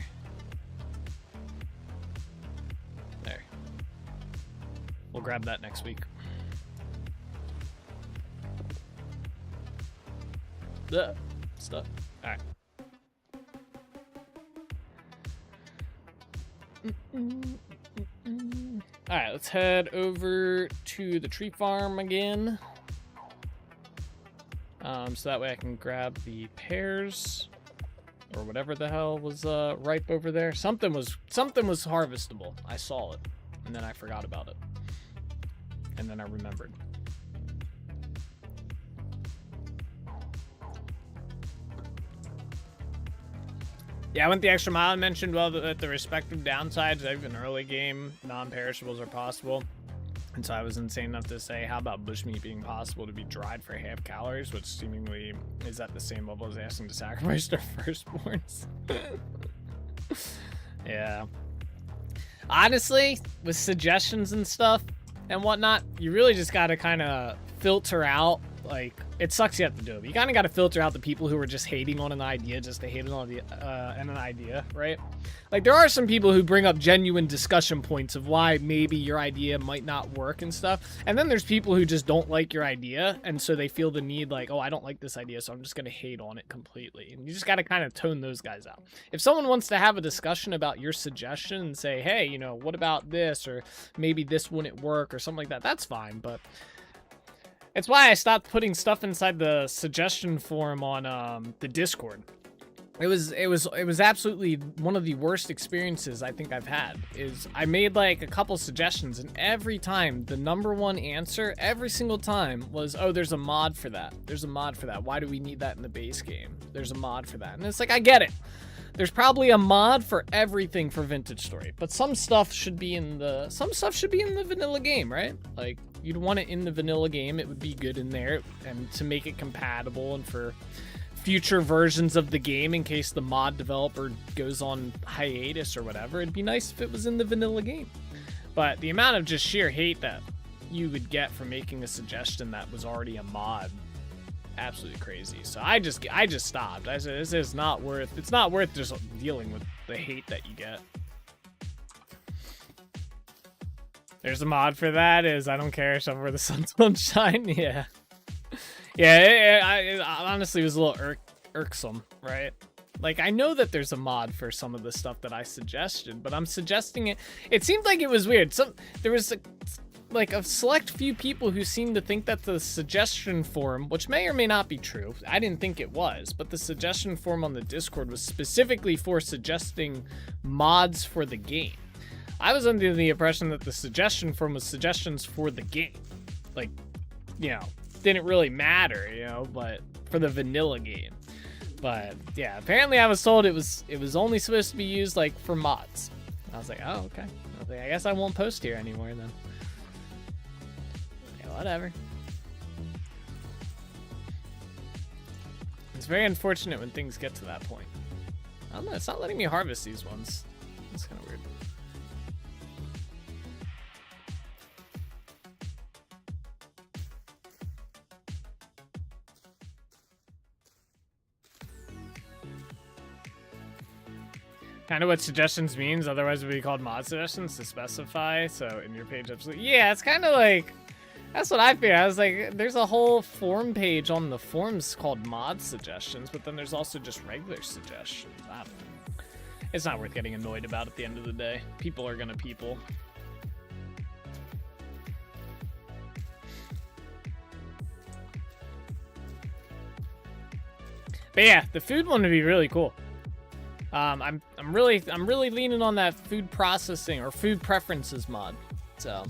S2: There. We'll grab that next week. Ugh. Stuck. Alright. Alright, let's head over to the tree farm again. So that way I can grab the pears or whatever the hell was ripe over there. Something was harvestable. I saw it. and then I forgot about it. And then I remembered. Yeah, I went the extra mile and mentioned, well, that the respective downsides of an early game non-perishables are possible. And so I was insane enough to say, how about bushmeat being possible to be dried for half calories, which seemingly is at the same level as asking to sacrifice their firstborns. Yeah. Honestly, with suggestions and stuff and whatnot, you really just got to kind of filter out, like, it sucks you have to do it. But you kind of got to filter out the people who are just hating on an idea just to hate on an idea, right? Like, there are some people who bring up genuine discussion points of why maybe your idea might not work and stuff. And then there's people who just don't like your idea, and so they feel the need, like, oh, I don't like this idea, so I'm just going to hate on it completely. And you just got to kind of tone those guys out. If someone wants to have a discussion about your suggestion and say, hey, you know, what about this? Or maybe this wouldn't work or something like that, that's fine. But it's why I stopped putting stuff inside the suggestion forum on the Discord. It was absolutely one of the worst experiences I think I've had. Is I made like a couple suggestions, and every time the #1 answer every single time was, oh, there's a mod for that. There's a mod for that. Why do we need that in the base game? There's a mod for that. And it's like, I get it. There's probably a mod for everything for Vintage Story, but some stuff should be in the vanilla game, right? Like, you'd want it in the vanilla game. It would be good in there, and to make it compatible and for future versions of the game in case the mod developer goes on hiatus or whatever, it'd be nice if it was in the vanilla game. But the amount of just sheer hate that you would get from making a suggestion that was already a mod, absolutely crazy. So I just stopped. I said, this is not worth, it's not worth just dealing with the hate that you get. There's a mod for that, is I don't care, somewhere the sun won't shine. Yeah. Yeah, it honestly was a little irksome, right? Like, I know that there's a mod for some of the stuff that I suggested, but I'm suggesting it. It seemed like it was weird. There was like a select few people who seemed to think that the suggestion forum, which may or may not be true, I didn't think it was, but the suggestion forum on the Discord was specifically for suggesting mods for the game. I was under the impression that the suggestion forum was suggestions for the game. Like, you know, didn't really matter, you know, but for the vanilla game. But yeah, apparently I was told it was only supposed to be used like for mods. I was like, oh, okay. I was like, I guess I won't post here anymore then. Yeah, whatever. It's very unfortunate when things get to that point. I don't know, it's not letting me harvest these ones. That's kind of weird. Kind of what suggestions means, otherwise it would be called mod suggestions to specify. So in your page, absolutely. Yeah, it's kind of like, that's what I figured. I was like, there's a whole forum page on the forums called mod suggestions, but then there's also just regular suggestions. I don't know. It's not worth getting annoyed about at the end of the day. People are gonna people. But yeah, the food one would be really cool. I'm really leaning on that food processing or food preferences mod. So,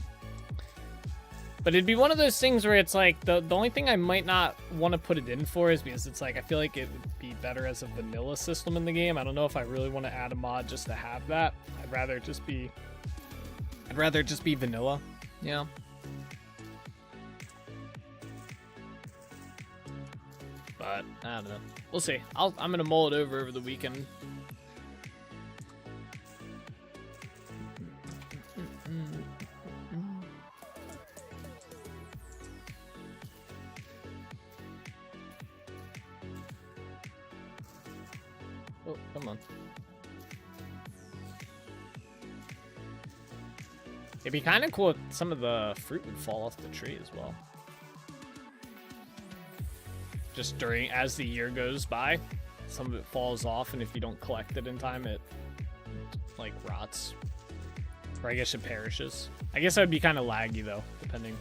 S2: but it'd be one of those things where it's like the only thing I might not want to put it in for is because it's like I feel like it would be better as a vanilla system in the game. I don't know if I really want to add a mod just to have that. I'd rather just be vanilla. Yeah. But I don't know. We'll see. I'm gonna mull it over the weekend. Oh, come on. It'd be kind of cool if some of the fruit would fall off the tree as well. Just as the year goes by, some of it falls off, and if you don't collect it in time, it like rots. Or I guess it perishes. I guess that would be kind of laggy though, depending.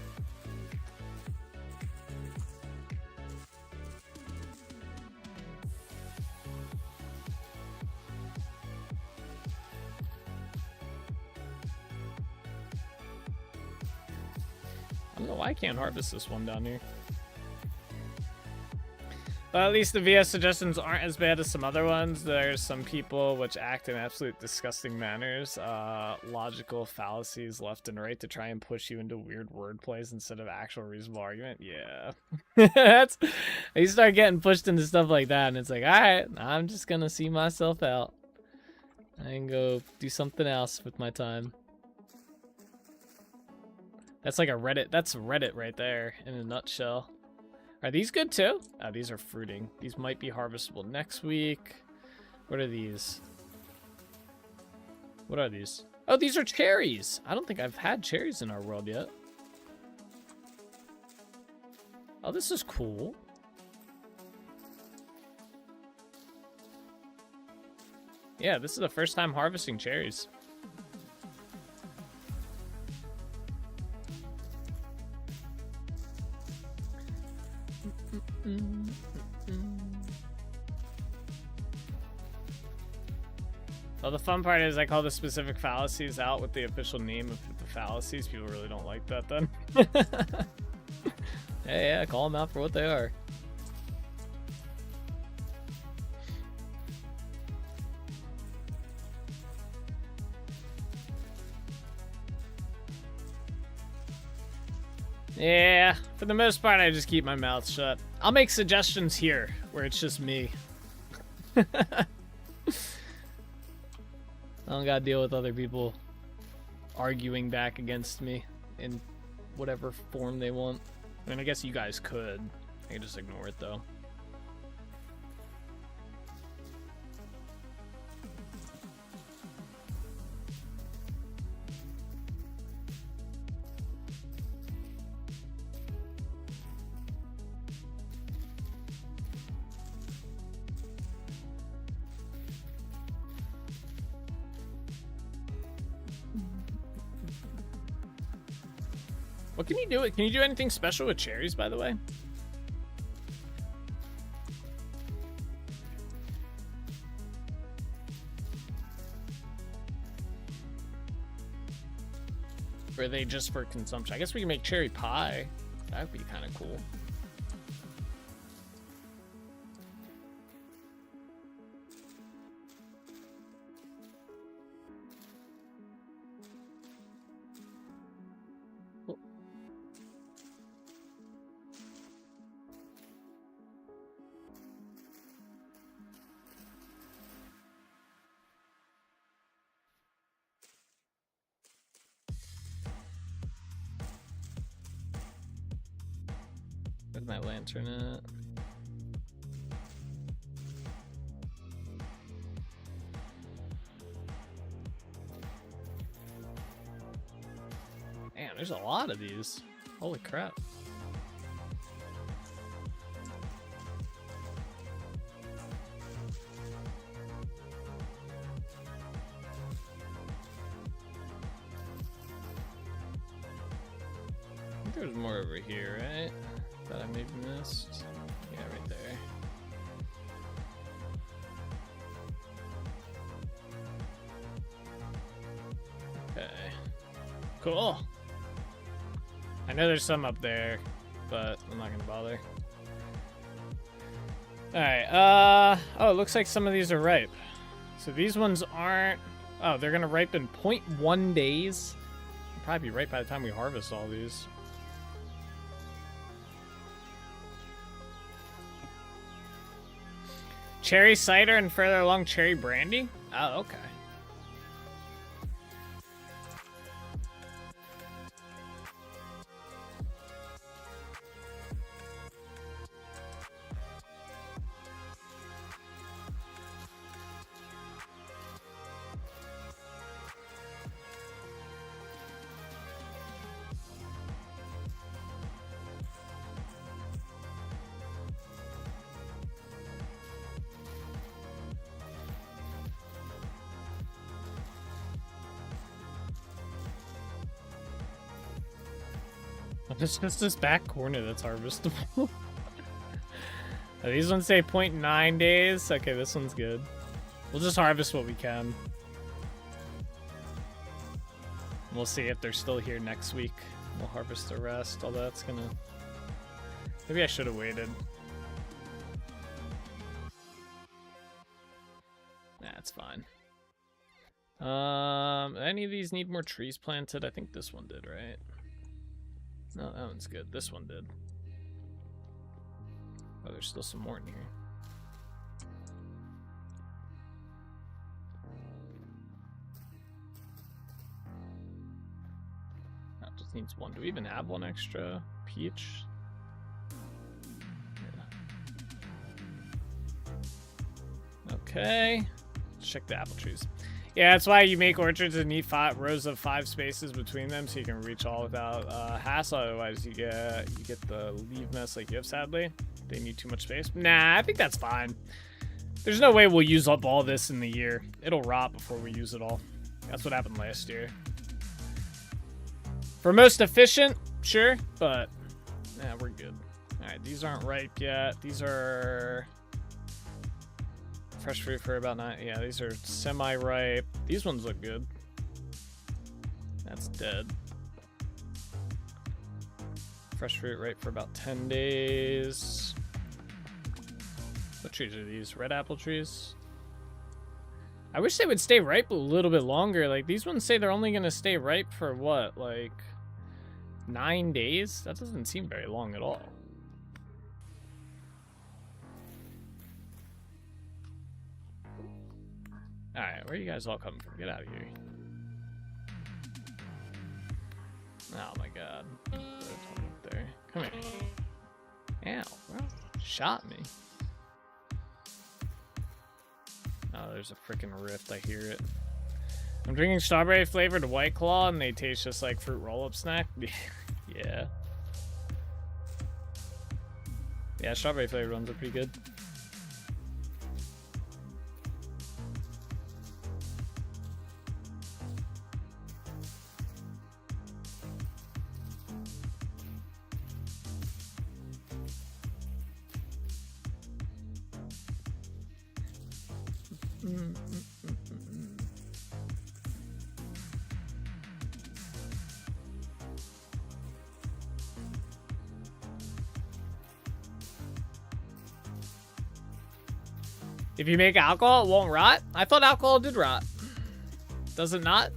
S2: I don't know why I can't harvest this one down here. But at least the VS suggestions aren't as bad as some other ones. There's some people which act in absolute disgusting manners, logical fallacies left and right to try and push you into weird wordplays instead of actual reasonable argument. Yeah. That's, you start getting pushed into stuff like that and it's like, alright, I'm just gonna see myself out. I can go do something else with my time. That's like a Reddit, that's Reddit right there in a nutshell. Are these good too? Oh, these are fruiting. These might be harvestable next week. What are these? What are these? Oh, these are cherries. I don't think I've had cherries in our world yet. Oh, this is cool. Yeah, this is the first time harvesting cherries. Well, the fun part is I call the specific fallacies out with the official name of the fallacies. People really don't like that then. Yeah, call them out for what they are. Yeah, for the most part, I just keep my mouth shut. I'll make suggestions here, where it's just me. I don't gotta deal with other people arguing back against me in whatever form they want. I mean, I guess you guys could. I can just ignore it, though. What can you do? Can you do anything special with cherries, by the way? Or are they just for consumption? I guess we can make cherry pie. That would be kind of cool. Where's my lantern at? Man, there's a lot of these. Holy crap. I think there's more over here, right? That I maybe missed. Yeah, right there. Okay. Cool. I know there's some up there, but I'm not gonna bother. Alright, oh, it looks like some of these are ripe. So these ones aren't... Oh, they're gonna ripen 0.1 days. They'll probably be ripe by the time we harvest all these. Cherry cider and further along cherry brandy? Oh, okay. It's just this back corner that's harvestable. These ones say 0.9 days. Okay, this one's good. We'll just harvest what we can. We'll see if they're still here next week. We'll harvest the rest, although that's gonna... Maybe I should have waited. Nah, it's fine. Any of these need more trees planted? I think this one did, right? No, that one's good. This one did. Oh, there's still some more in here. That just needs one. Do we even have one extra peach? Yeah. Okay. Let's check the apple trees. Yeah, that's why you make orchards and need rows of 5 spaces between them, so you can reach all without hassle. Otherwise, you get the leaf mess like you have. Sadly, they need too much space. Nah, I think that's fine. There's no way we'll use up all this in the year. It'll rot before we use it all. That's what happened last year. For most efficient, sure, but yeah, we're good. All right, these aren't ripe yet. These are fresh fruit for about 9. Yeah, these are semi-ripe. These ones look good. That's dead. Fresh fruit ripe for about 10 days. What trees are these? Red apple trees? I wish they would stay ripe a little bit longer. Like, these ones say they're only gonna stay ripe for what? Like, 9 days? That doesn't seem very long at all. Alright, where are you guys all coming from? Get out of here. Oh my god. Up there. Come here. Ow, bro. Shot me. Oh, there's a freaking rift. I hear it. I'm drinking strawberry flavored White Claw and they taste just like fruit roll-up snack. Yeah. Yeah, strawberry flavored ones are pretty good. If you make alcohol, it won't rot? I thought alcohol did rot. Does it not?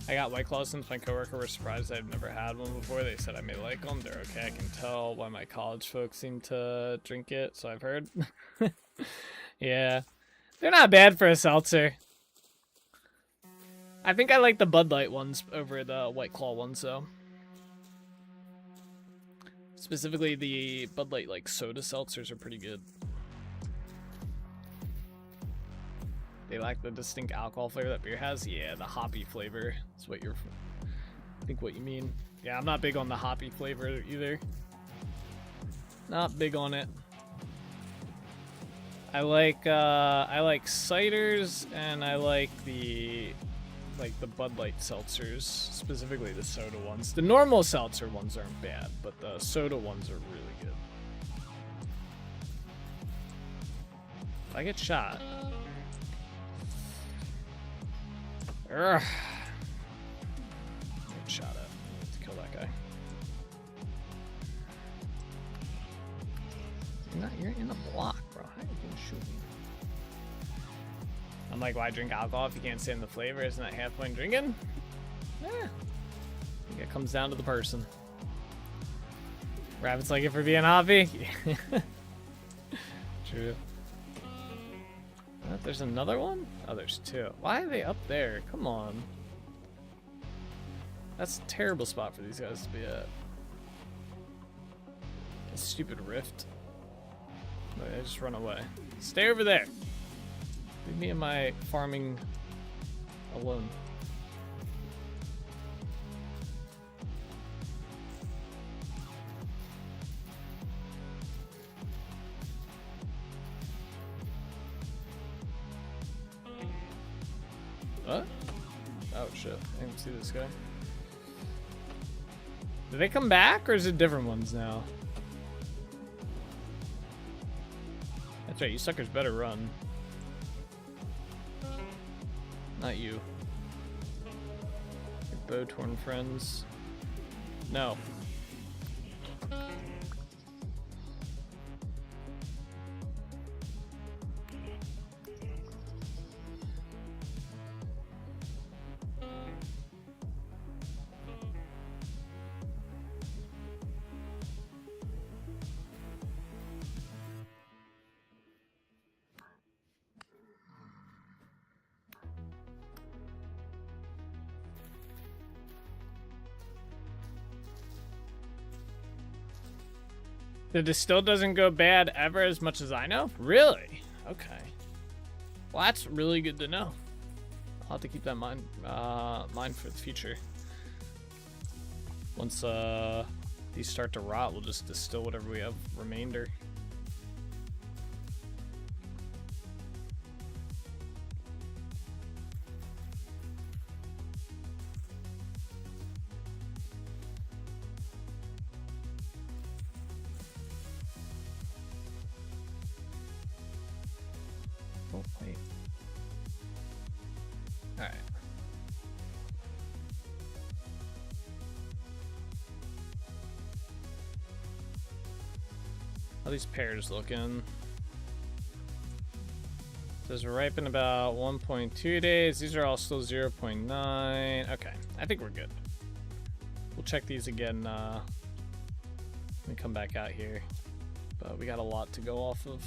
S2: I got White Claws since my coworker was surprised I've never had one before. They said I may like them. They're okay. I can tell why my college folks seem to drink it, so I've heard. Yeah. They're not bad for a seltzer. I think I like the Bud Light ones over the White Claw ones, though. Specifically, the Bud Light, like, soda seltzers are pretty good. They lack the distinct alcohol flavor that beer has. Yeah, the hoppy flavor is what you're... I think what you mean. Yeah, I'm not big on the hoppy flavor either. Not big on it. I like ciders, and I like the Bud Light seltzers, specifically the soda ones. The normal seltzer ones aren't bad, but the soda ones are really good. If I get shot. Urgh. Get shot at. Let's kill that guy. You're in a block, bro. How are you gonna shoot me? I'm like, why drink alcohol if you can't stand the flavor? Isn't that half point drinking? Yeah. I think it comes down to the person. Rabbits like it for being hoppy? True. What, there's another one? Oh, there's 2. Why are they up there? Come on. That's a terrible spot for these guys to be at. A stupid rift. Wait, I just run away. Stay over there. Leave me and my farming alone. What? Oh shit, I didn't see this guy. Did they come back or is it different ones now? That's right, you suckers better run. Not you. Bow-torn friends. No. The distill doesn't go bad ever as much as I know? Really? Okay. Well, that's really good to know. I'll have to keep that in mind for the future. Once these start to rot, we'll just distill whatever we have remainder. Oh, wait. Alright. How are these pears looking? Says ripen about 1.2 days. These are all still 0.9. Okay, I think we're good. We'll check these again when we come back out here. But we got a lot to go off of.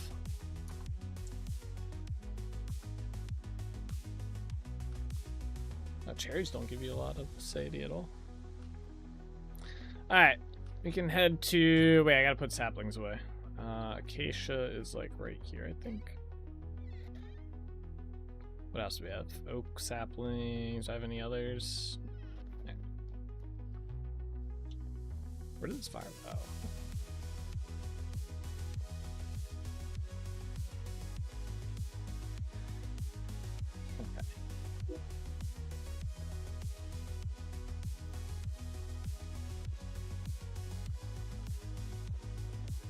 S2: Cherries don't give you a lot of satiety at all. Alright, we can head to... Wait, I gotta put saplings away. Acacia is like right here, I think. What else do we have? Oak saplings. Do I have any others? Yeah. Where did this fire go?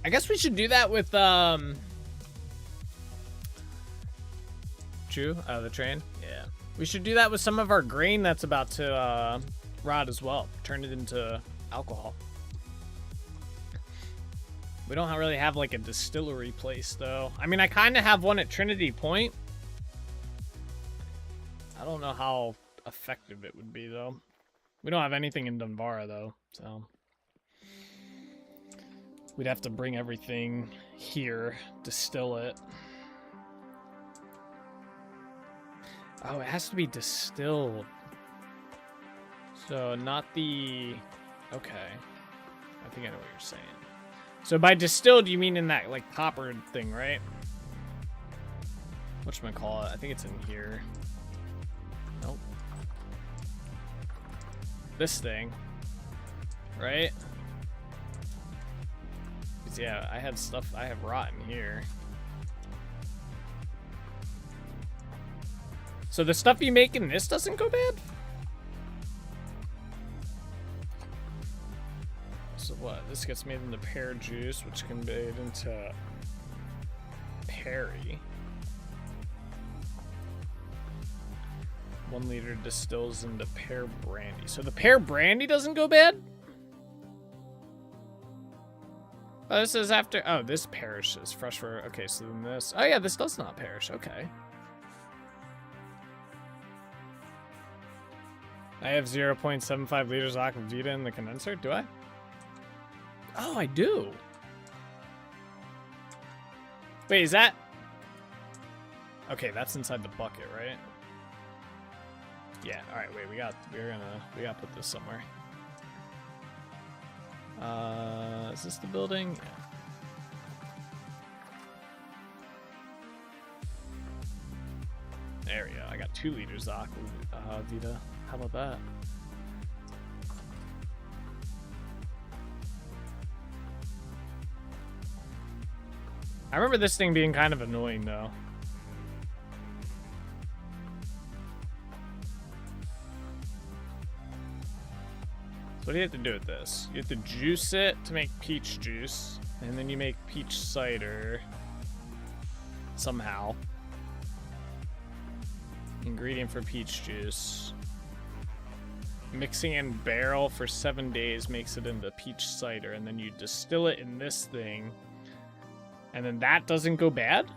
S2: I guess we should do that with, True, the train? Yeah. We should do that with some of our grain that's about to, rot as well. Turn it into alcohol. We don't really have, like, a distillery place, though. I mean, I kind of have one at Trinity Point. I don't know how effective it would be, though. We don't have anything in Dunvara, though, so... We'd have to bring everything here, distill it. Oh, it has to be distilled. So not the... Okay. I think I know what you're saying. So by distilled, you mean in that, like, copper thing, right? Whatchamacallit? I think it's in here. Nope. This thing. Right? Yeah, I have stuff, I have rotten here. So the stuff you make in this doesn't go bad? So what? This gets made into pear juice, which can be made into perry. 1 liter distills into pear brandy. So the pear brandy doesn't go bad? Oh, this is after... Oh, this perishes. Fresh for... Okay, so then this... Oh, yeah, this does not perish. Okay. I have 0.75 liters of Aquavita in the condenser. Do I? Oh, I do. Wait, is that... Okay, that's inside the bucket, right? Yeah, alright, wait, we gotta put this somewhere. Is this the building? Yeah. There we go. I got 2 liters of Aquavita. How about that? I remember this thing being kind of annoying, though. So what do you have to do with this? You have to juice it to make peach juice, and then you make peach cider somehow. Ingredient for peach juice. Mixing in barrel for 7 days makes it into peach cider, and then you distill it in this thing, and then that doesn't go bad?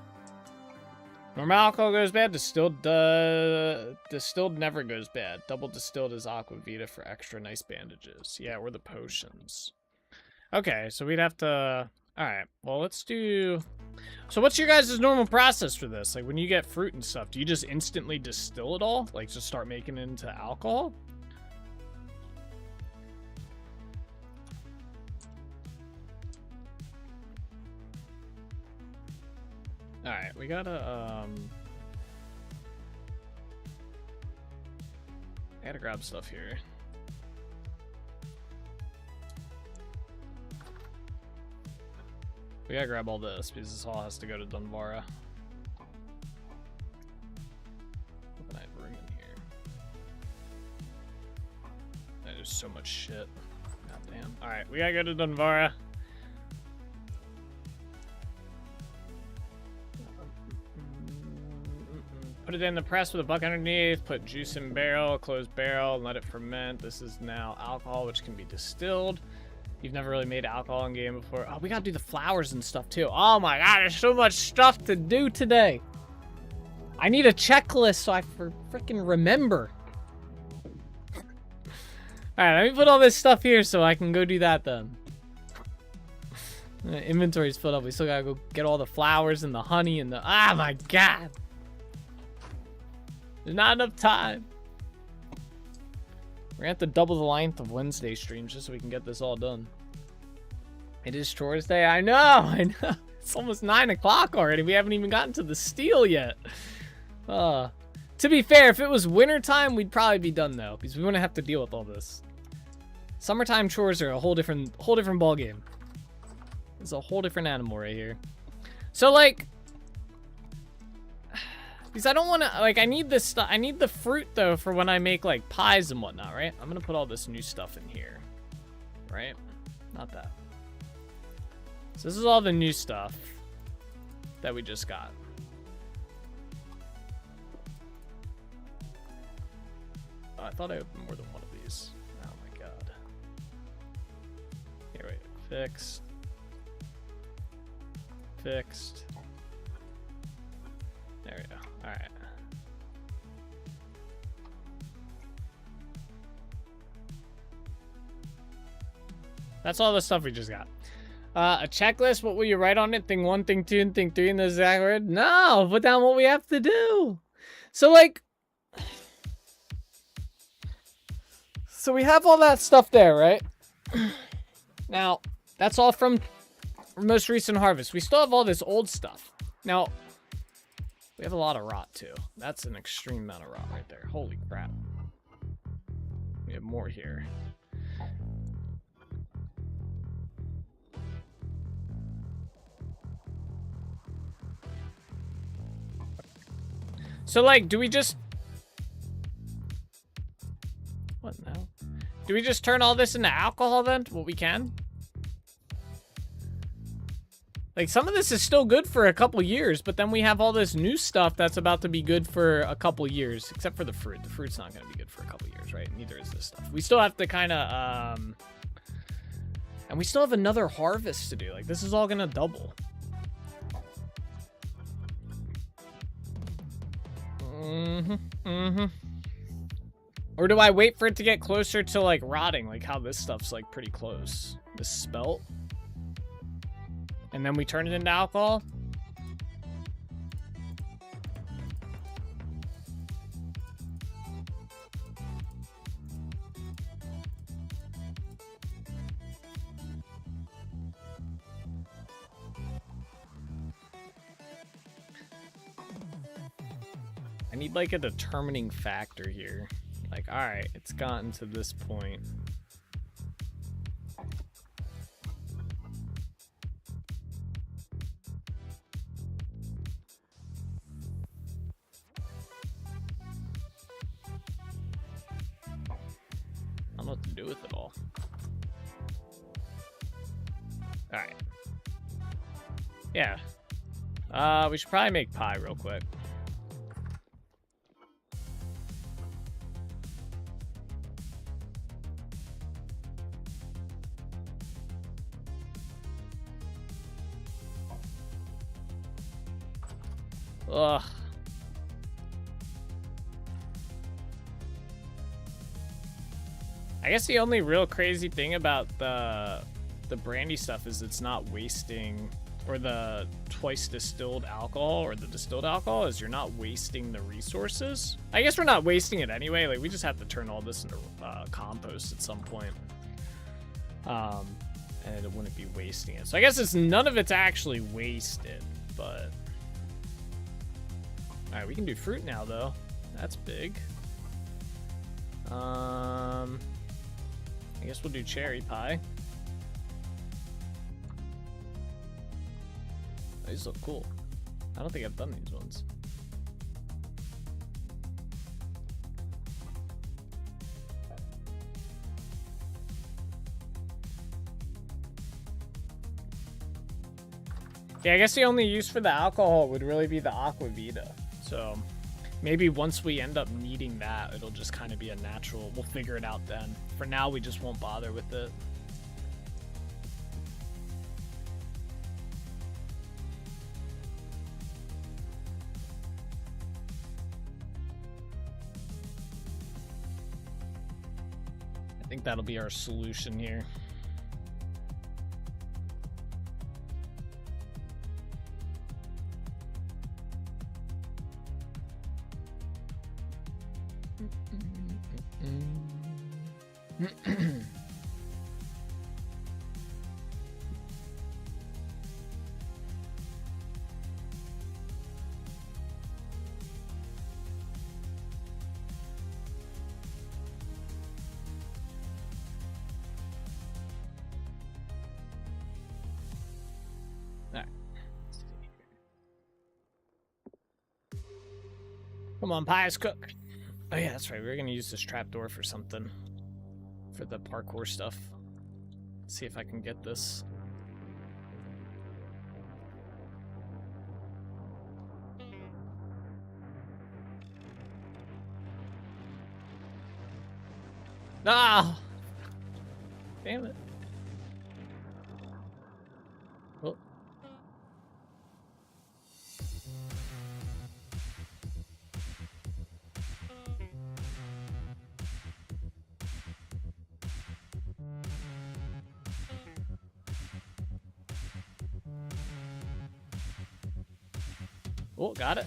S2: Normal alcohol goes bad, distilled never goes bad. Double distilled is aquavita for extra nice bandages. Yeah, or the potions. Okay, so we'd have to... Alright, well, let's do... So what's your guys' normal process for this? Like, when you get fruit and stuff, do you just instantly distill it all? Like, just start making it into alcohol? Alright, we gotta, I gotta grab stuff here. We gotta grab all this, because this all has to go to Dunvara. Open that room in here. There's so much shit. God damn. Alright, we gotta go to Dunvara. Put it in the press with a bucket underneath, put juice in barrel, close barrel, and let it ferment. This is now alcohol, which can be distilled. You've never really made alcohol in game before. Oh, we gotta do the flowers and stuff too. Oh my god, there's so much stuff to do today. I need a checklist so I freaking remember. Alright, let me put all this stuff here so I can go do that then. Inventory's filled up. We still gotta go get all the flowers and the honey and the... Ah, my god. There's not enough time. We're gonna have to double the length of Wednesday streams just so we can get this all done. It is Chore's Day. I know. It's almost 9 o'clock already. We haven't even gotten to the steel yet. To be fair, if it was wintertime, we'd probably be done though, because we wouldn't have to deal with all this. Summertime chores are a whole different ball game. It's a whole different animal right here. So like, because I don't want to, like, I need this stuff. I need the fruit, though, for when I make, like, pies and whatnot, right? I'm going to put all this new stuff in here, right? Not that. So this is all the new stuff that we just got. Oh, I thought I opened more than one of these. Oh, my God. Here, wait. Fixed. Fixed. There we go. All right. That's all the stuff we just got. A checklist. What will you write on it? Thing 1, thing 2, and thing 3 in the exact word? No, put down what we have to do. So like, so we have all that stuff there, right? Now, that's all from most recent harvest. We still have all this old stuff. Now, we have a lot of rot, too. That's an extreme amount of rot right there. Holy crap. We have more here. So, like, do we just... What now? Do we just turn all this into alcohol, then? What we can? Like, some of this is still good for a couple years, but then we have all this new stuff that's about to be good for a couple years, except for the fruit. The fruit's not going to be good for a couple years, right? Neither is this stuff. We still have to kind of, and we still have another harvest to do. Like, this is all going to double. Or do I wait for it to get closer to, like, rotting? Like, how this stuff's, like, pretty close. This spelt. And then we turn it into alcohol? I need like a determining factor here. Like, all right, it's gotten to this point. I don't know what to do with it all. All right. Yeah. We should probably make pie real quick. Ugh. I guess the only real crazy thing about the brandy stuff is it's not wasting, or the twice distilled alcohol or the distilled alcohol is you're not wasting the resources. I guess we're not wasting it anyway. Like, we just have to turn all this into compost at some point. And it wouldn't be wasting it. So I guess it's none of it's actually wasted, but all right, we can do fruit now though. That's big. I guess we'll do cherry pie. These look cool. I don't think I've done these ones. Yeah, I guess the only use for the alcohol would really be the aqua vita. So maybe once we end up needing that, it'll just kind of be a natural. We'll figure it out then. For now, we just won't bother with it. I think that'll be our solution here. Come on, pies, cook. Oh yeah, that's right. We were gonna use this trapdoor for something. For the parkour stuff. Let's see if I can get this. Ah! Damn it. Oh. Oh, got it.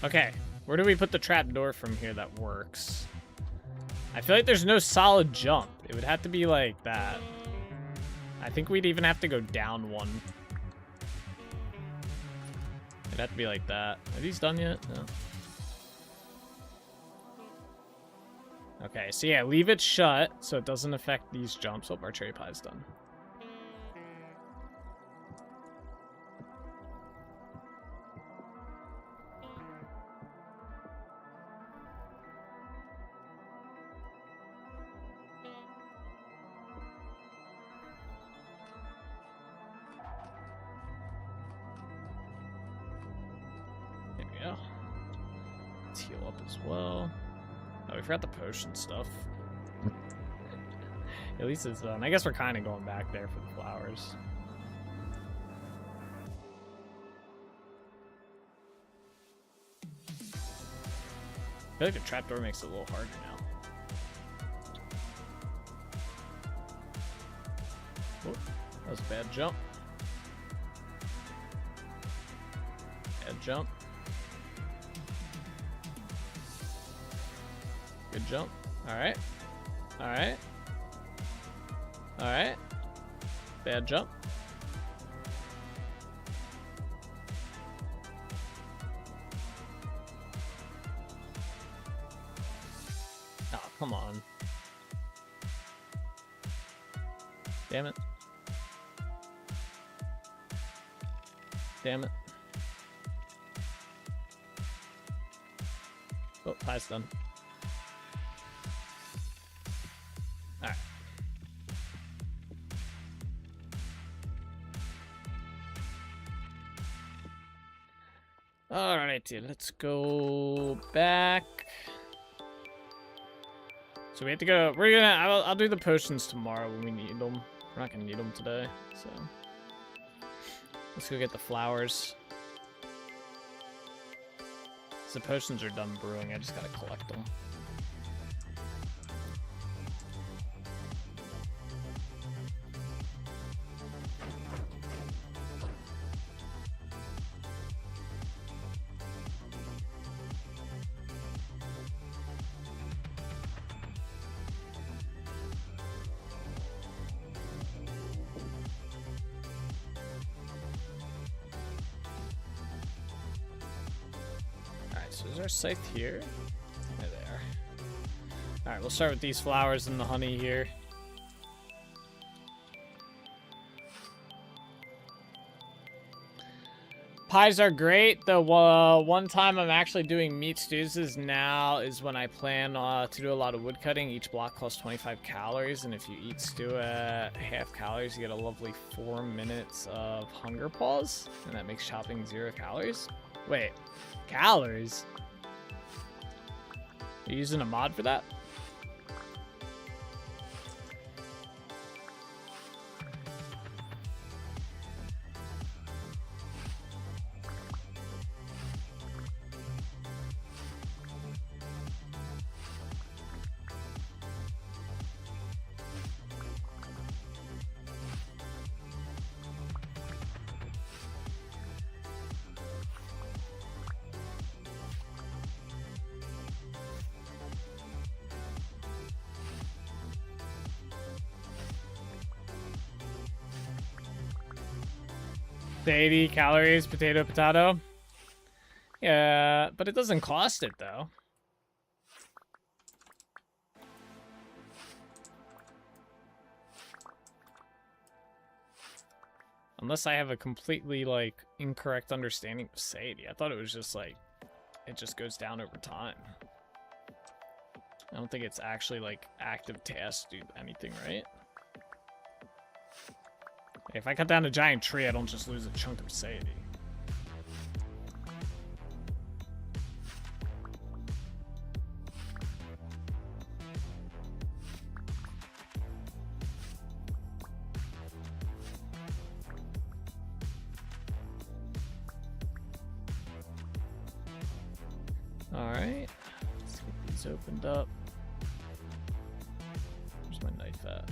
S2: Okay, where do we put the trapdoor from here that works? I feel like there's no solid jump. It would have to be like that. I think we'd even have to go down one. It'd have to be like that. Are these done yet? No. Okay, so yeah, leave it shut so it doesn't affect these jumps. Oh, our cherry pie's done. Let's heal up as well. Oh, we forgot the potion stuff. At least it's done. I guess we're kind of going back there for the flowers. I feel like the trapdoor makes it a little harder now. Oh, that was a bad jump. Bad jump. Good jump. Alright. Alright. Alright. Bad jump. Oh, come on. Damn it. Damn it. Oh, pie's done. Alright. Alrighty, let's go back. So we have to go. I'll do the potions tomorrow when we need them. We're not gonna need them today, so let's go get the flowers. The potions are done brewing. I just gotta collect them. So is our scythe here? There they are. Alright, we'll start with these flowers and the honey here. Pies are great. The one time I'm actually doing meat stews is when I plan to do a lot of wood cutting. Each block costs 25 calories, and if you eat stew at half calories, you get a lovely 4 minutes of hunger pause, and that makes chopping 0 calories. Wait, calories? Are you using a mod for that? The 80 calories, potato. Yeah, but it doesn't cost it though. Unless I have a completely, like, incorrect understanding of satiety. I thought it was just, like, it just goes down over time. I don't think it's actually, like, active tasks do anything, right? If I cut down a giant tree, I don't just lose a chunk of satiety. Alright, let's get these opened up. Where's my knife at?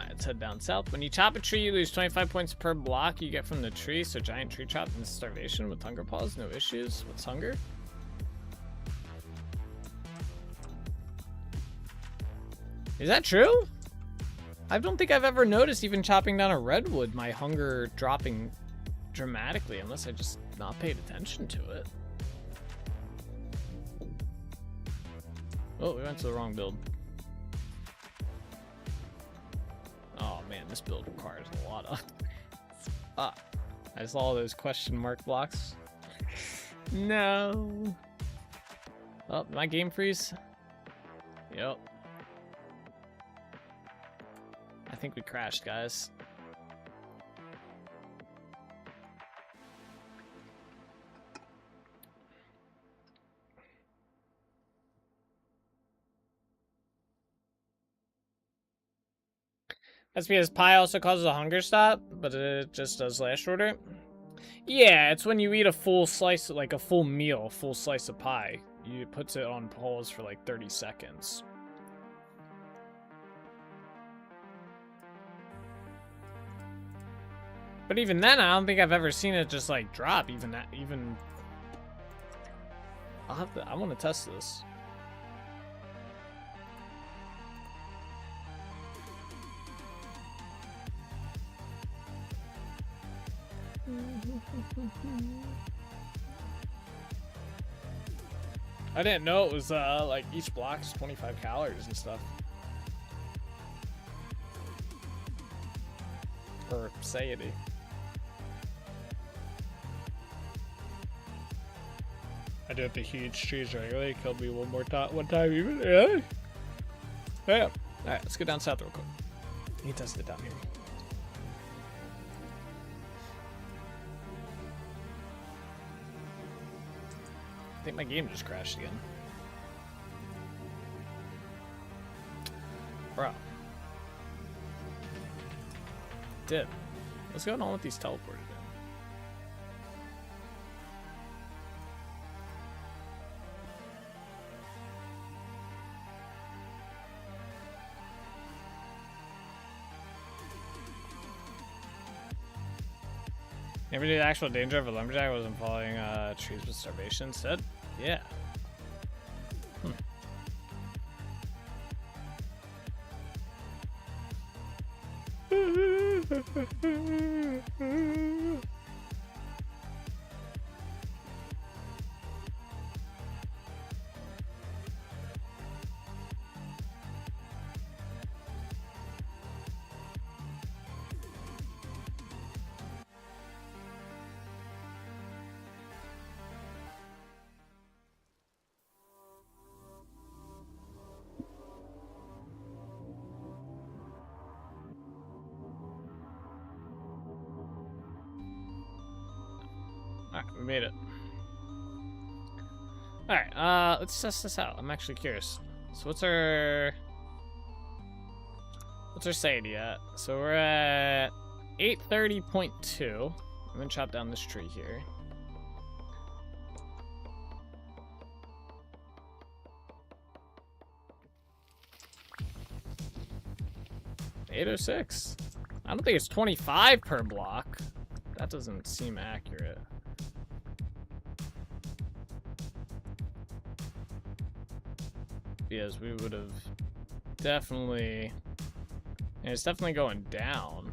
S2: Let's head down south. When you chop a tree, you lose 25 points per block you get from the tree. So giant tree chop and starvation with hunger pause, no issues. What's hunger? Is that true? I don't think I've ever noticed even chopping down a redwood, my hunger dropping dramatically, unless I just not paid attention to it. Oh, we went to the wrong build. Oh man, this build requires a lot of... I saw all those question mark blocks. No. Oh, my game freeze? Yep. I think we crashed, guys. That's because pie also causes a hunger stop, but it just does last shorter. Yeah, it's when you eat a full slice, like a full meal, a full slice of pie. It puts it on pause for like 30 seconds. But even then, I don't think I've ever seen it just like drop. Even that, I'll have to. I want to test this. I didn't know it was like each block is 25 calories and stuff. For satiety. I do have the huge trees regularly. Killed me one time even. Yeah. Yeah. All right, let's go down south real quick. He tested it down here. I think my game just crashed again. Bro. Did. What's going on with these teleported in? Never knew the actual danger of a lumberjack wasn't falling trees with starvation. Said, yeah. Alright, we made it. Alright, let's test this out. I'm actually curious. So what's our satiety at? So we're at 830.2. I'm gonna chop down this tree here. $806. I don't think it's 25 per block. That doesn't seem accurate. Because we would have definitely, and it's definitely going down.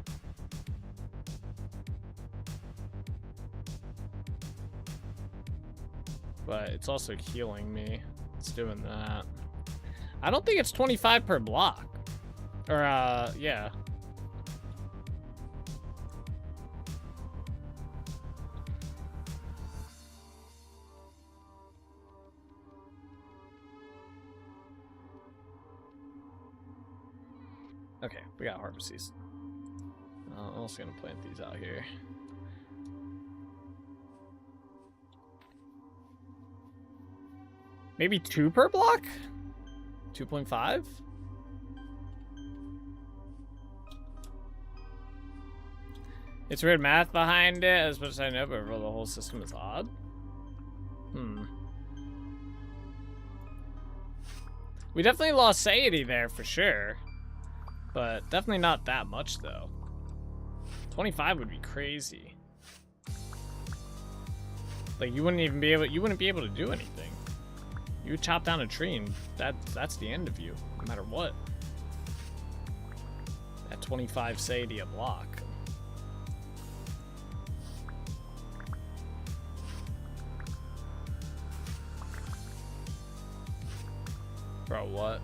S2: But it's also healing me. It's doing that. I don't think it's 25 per block. Or, yeah. Okay, we got harvest season. I'm also gonna plant these out here. Maybe 2 per block? 2.5? It's weird math behind it, as much as I know, but the whole system is odd. We definitely lost satiety there for sure. But definitely not that much though. 25 would be crazy. Like you wouldn't be able to do anything. You would chop down a tree and that's the end of you, no matter what. At 25 satiety a block. Bro, what?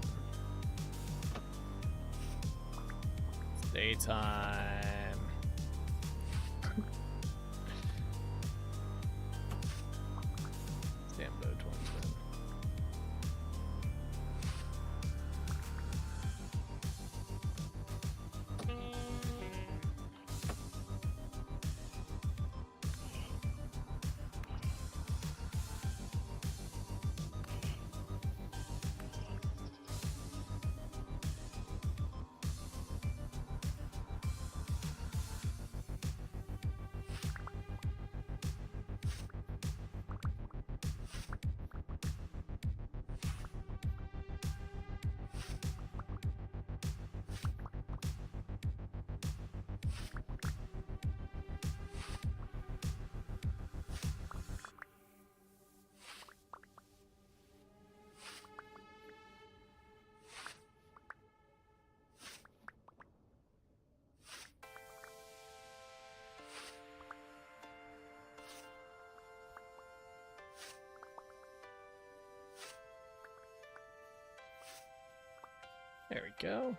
S2: Daytime. Damn, low 20. There we go.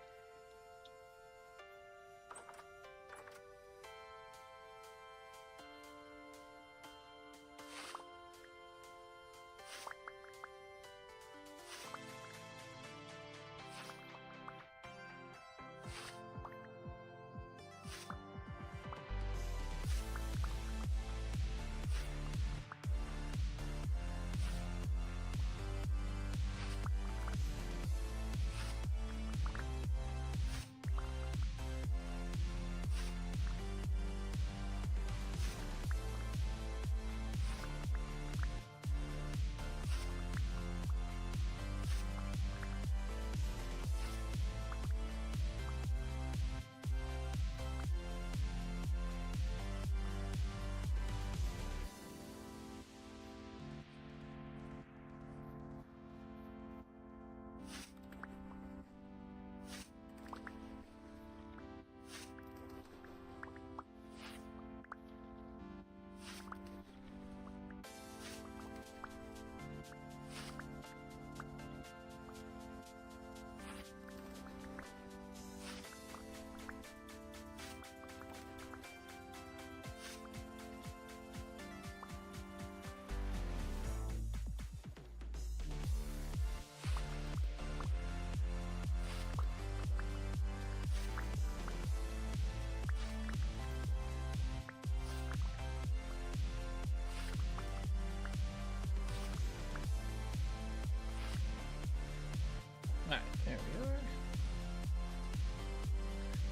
S2: Alright, there we are.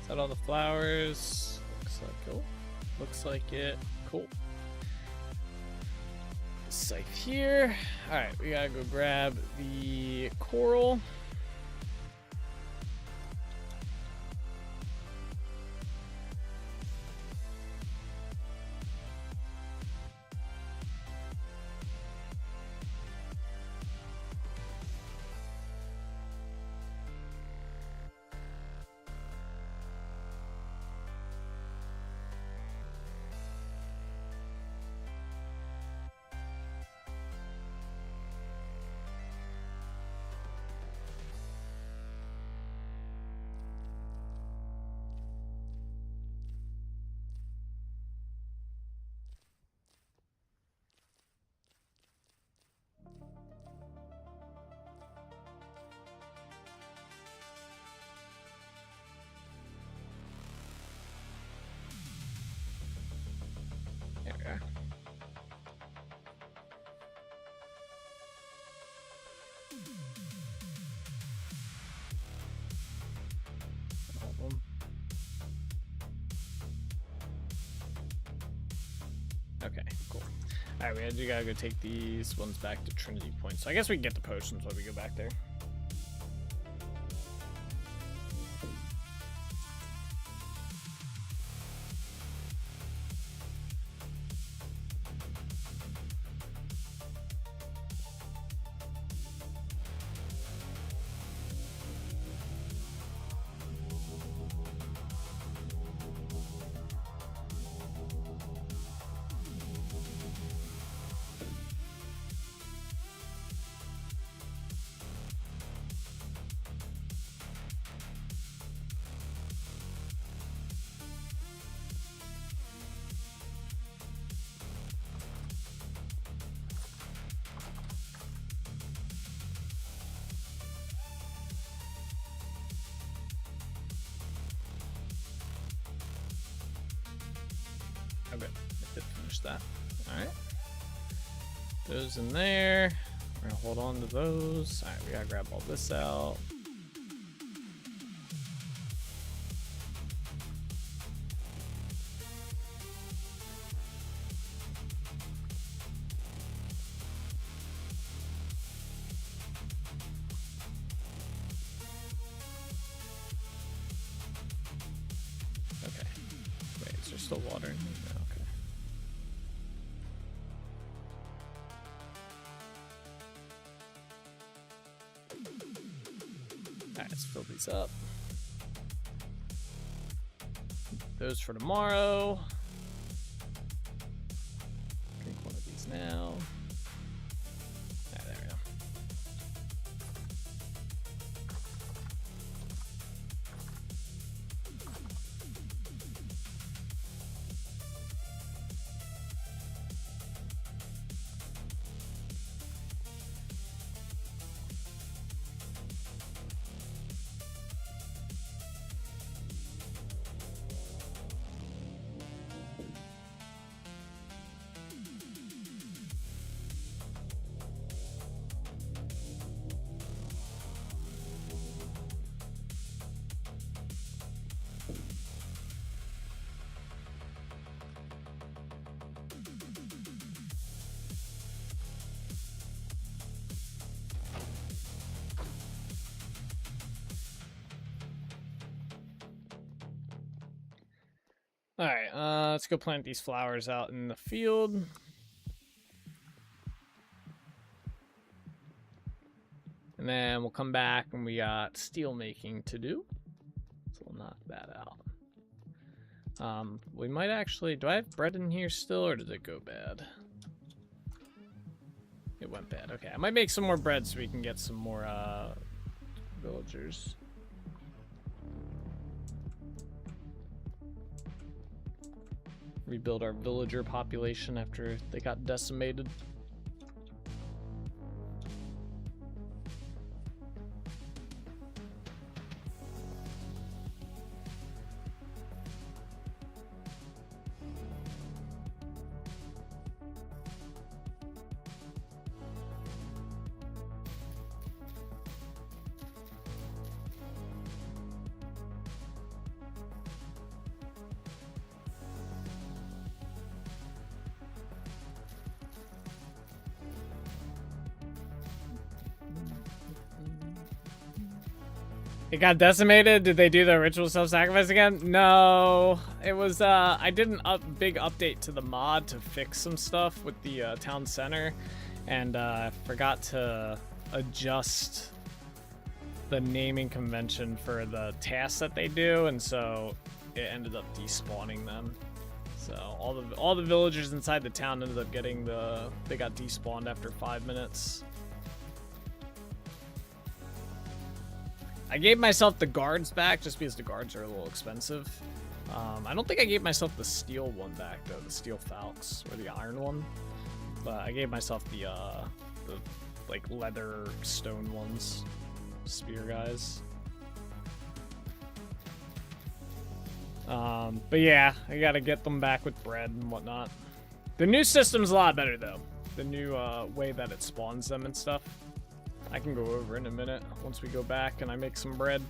S2: Is that all the flowers? Looks like cool. Looks like it. Cool. Scythe here. Alright, we gotta go grab the coral. There we are. Okay, cool. Alright, we gotta go take these ones back to Trinity Point. So I guess we can get the potions when we go back there. Okay, I did finish that. Alright. Those in there. We're gonna hold on to those. Alright, we gotta grab all this out. Okay. Wait, is there still water in here? No, okay. Alright, let's fill these up. Those for tomorrow. Drink one of these now. Ah, there we go. Alright, let's go plant these flowers out in the field. And then we'll come back and we got steel making to do. So we'll knock that out. We might actually, do I have bread in here still, or did it go bad? It went bad. Okay, I might make some more bread so we can get some more villagers. Rebuild our villager population after they got decimated. It got decimated? Did they do the ritual self-sacrifice again? No. It was, I did a big update to the mod to fix some stuff with the town center, and I forgot to adjust the naming convention for the tasks that they do, and so it ended up despawning them. So all the villagers inside the town ended up getting they got despawned after 5 minutes. I gave myself the guards back just because the guards are a little expensive. I don't think I gave myself the steel one back though, the steel falcons or the iron one. But I gave myself the like leather stone ones, spear guys. But yeah, I gotta get them back with bread and whatnot. The new system's a lot better though. The new way that it spawns them and stuff. I can go over in a minute once we go back and I make some bread.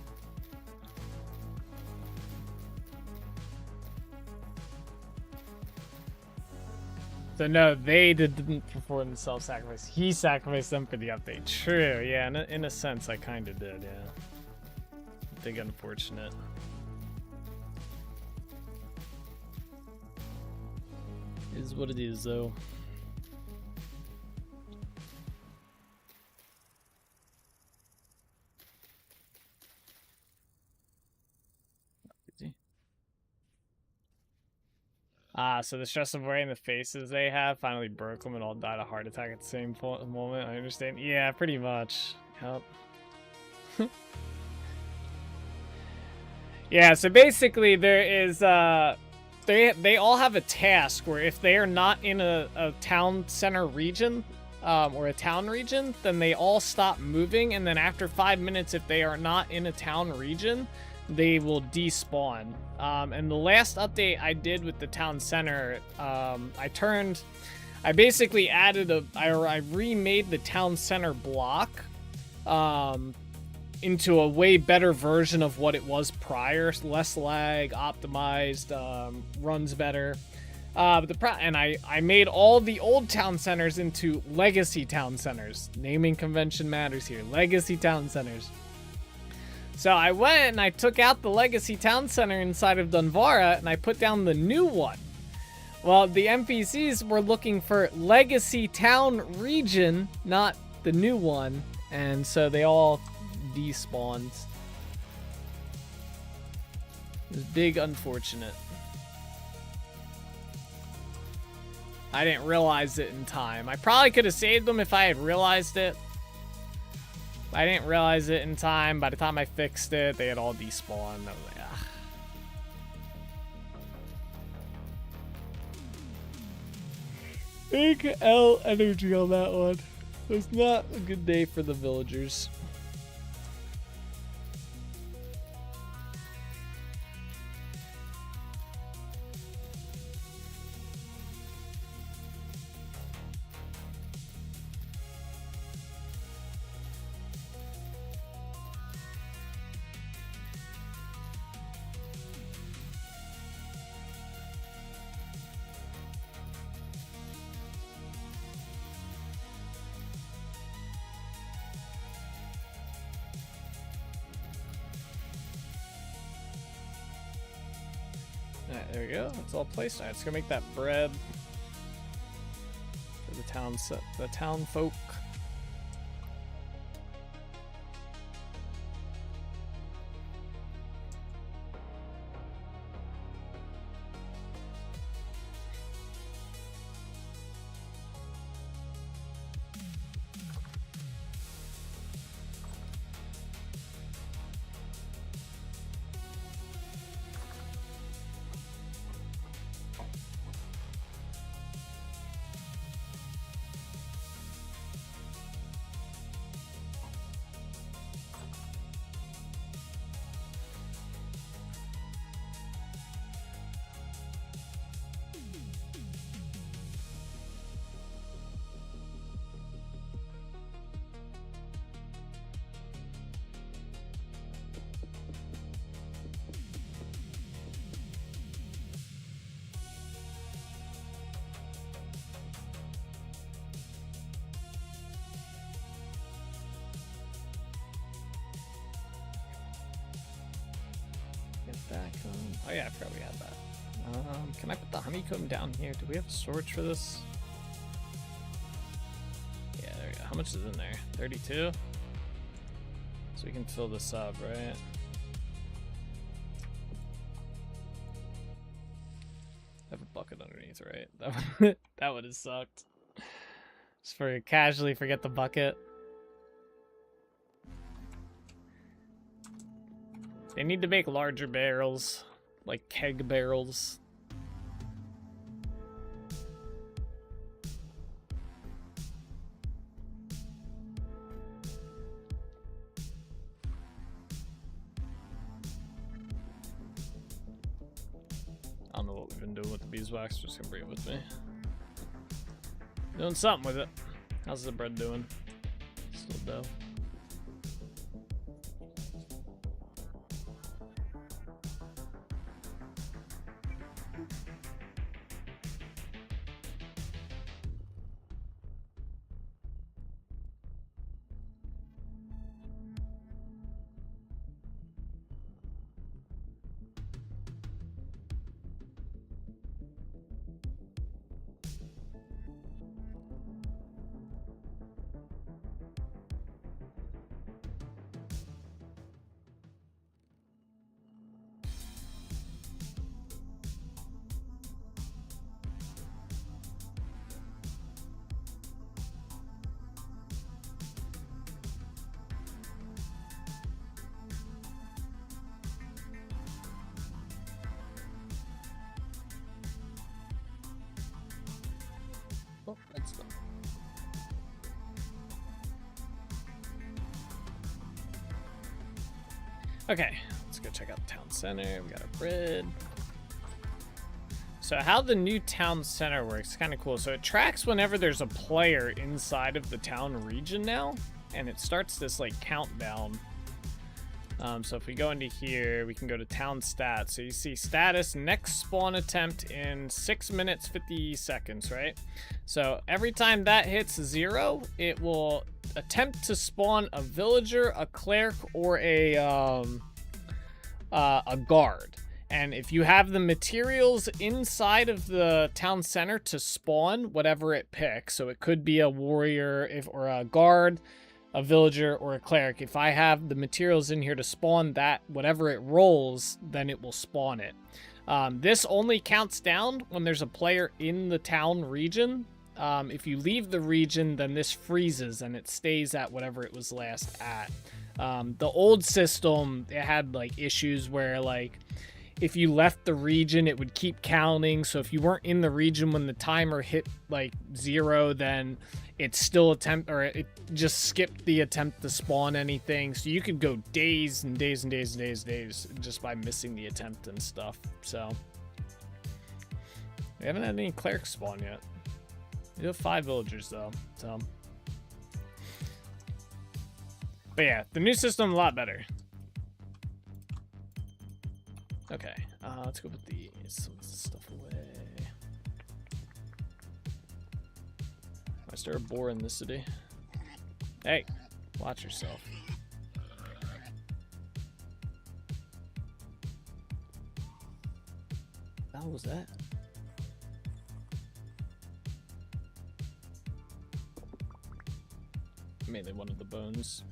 S2: So no, they didn't perform the self-sacrifice. He sacrificed them for the update. True, yeah, in a sense I kind of did, yeah. I think unfortunate. Is what it is though. So the stress of wearing the faces they have finally broke them and all died of heart attack at the same moment. I understand. Yeah, pretty much. Yep. Yeah, so basically there is, they all have a task where if they are not in a town center region, or a town region, then they all stop moving, and then after 5 minutes, if they are not in a town region, they will despawn. And the last update I did with the town center, I basically added I remade the town center block into a way better version of what it was prior. Less lag, optimized, runs better. And I made all the old town centers into legacy town centers. Naming convention matters here. Legacy town centers. So I went and I took out the legacy town center inside of Dunvara and I put down the new one. Well, the NPCs were looking for legacy town region, not the new one, and so they all despawned. It was big unfortunate. I didn't realize it in time. I probably could have saved them if I had realized it. I didn't realize it in time. By the time I fixed it, they had all despawned. I was like, ah. Big L energy on that one. It was not a good day for the villagers. Alright, there we go. It's all placed. Alright, let's go make that bread for the town folk. Oh yeah, I forgot we had that. Can I put the honeycomb down here? Do we have storage for this? Yeah, there we go. How much is in there? 32? So we can fill this up, right? I have a bucket underneath, right? That would have sucked. Just for casually forget the bucket. They need to make larger barrels, like keg barrels. I don't know what we've been doing with the beeswax, just gonna bring it with me. Doing something with it. How's the bread doing? Still dough. Oh, that's done. Okay, let's go check out the town center. We got a bread. So how the new town center works is kind of cool. So it tracks whenever there's a player inside of the town region now, and it starts this like countdown. So if we go into here, we can go to town stats. So you see status, next spawn attempt in 6 minutes 50 seconds, right? So every time that hits 0, it will attempt to spawn a villager, a cleric, or a guard. And if you have the materials inside of the town center to spawn whatever it picks, so it could be a warrior or a guard, a villager, or a cleric. If I have the materials in here to spawn that, whatever it rolls, then it will spawn it. This only counts down when there's a player in the town region. If you leave the region, then this freezes and it stays at whatever it was last at. The old system, it had like issues where like if you left the region, it would keep counting. So if you weren't in the region when the timer hit like 0, then it still it just skipped the attempt to spawn anything. So you could go days and days and days and days and days just by missing the attempt and stuff. So we haven't had any clerics spawn yet. We have 5 villagers though. So, but yeah, the new system a lot better. Okay, let's go put some of this stuff away. Is there a boar in this city? Hey, watch yourself. hell was that? Mainly one of the bones.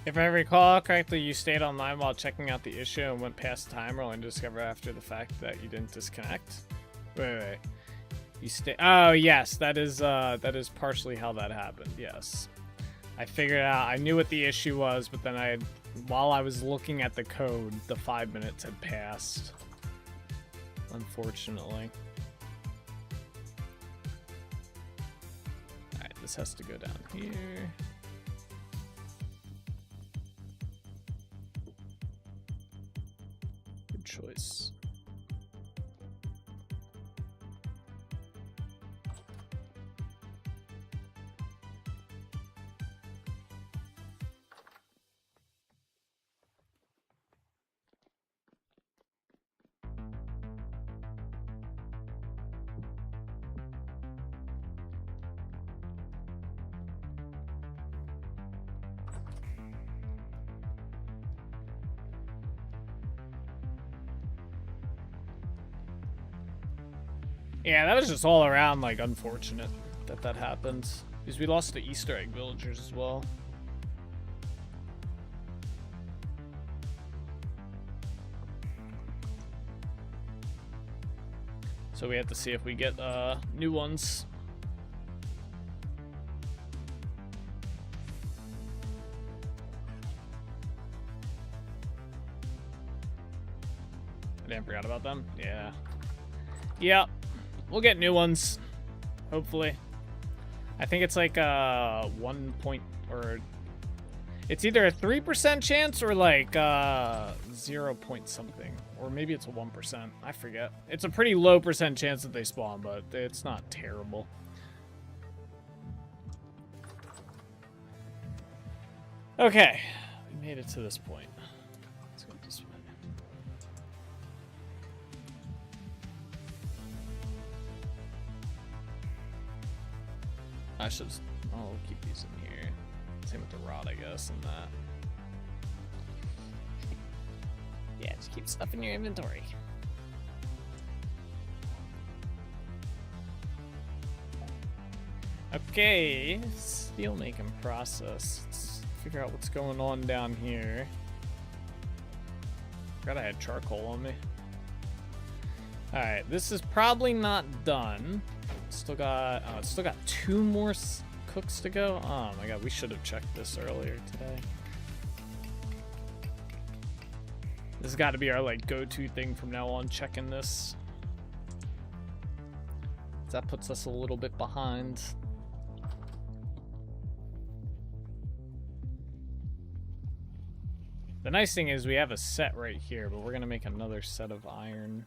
S2: If I recall correctly, you stayed online while checking out the issue and went past the timer only to discover after the fact that you didn't disconnect. Wait. You stay. Oh yes, that is partially how that happened. Yes, I figured out. I knew what the issue was, but then while I was looking at the code, the 5 minutes had passed. Unfortunately. All right, this has to go down here. Good choice. Yeah, that was just all around, like, unfortunate that happened. Because we lost the Easter egg villagers as well. So we have to see if we get new ones. I damn forgot about them. Yeah. Yep. We'll get new ones, hopefully. I think it's like a 1 point, or it's either a 3% chance or like 0 point something, or maybe it's a 1%. I forget. It's a pretty low percent chance that they spawn, but it's not terrible. Okay, we made it to this point. Let's go this way. I should. I'll keep these in here. Same with the rod, I guess, and that. Yeah, just keep stuff in your inventory. Okay, steel making process. Let's figure out what's going on down here. Forgot I had charcoal on me. Alright, this is probably not done. Still got 2 more cooks to go. Oh my god, we should have checked this earlier today. This has got to be our like go-to thing from now on, checking this. That puts us a little bit behind. The nice thing is we have a set right here, but we're gonna make another set of iron.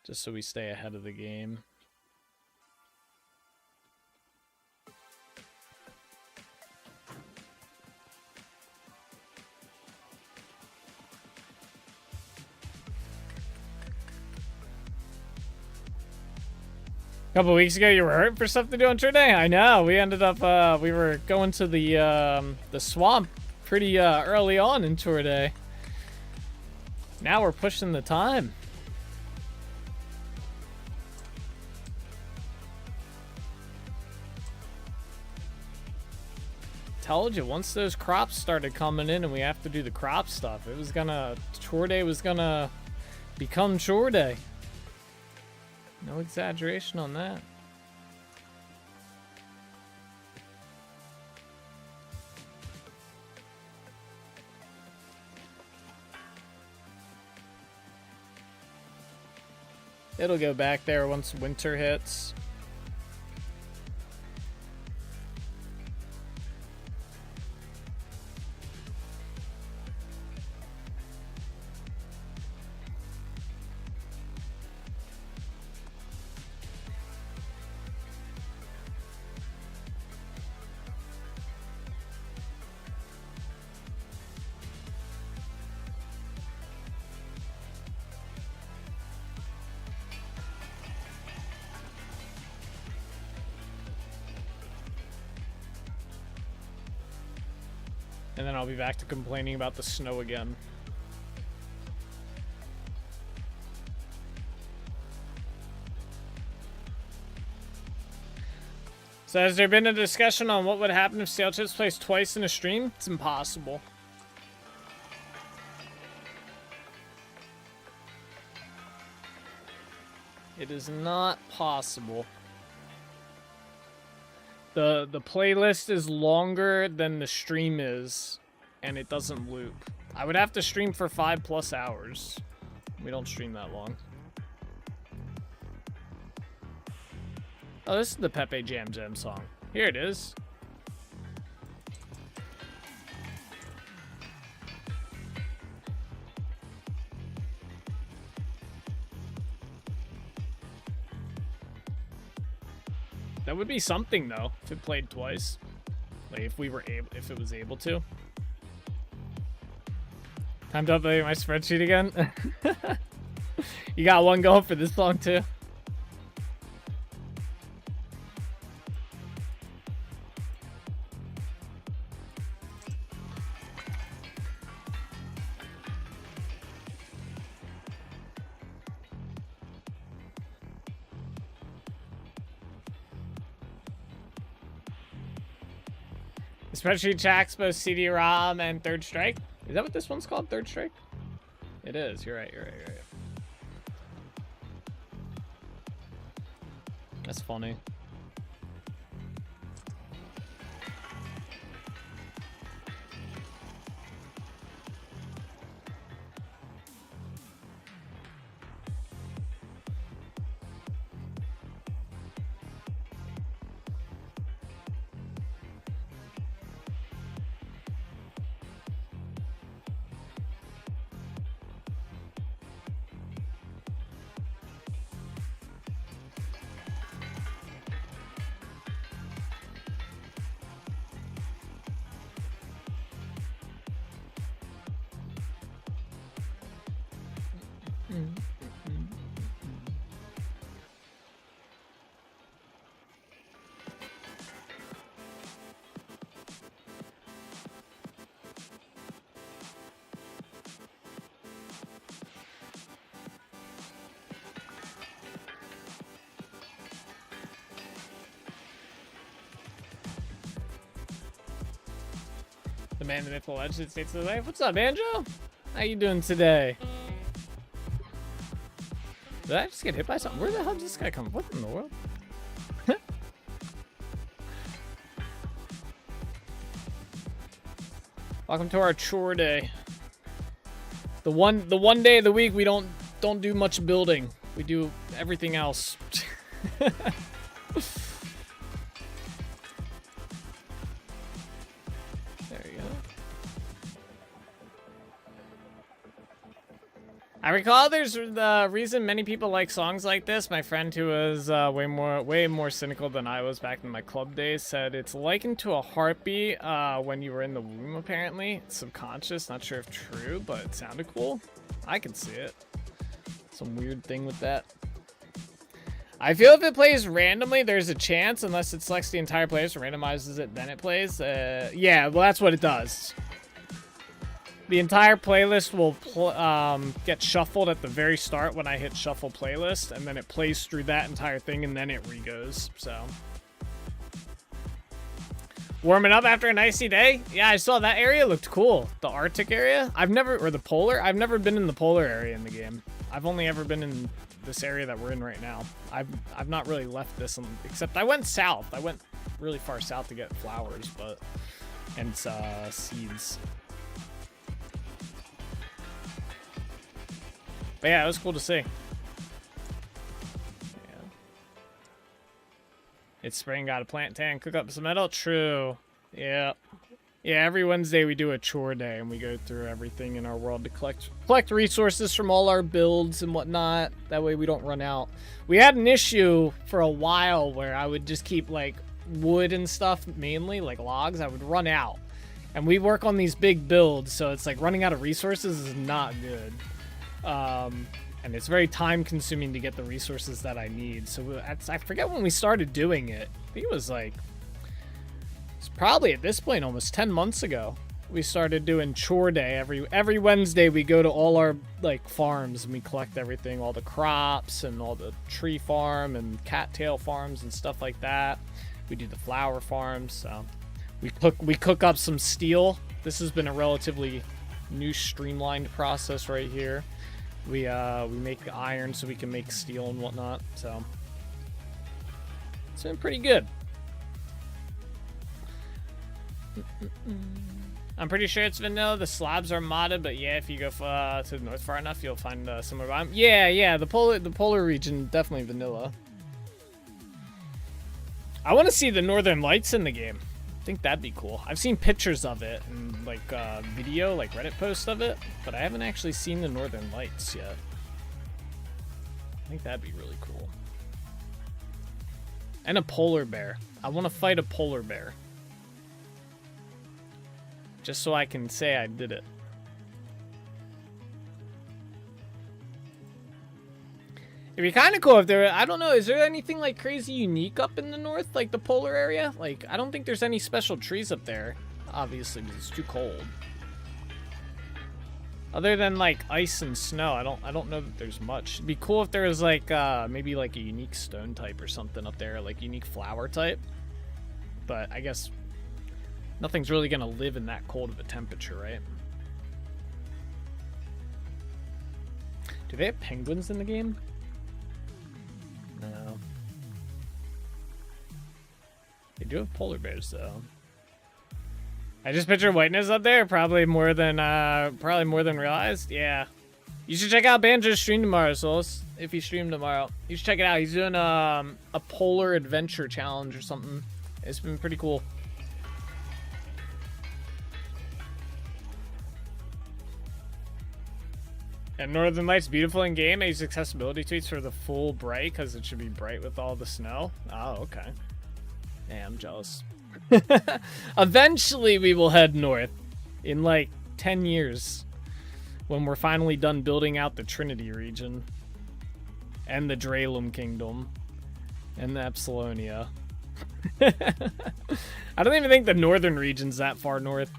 S2: Just so we stay ahead of the game. A couple weeks ago, you were hurt for something to do on Chore Day? I know. We ended up, we were going to the swamp pretty early on in Chore Day. Now we're pushing the time. Told you, once those crops started coming in and we have to do the crop stuff, it was gonna, Chore Day was gonna become Chore Day. No exaggeration on that. It'll go back there once winter hits. And then I'll be back to complaining about the snow again. So has there been a discussion on what would happen if Stale Chips plays twice in a stream? It's impossible. It is not possible. The playlist is longer than the stream is, and it doesn't loop. I would have to stream for 5+ hours. We don't stream that long. Oh, this is the Pepe Jam Jam song. Here it is. That would be something though, if it played twice. Like if we were able, if it was able to. Time to update my spreadsheet again. You got one going for this song too. Spreadsheet tracks both CD-ROM and Third Strike. Is that what this one's called? Third Strike? It is. You're right. You're right. You're right. That's funny. The man, the myth, the legend, states of the life. What's up, Banjo? How you doing today? Did I just get hit by something? Where the hell did this guy come from? What in the world? Welcome to our chore day. The one day of the week we don't do much building. We do everything else. I recall there's the reason many people like songs like this. My friend who was way more cynical than I was back in my club days said it's likened to a heartbeat when you were in the womb, apparently. It's subconscious, not sure if true, but it sounded cool. I can see it. Some weird thing with that. I feel if it plays randomly, there's a chance, unless it selects the entire playlist and randomizes it, then it plays. Yeah, well, that's what it does. The entire playlist will get shuffled at the very start when I hit shuffle playlist, and then it plays through that entire thing, and then it re-goes, so. Warming up after an icy day? Yeah, I saw that area looked cool. The Arctic area? Or the polar? I've never been in the polar area in the game. I've only ever been in this area that we're in right now. I've not really left this, except I went south. I went really far south to get flowers, and seeds. But yeah, it was cool to see. Yeah. It's spring, gotta plant tan, cook up some metal. True. Yeah. Yeah, every Wednesday we do a chore day and we go through everything in our world to collect resources from all our builds and whatnot. That way we don't run out. We had an issue for a while where I would just keep like wood and stuff, mainly like logs. I would run out. And we work on these big builds, so it's like running out of resources is not good. And it's very time consuming to get the resources that I need. So I forget when we started doing it. I think it was like, it's probably at this point almost 10 months ago. we started doing chore day. Every Wednesday we go to all our like farms and we collect everything, all the crops and all the tree farm and cattail farms and stuff like that. We do the flower farms. So we cook up some steel. This has been a relatively new streamlined process right here. We make the iron so we can make steel and whatnot. So it's been pretty good. I'm pretty sure it's vanilla. The slabs are modded, but yeah, if you go to the north far enough, you'll find somewhere around. Yeah, the polar region, definitely vanilla. I want to see the northern lights in the game. I think that'd be cool. I've seen pictures of it and like video, like Reddit posts of it, but I haven't actually seen the northern lights yet. I think that'd be really cool. And a polar bear. I want to fight a polar bear. Just so I can say I did it. It'd be kind of cool if there, I don't know, is there anything like crazy unique up in the north, like the polar area? Like, I don't think there's any special trees up there, obviously, because it's too cold. Other than like ice and snow, I don't know that there's much. It'd be cool if there was like maybe like a unique stone type or something up there, like unique flower type. But I guess nothing's really gonna live in that cold of a temperature, right? Do they have penguins in the game? No. They do have polar bears though. I just picture whiteness up there, probably more than realized. Yeah. You should check out Banjo's stream tomorrow, Souls. If he streamed tomorrow. You should check it out. He's doing a polar adventure challenge or something. It's been pretty cool. And Northern Lights beautiful in game. I use accessibility tweets for the full bright because it should be bright with all the snow. Oh, okay. Yeah, I'm jealous. Eventually we will head north in like 10 years when we're finally done building out the Trinity region and the Dralum Kingdom and the Epsilonia. I don't even think the northern region's that far north.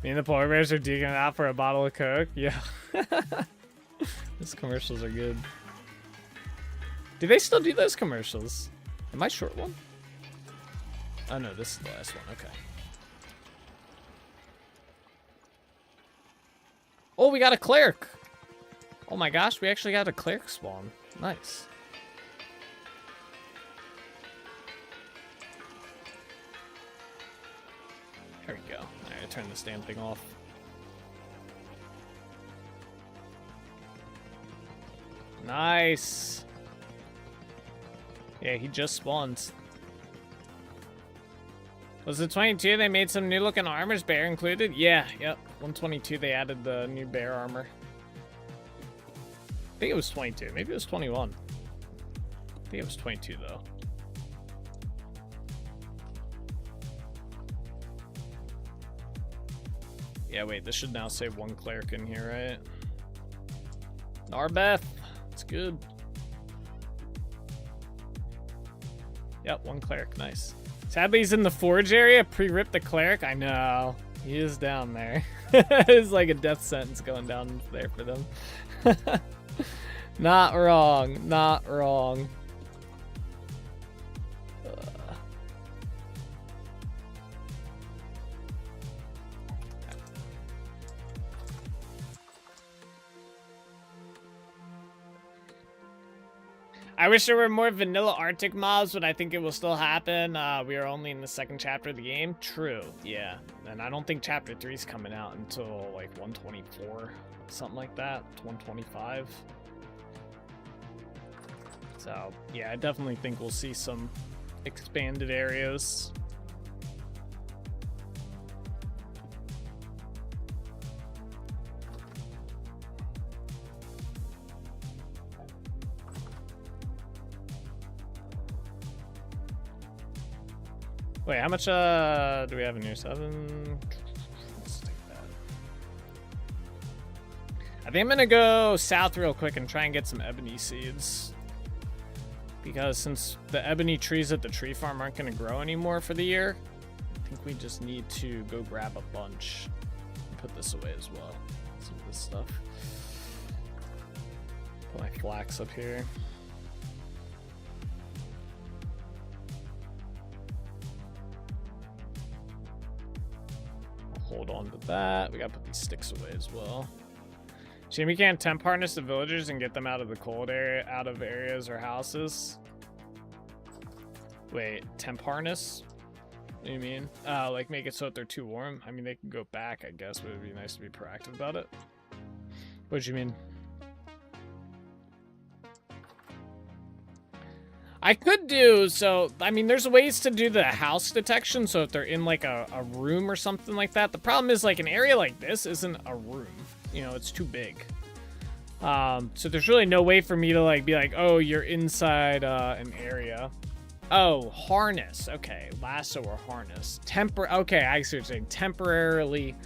S2: Me and the polar bears are digging it out for a bottle of Coke. Yeah. Those commercials are good. Do they still do those commercials? Am I short one? Oh no, this is the last one. Okay. Oh, we got a cleric. Oh my gosh, we actually got a cleric spawn. Nice. There we go. Alright, turn this damn thing off. Nice. Yeah, he just spawns. Was it 22? They made some new looking armors, bear included? Yeah, yep. 122, they added the new bear armor. I think it was 22. Maybe it was 21. I think it was 22, though. Yeah, wait, this should now say one cleric in here, right? Narbeth. It's good. Yep, one cleric. Nice. Sadly, he's in the forge area. Pre-rip the cleric. I know. He is down there. It's like a death sentence going down there for them. Not wrong. Not wrong. I wish there were more vanilla Arctic mobs, but I think it will still happen. We are only in the second chapter of the game. True, yeah. And I don't think chapter 3 is coming out until like 124, something like that, 125. So, yeah, I definitely think we'll see some expanded areas. Wait, how much do we have in here? 7? Let's take that. I think I'm gonna go south real quick and try and get some ebony seeds. Because since the ebony trees at the tree farm aren't gonna grow anymore for the year, I think we just need to go grab a bunch and put this away as well. Some of this stuff. Put my flax up here. I'll hold on to that. We gotta put these sticks away as well. Shame we can't temp harness the villagers and get them out of the cold area, out of areas or houses. Wait, temp harness? What do you mean? Like make it so that they're too warm? I mean, they can go back, I guess, but it'd be nice to be proactive about it. What do you mean? I could do, so, I mean, there's ways to do the house detection, so if they're in, like, a room or something like that. The problem is, like, an area like this isn't a room. You know, it's too big. So there's really no way for me to, like, be like, oh, you're inside an area. Oh, harness. Okay, lasso or harness. Okay, I see what you're saying. Temporarily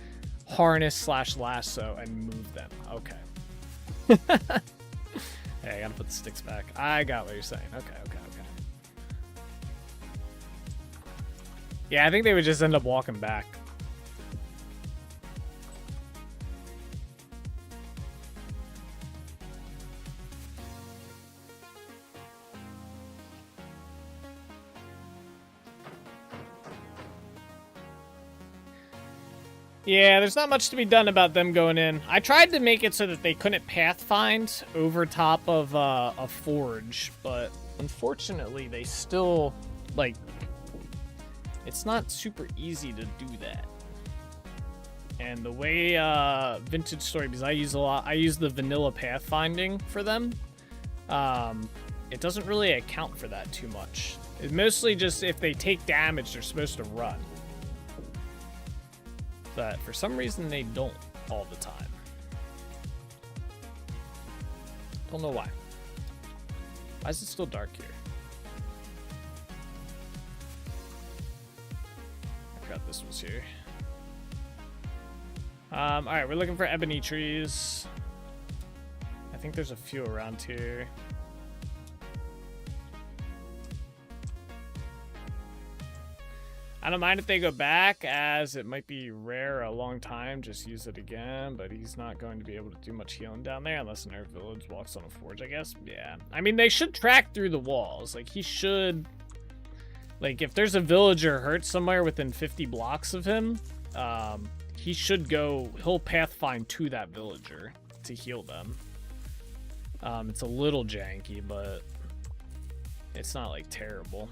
S2: harness / lasso and move them. Okay. Hey, I gotta put the sticks back. I got what you're saying. Okay. Yeah, I think they would just end up walking back. Yeah, there's not much to be done about them going in. I tried to make it so that they couldn't pathfind over top of a forge, but unfortunately they still, like, it's not super easy to do that. And the way Vintage Story, because I use the vanilla pathfinding for them, it doesn't really account for that too much. It's mostly just if they take damage, they're supposed to run. But for some reason they don't all the time. Don't know why. Why is it still dark here? I forgot this was here. Alright, we're looking for ebony trees. I think there's a few around here. I don't mind if they go back, as it might be rare a long time. Just use it again, but he's not going to be able to do much healing down there unless an air village walks on a forge, I guess. Yeah. I mean, they should track through the walls. Like, he should... Like, if there's a villager hurt somewhere within 50 blocks of him, he should go... He'll pathfind to that villager to heal them. It's a little janky, but it's not, like, terrible.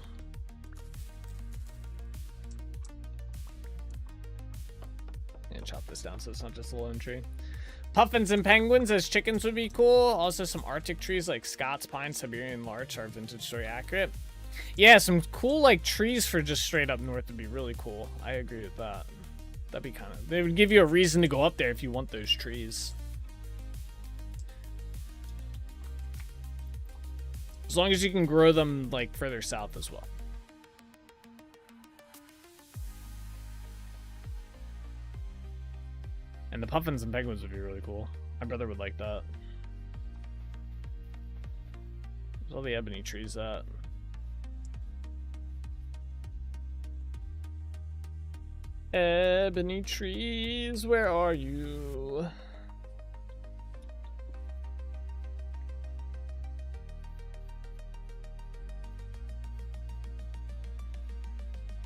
S2: And chop this down so it's not just a lone tree. Puffins and penguins as chickens would be cool. Also some Arctic trees like Scots pine, Siberian larch are Vintage Story accurate. Yeah, some cool like trees for just straight up north would be really cool. I agree with that. That'd be kind of... They would give you a reason to go up there if you want those trees. As long as you can grow them like further south as well. And the puffins and penguins would be really cool. My brother would like that. Where's all the ebony trees at? Ebony trees, where are you?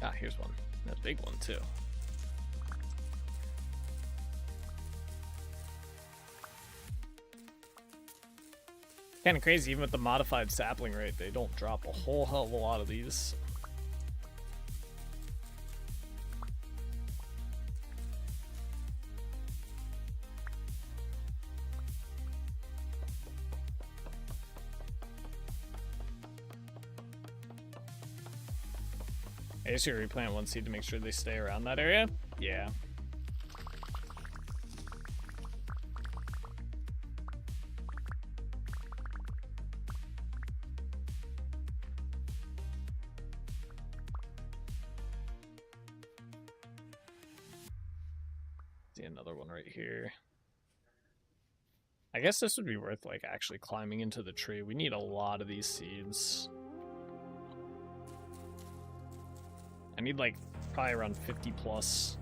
S2: Ah, here's one. A big one, too. Kind of crazy, even with the modified sapling rate, they don't drop a whole hell of a lot of these. I guess you replant one seed to make sure they stay around that area? Yeah. See another one right here. I guess this would be worth like actually climbing into the tree. We need a lot of these seeds. I need like probably around 50 plus.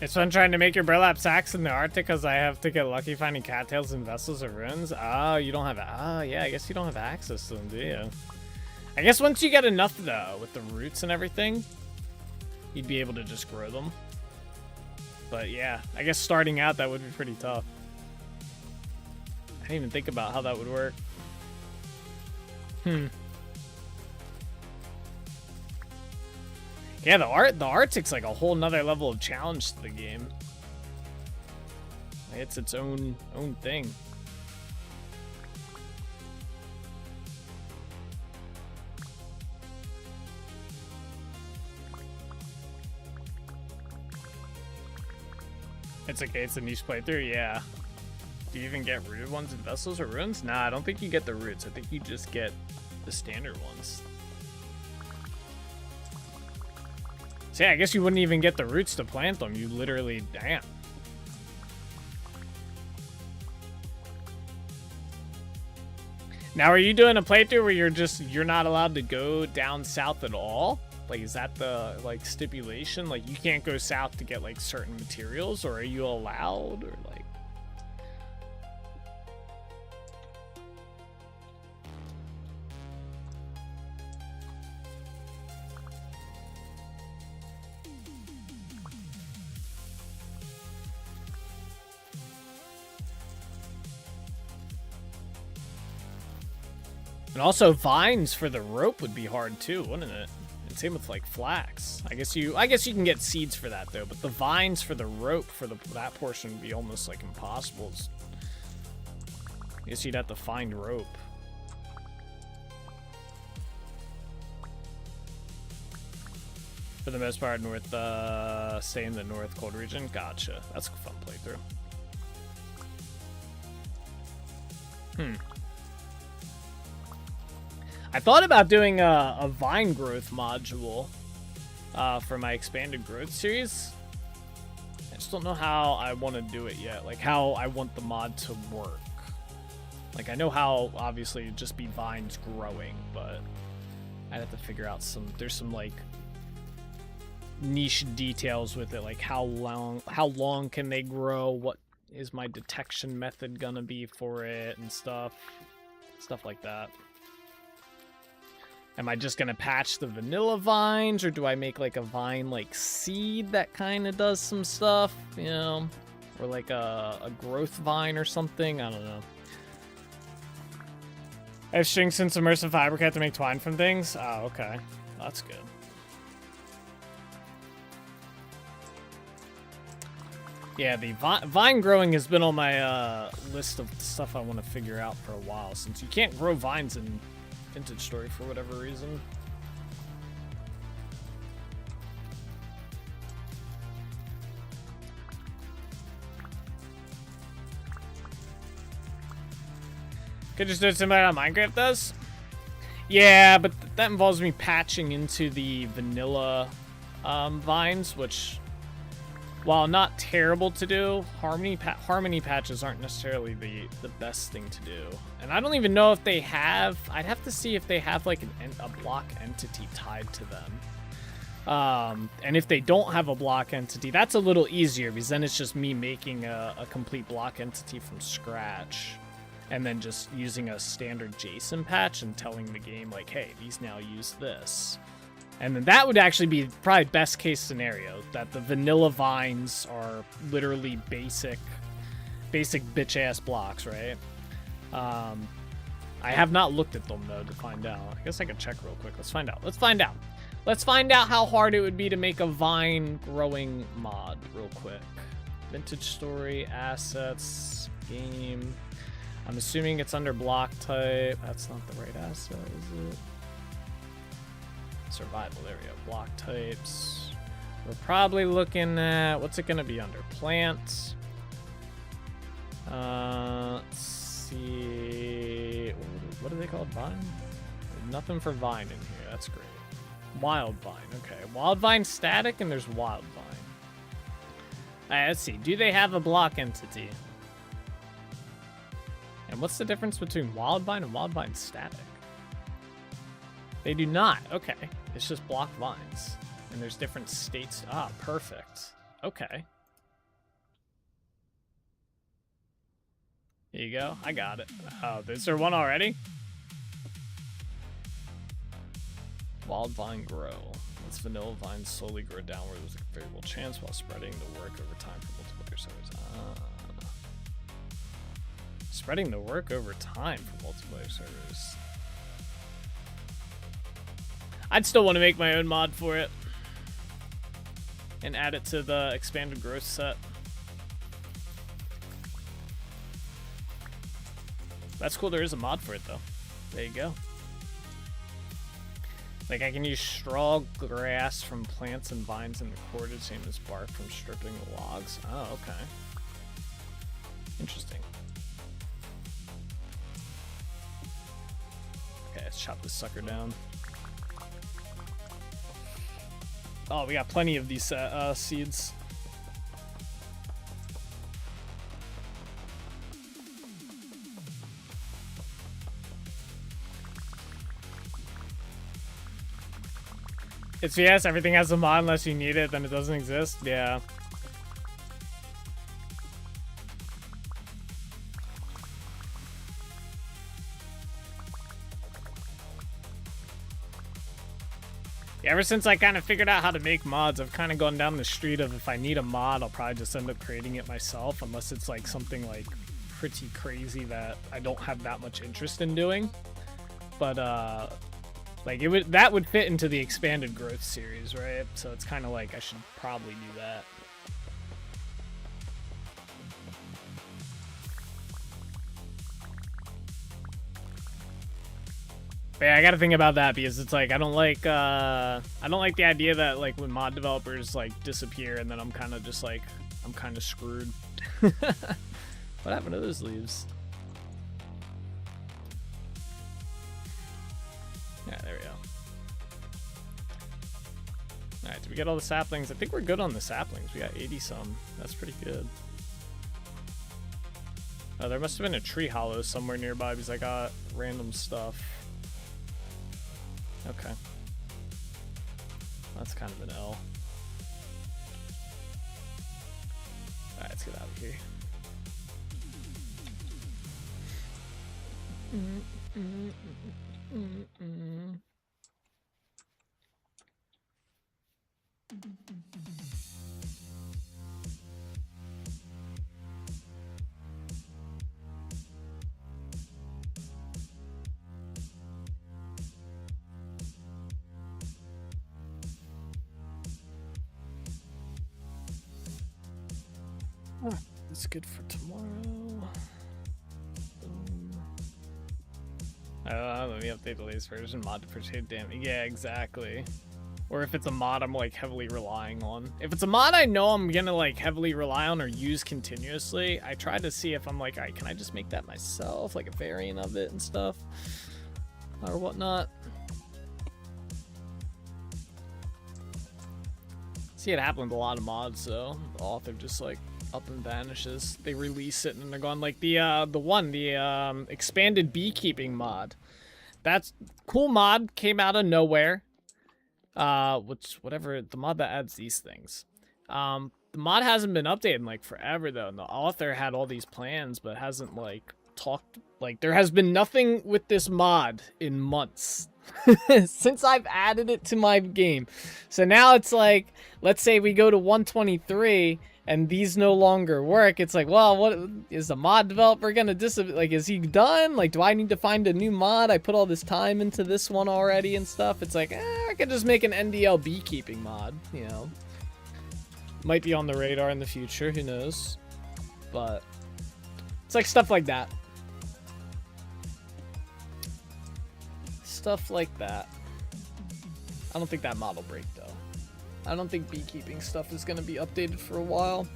S2: It's fun trying to make your burlap sacks in the Arctic because I have to get lucky finding cattails and vessels or ruins. Oh, you don't have... Oh, yeah, I guess you don't have access to them, do you? I guess once you get enough, though, with the roots and everything, you'd be able to just grow them. But, yeah, I guess starting out, that would be pretty tough. I didn't even think about how that would work. Yeah, the Arctic's like a whole nother level of challenge to the game. It's its own thing. It's okay, it's a niche playthrough, yeah. Do you even get rooted ones in vessels or ruins? Nah, I don't think you get the roots. I think you just get the standard ones. So yeah, I guess you wouldn't even get the roots to plant them. You literally, damn. Now, are you doing a playthrough where you're not allowed to go down south at all? Like, is that the, like, stipulation? Like, you can't go south to get, like, certain materials? Or are you allowed? Or, like... And also vines for the rope would be hard too, wouldn't it? And same with like flax. I guess you can get seeds for that though, but the vines for the rope for that portion would be almost like impossible. I guess you'd have to find rope. For the most part, stay in the north cold region. Gotcha. That's a fun playthrough. I thought about doing a vine growth module for my expanded growth series. I just don't know how I want to do it yet. Like how I want the mod to work. Like I know how obviously it'd just be vines growing, but I'd have to figure out there's some like niche details with it, like how long can they grow, what is my detection method gonna be for it and stuff like that. Am I just gonna patch the vanilla vines, or do I make like a vine like seed that kind of does some stuff, you know, or like a growth vine or something? I don't know. I have string since immersive fibercat to make twine from things. Oh, okay, that's good. Yeah, the vine growing has been on my list of stuff I want to figure out for a while, since you can't grow vines in Vintage Story for whatever reason. Could just do it similar to how Minecraft does? Yeah, but that involves me patching into the vanilla vines, which, while not terrible to do, harmony patches aren't necessarily the best thing to do. And I don't even know if they have... I'd have to see if they have like a block entity tied to them. And if they don't have a block entity, that's a little easier, because then it's just me making a complete block entity from scratch. And then just using a standard JSON patch and telling the game like, hey, these now use this. And then that would actually be probably best case scenario, that the vanilla vines are literally basic bitch ass blocks, right? I have not looked at them though to find out. I guess I could check real quick. Let's find out. Let's find out how hard it would be to make a vine growing mod real quick. Vintage story, assets, game. I'm assuming it's under block type. That's not the right asset, is it? Survival, there we go. Block types. We're probably looking at, what's it going to be under? Plants. Let's see. What do they call it? Vine? Nothing for vine in here. That's great. Wild vine. Okay. Wild vine static, and there's wild vine. Alright, let's see. Do they have a block entity? And what's the difference between wild vine and wild vine static? They do not. Okay. It's just block vines. And there's different states. Ah, perfect. Okay. Here you go. I got it. Oh, is there one already? Wild vine grow. Lets vanilla vines slowly grow downward with a variable chance while spreading the work over time for multiplayer servers. Spreading the work over time for multiplayer servers. I'd still want to make my own mod for it. And add it to the expanded growth set. That's cool, there is a mod for it though. There you go. Like I can use straw grass from plants and vines in the corded, same as bark from stripping the logs. Oh, okay. Interesting. Okay, let's chop this sucker down. Oh, we got plenty of these seeds. It's yes, everything has a mod unless you need it, then it doesn't exist. Yeah. Ever since I kind of figured out how to make mods, I've kind of gone down the street of if I need a mod, I'll probably just end up creating it myself, unless it's like something like pretty crazy that I don't have that much interest in doing. But like that would fit into the expanded growth series, right? So it's kind of like I should probably do that. But yeah, I gotta think about that because it's like I don't like the idea that like when mod developers like disappear and then I'm kind of just like I'm kind of screwed. What happened to those leaves? Yeah, there we go. All right, did we get all the saplings? I think we're good on the saplings. We got 80 some. That's pretty good. Oh, there must have been a tree hollow somewhere nearby because I got random stuff. Okay. That's kind of an L. Alright, let's get out of here. That's good for tomorrow. Let me update the latest version mod to protect damage. Yeah, exactly. Or if it's a mod I'm like heavily relying on. If it's a mod I know I'm gonna like heavily rely on or use continuously, I try to see if I'm like, alright, can I just make that myself? Like a variant of it and stuff. Or whatnot. See, it happened with a lot of mods, so the author just like up and vanishes. They release it and they're gone. Like the expanded beekeeping mod. That's cool mod, came out of nowhere. Whatever, the mod that adds these things. The mod hasn't been updated in like forever though, and the author had all these plans but hasn't like talked, like there has been nothing with this mod in months. Since I've added it to my game. So now it's like, let's say we go to 123 and these no longer work. It's like, well, what is the mod developer gonna like, is he done? Like, do I need to find a new mod? I put all this time into this one already and stuff. It's like, I could just make an NDL beekeeping mod, you know. Might be on the radar in the future, who knows? But it's like stuff like that. Stuff like that. I don't think that mod will break though. I don't think beekeeping stuff is going to be updated for a while.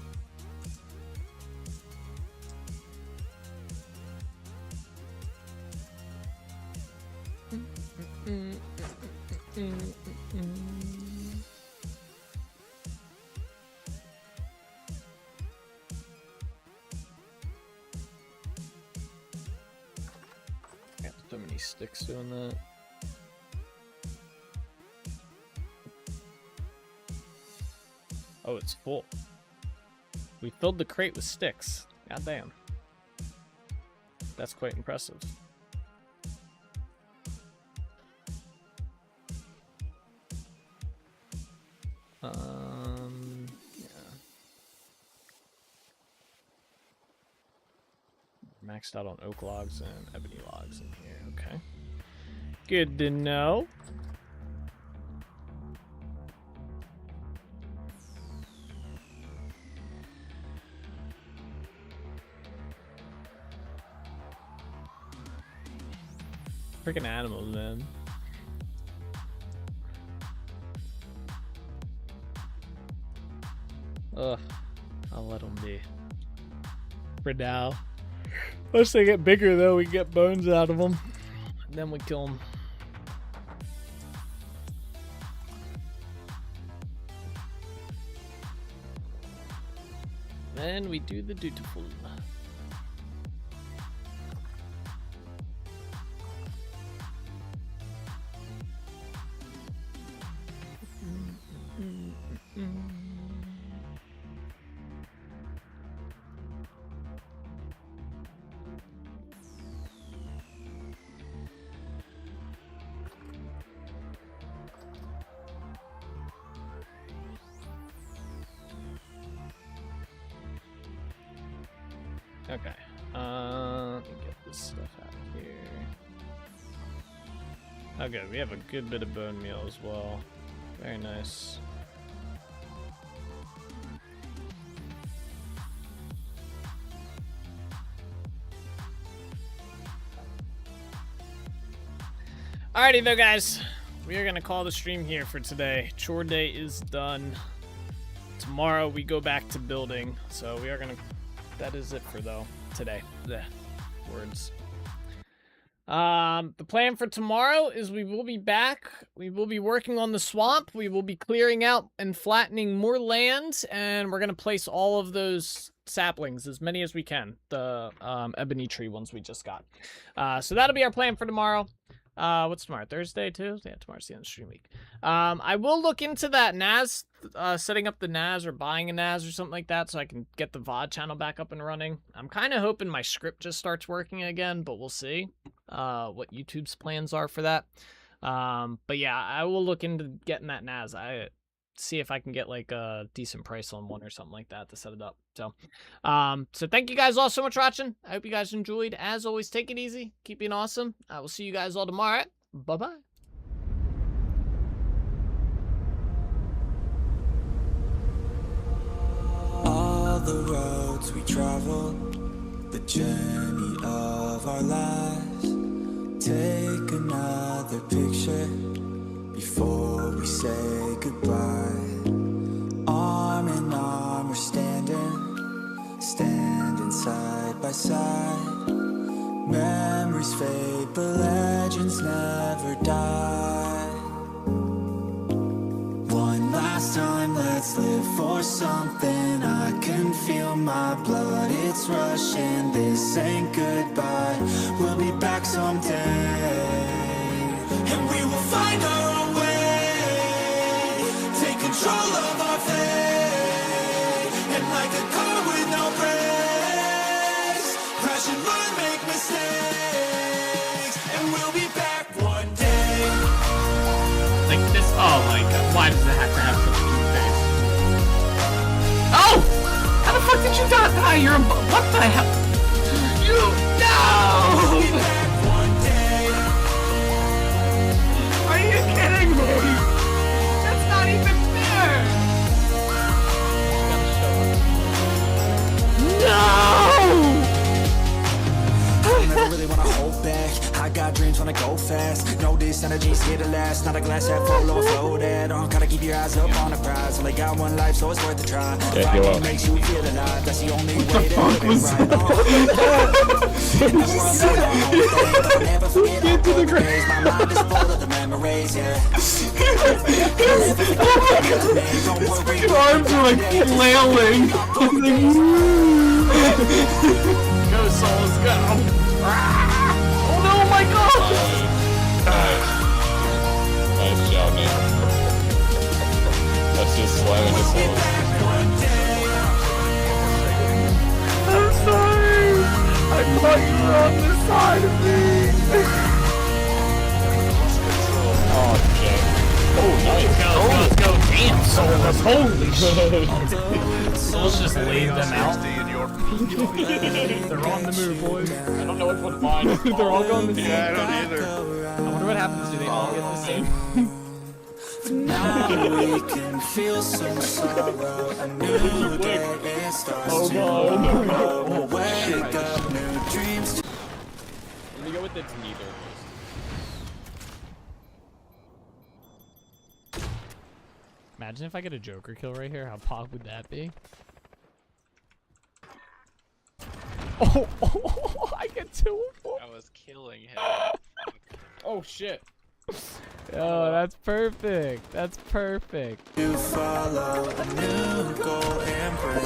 S2: Got so many sticks doing that. Oh, it's full. We filled the crate with sticks. God damn. That's quite impressive. Yeah. Maxed out on oak logs and ebony logs in here. Okay. Good to know. Freaking animals, man. Ugh. I'll let them be. For now. Once they get bigger, though, we get bones out of them. And then we kill them. Then we do the dutiful. Okay, let me get this stuff out here. Okay, we have a good bit of bone meal as well. Very nice. Alrighty though, guys. We are gonna call the stream here for today. Chore day is done. Tomorrow we go back to building, so we are gonna. That is it for though today. The words. The plan for tomorrow is we will be back. We will be working on the swamp. We will be clearing out and flattening more land, and we're gonna place all of those saplings, as many as we can. The ebony tree ones we just got. So that'll be our plan for tomorrow. What's tomorrow? Thursday too? Yeah, tomorrow's the end of stream week. I will look into that NAS, setting up the NAS or buying a NAS or something like that so I can get the VOD channel back up and running. I'm kind of hoping my script just starts working again, but we'll see what YouTube's plans are for that. But yeah, I will look into getting that NAS. See if I can get like a decent price on one or something like that to set it up. So thank you guys all so much for watching. I hope you guys enjoyed. As always, take it easy, keep being awesome. I will see you guys all tomorrow. Bye bye.
S1: All the roads we travel, the journey of our lives. Take another picture before we say goodbye. Arm in arm we're standing side by side. Memories fade but legends never die. One last time, let's live for something. I can feel my blood, it's rushing. This ain't goodbye, we'll be back someday. And we will find our own way, take control of our fate. And like a car with no brakes, crash and learn, make mistakes. And we'll be back one day.
S2: Like this, oh my god, why does it have to have such a cute face? Oh! How the fuck did you die? You're a, what the hell? You, no!
S1: We'll be back one day.
S2: Are you kidding me? That's not even fair!
S3: fast. Know this energy's here to last. Not a glass half full or floated. Gotta keep your eyes up on the prize. Only got one life, so it's worth a try. Fighting makes you feel alive. That's the only way to live it right. Never forget all the days. My mind is full of the memories, yeah.
S4: His arms are like flailing.
S2: Go, souls, go! Oh no, my God!
S4: Nice job, man. That's just slamming his soul.
S2: I'm sorry! I thought you were on this side of me!
S4: Oh, Jay. Oh, nice.
S2: Let's go! Damn, souls! Holy shit! Souls just laid them out. They're on the move, boys.
S4: I don't know which one's mine.
S2: They're all going the same.
S4: Yeah, I don't either.
S2: I wonder what happens. Do they all get the same?
S1: Now we can feel some sorrow. A new day it starts tomorrow. Wake up, new dreams.
S2: Let me go with it's neither. Imagine if I get a Joker kill right here. How pog would that be? Oh, I get 2 of 4.
S5: I was killing him.
S2: Oh shit. Oh, that's perfect. That's perfect.
S1: You follow a new goal and bring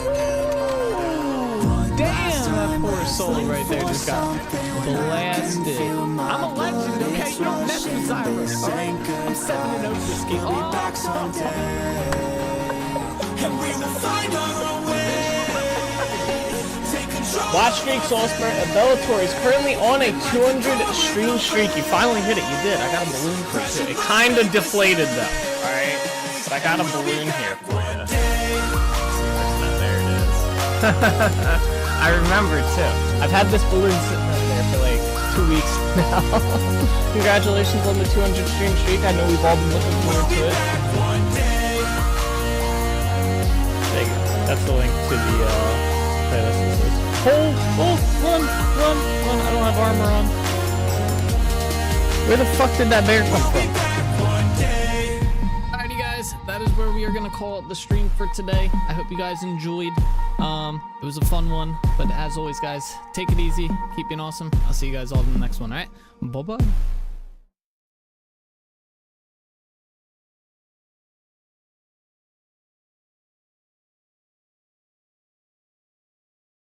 S2: Damn, that poor soul right there just got blasted. I'm a legend, okay? You don't mess with Cyrus. I'm 7-0 this game.
S1: back someday. And we will find our way. Take control.
S2: Watch Streak Soulspur Bellator is currently on a 200 stream streak. You finally hit it. You did. I got a balloon for it too. It kind of deflated though. Alright? But I got a balloon here for you. There it is. I remember too. I've had this balloon sitting up there for like 2 weeks now. Congratulations on the 200 stream streak. I know we've all been looking forward to it. There you go. That's the link to the playlist. Hold, run. I don't have armor on. Where the fuck did that bear come from? Alrighty guys, that is where we are gonna call it the stream for today. I hope you guys enjoyed. It was a fun one, but as always guys, take it easy, keep being awesome. I'll see you guys all in the next one, alright? Bye-bye.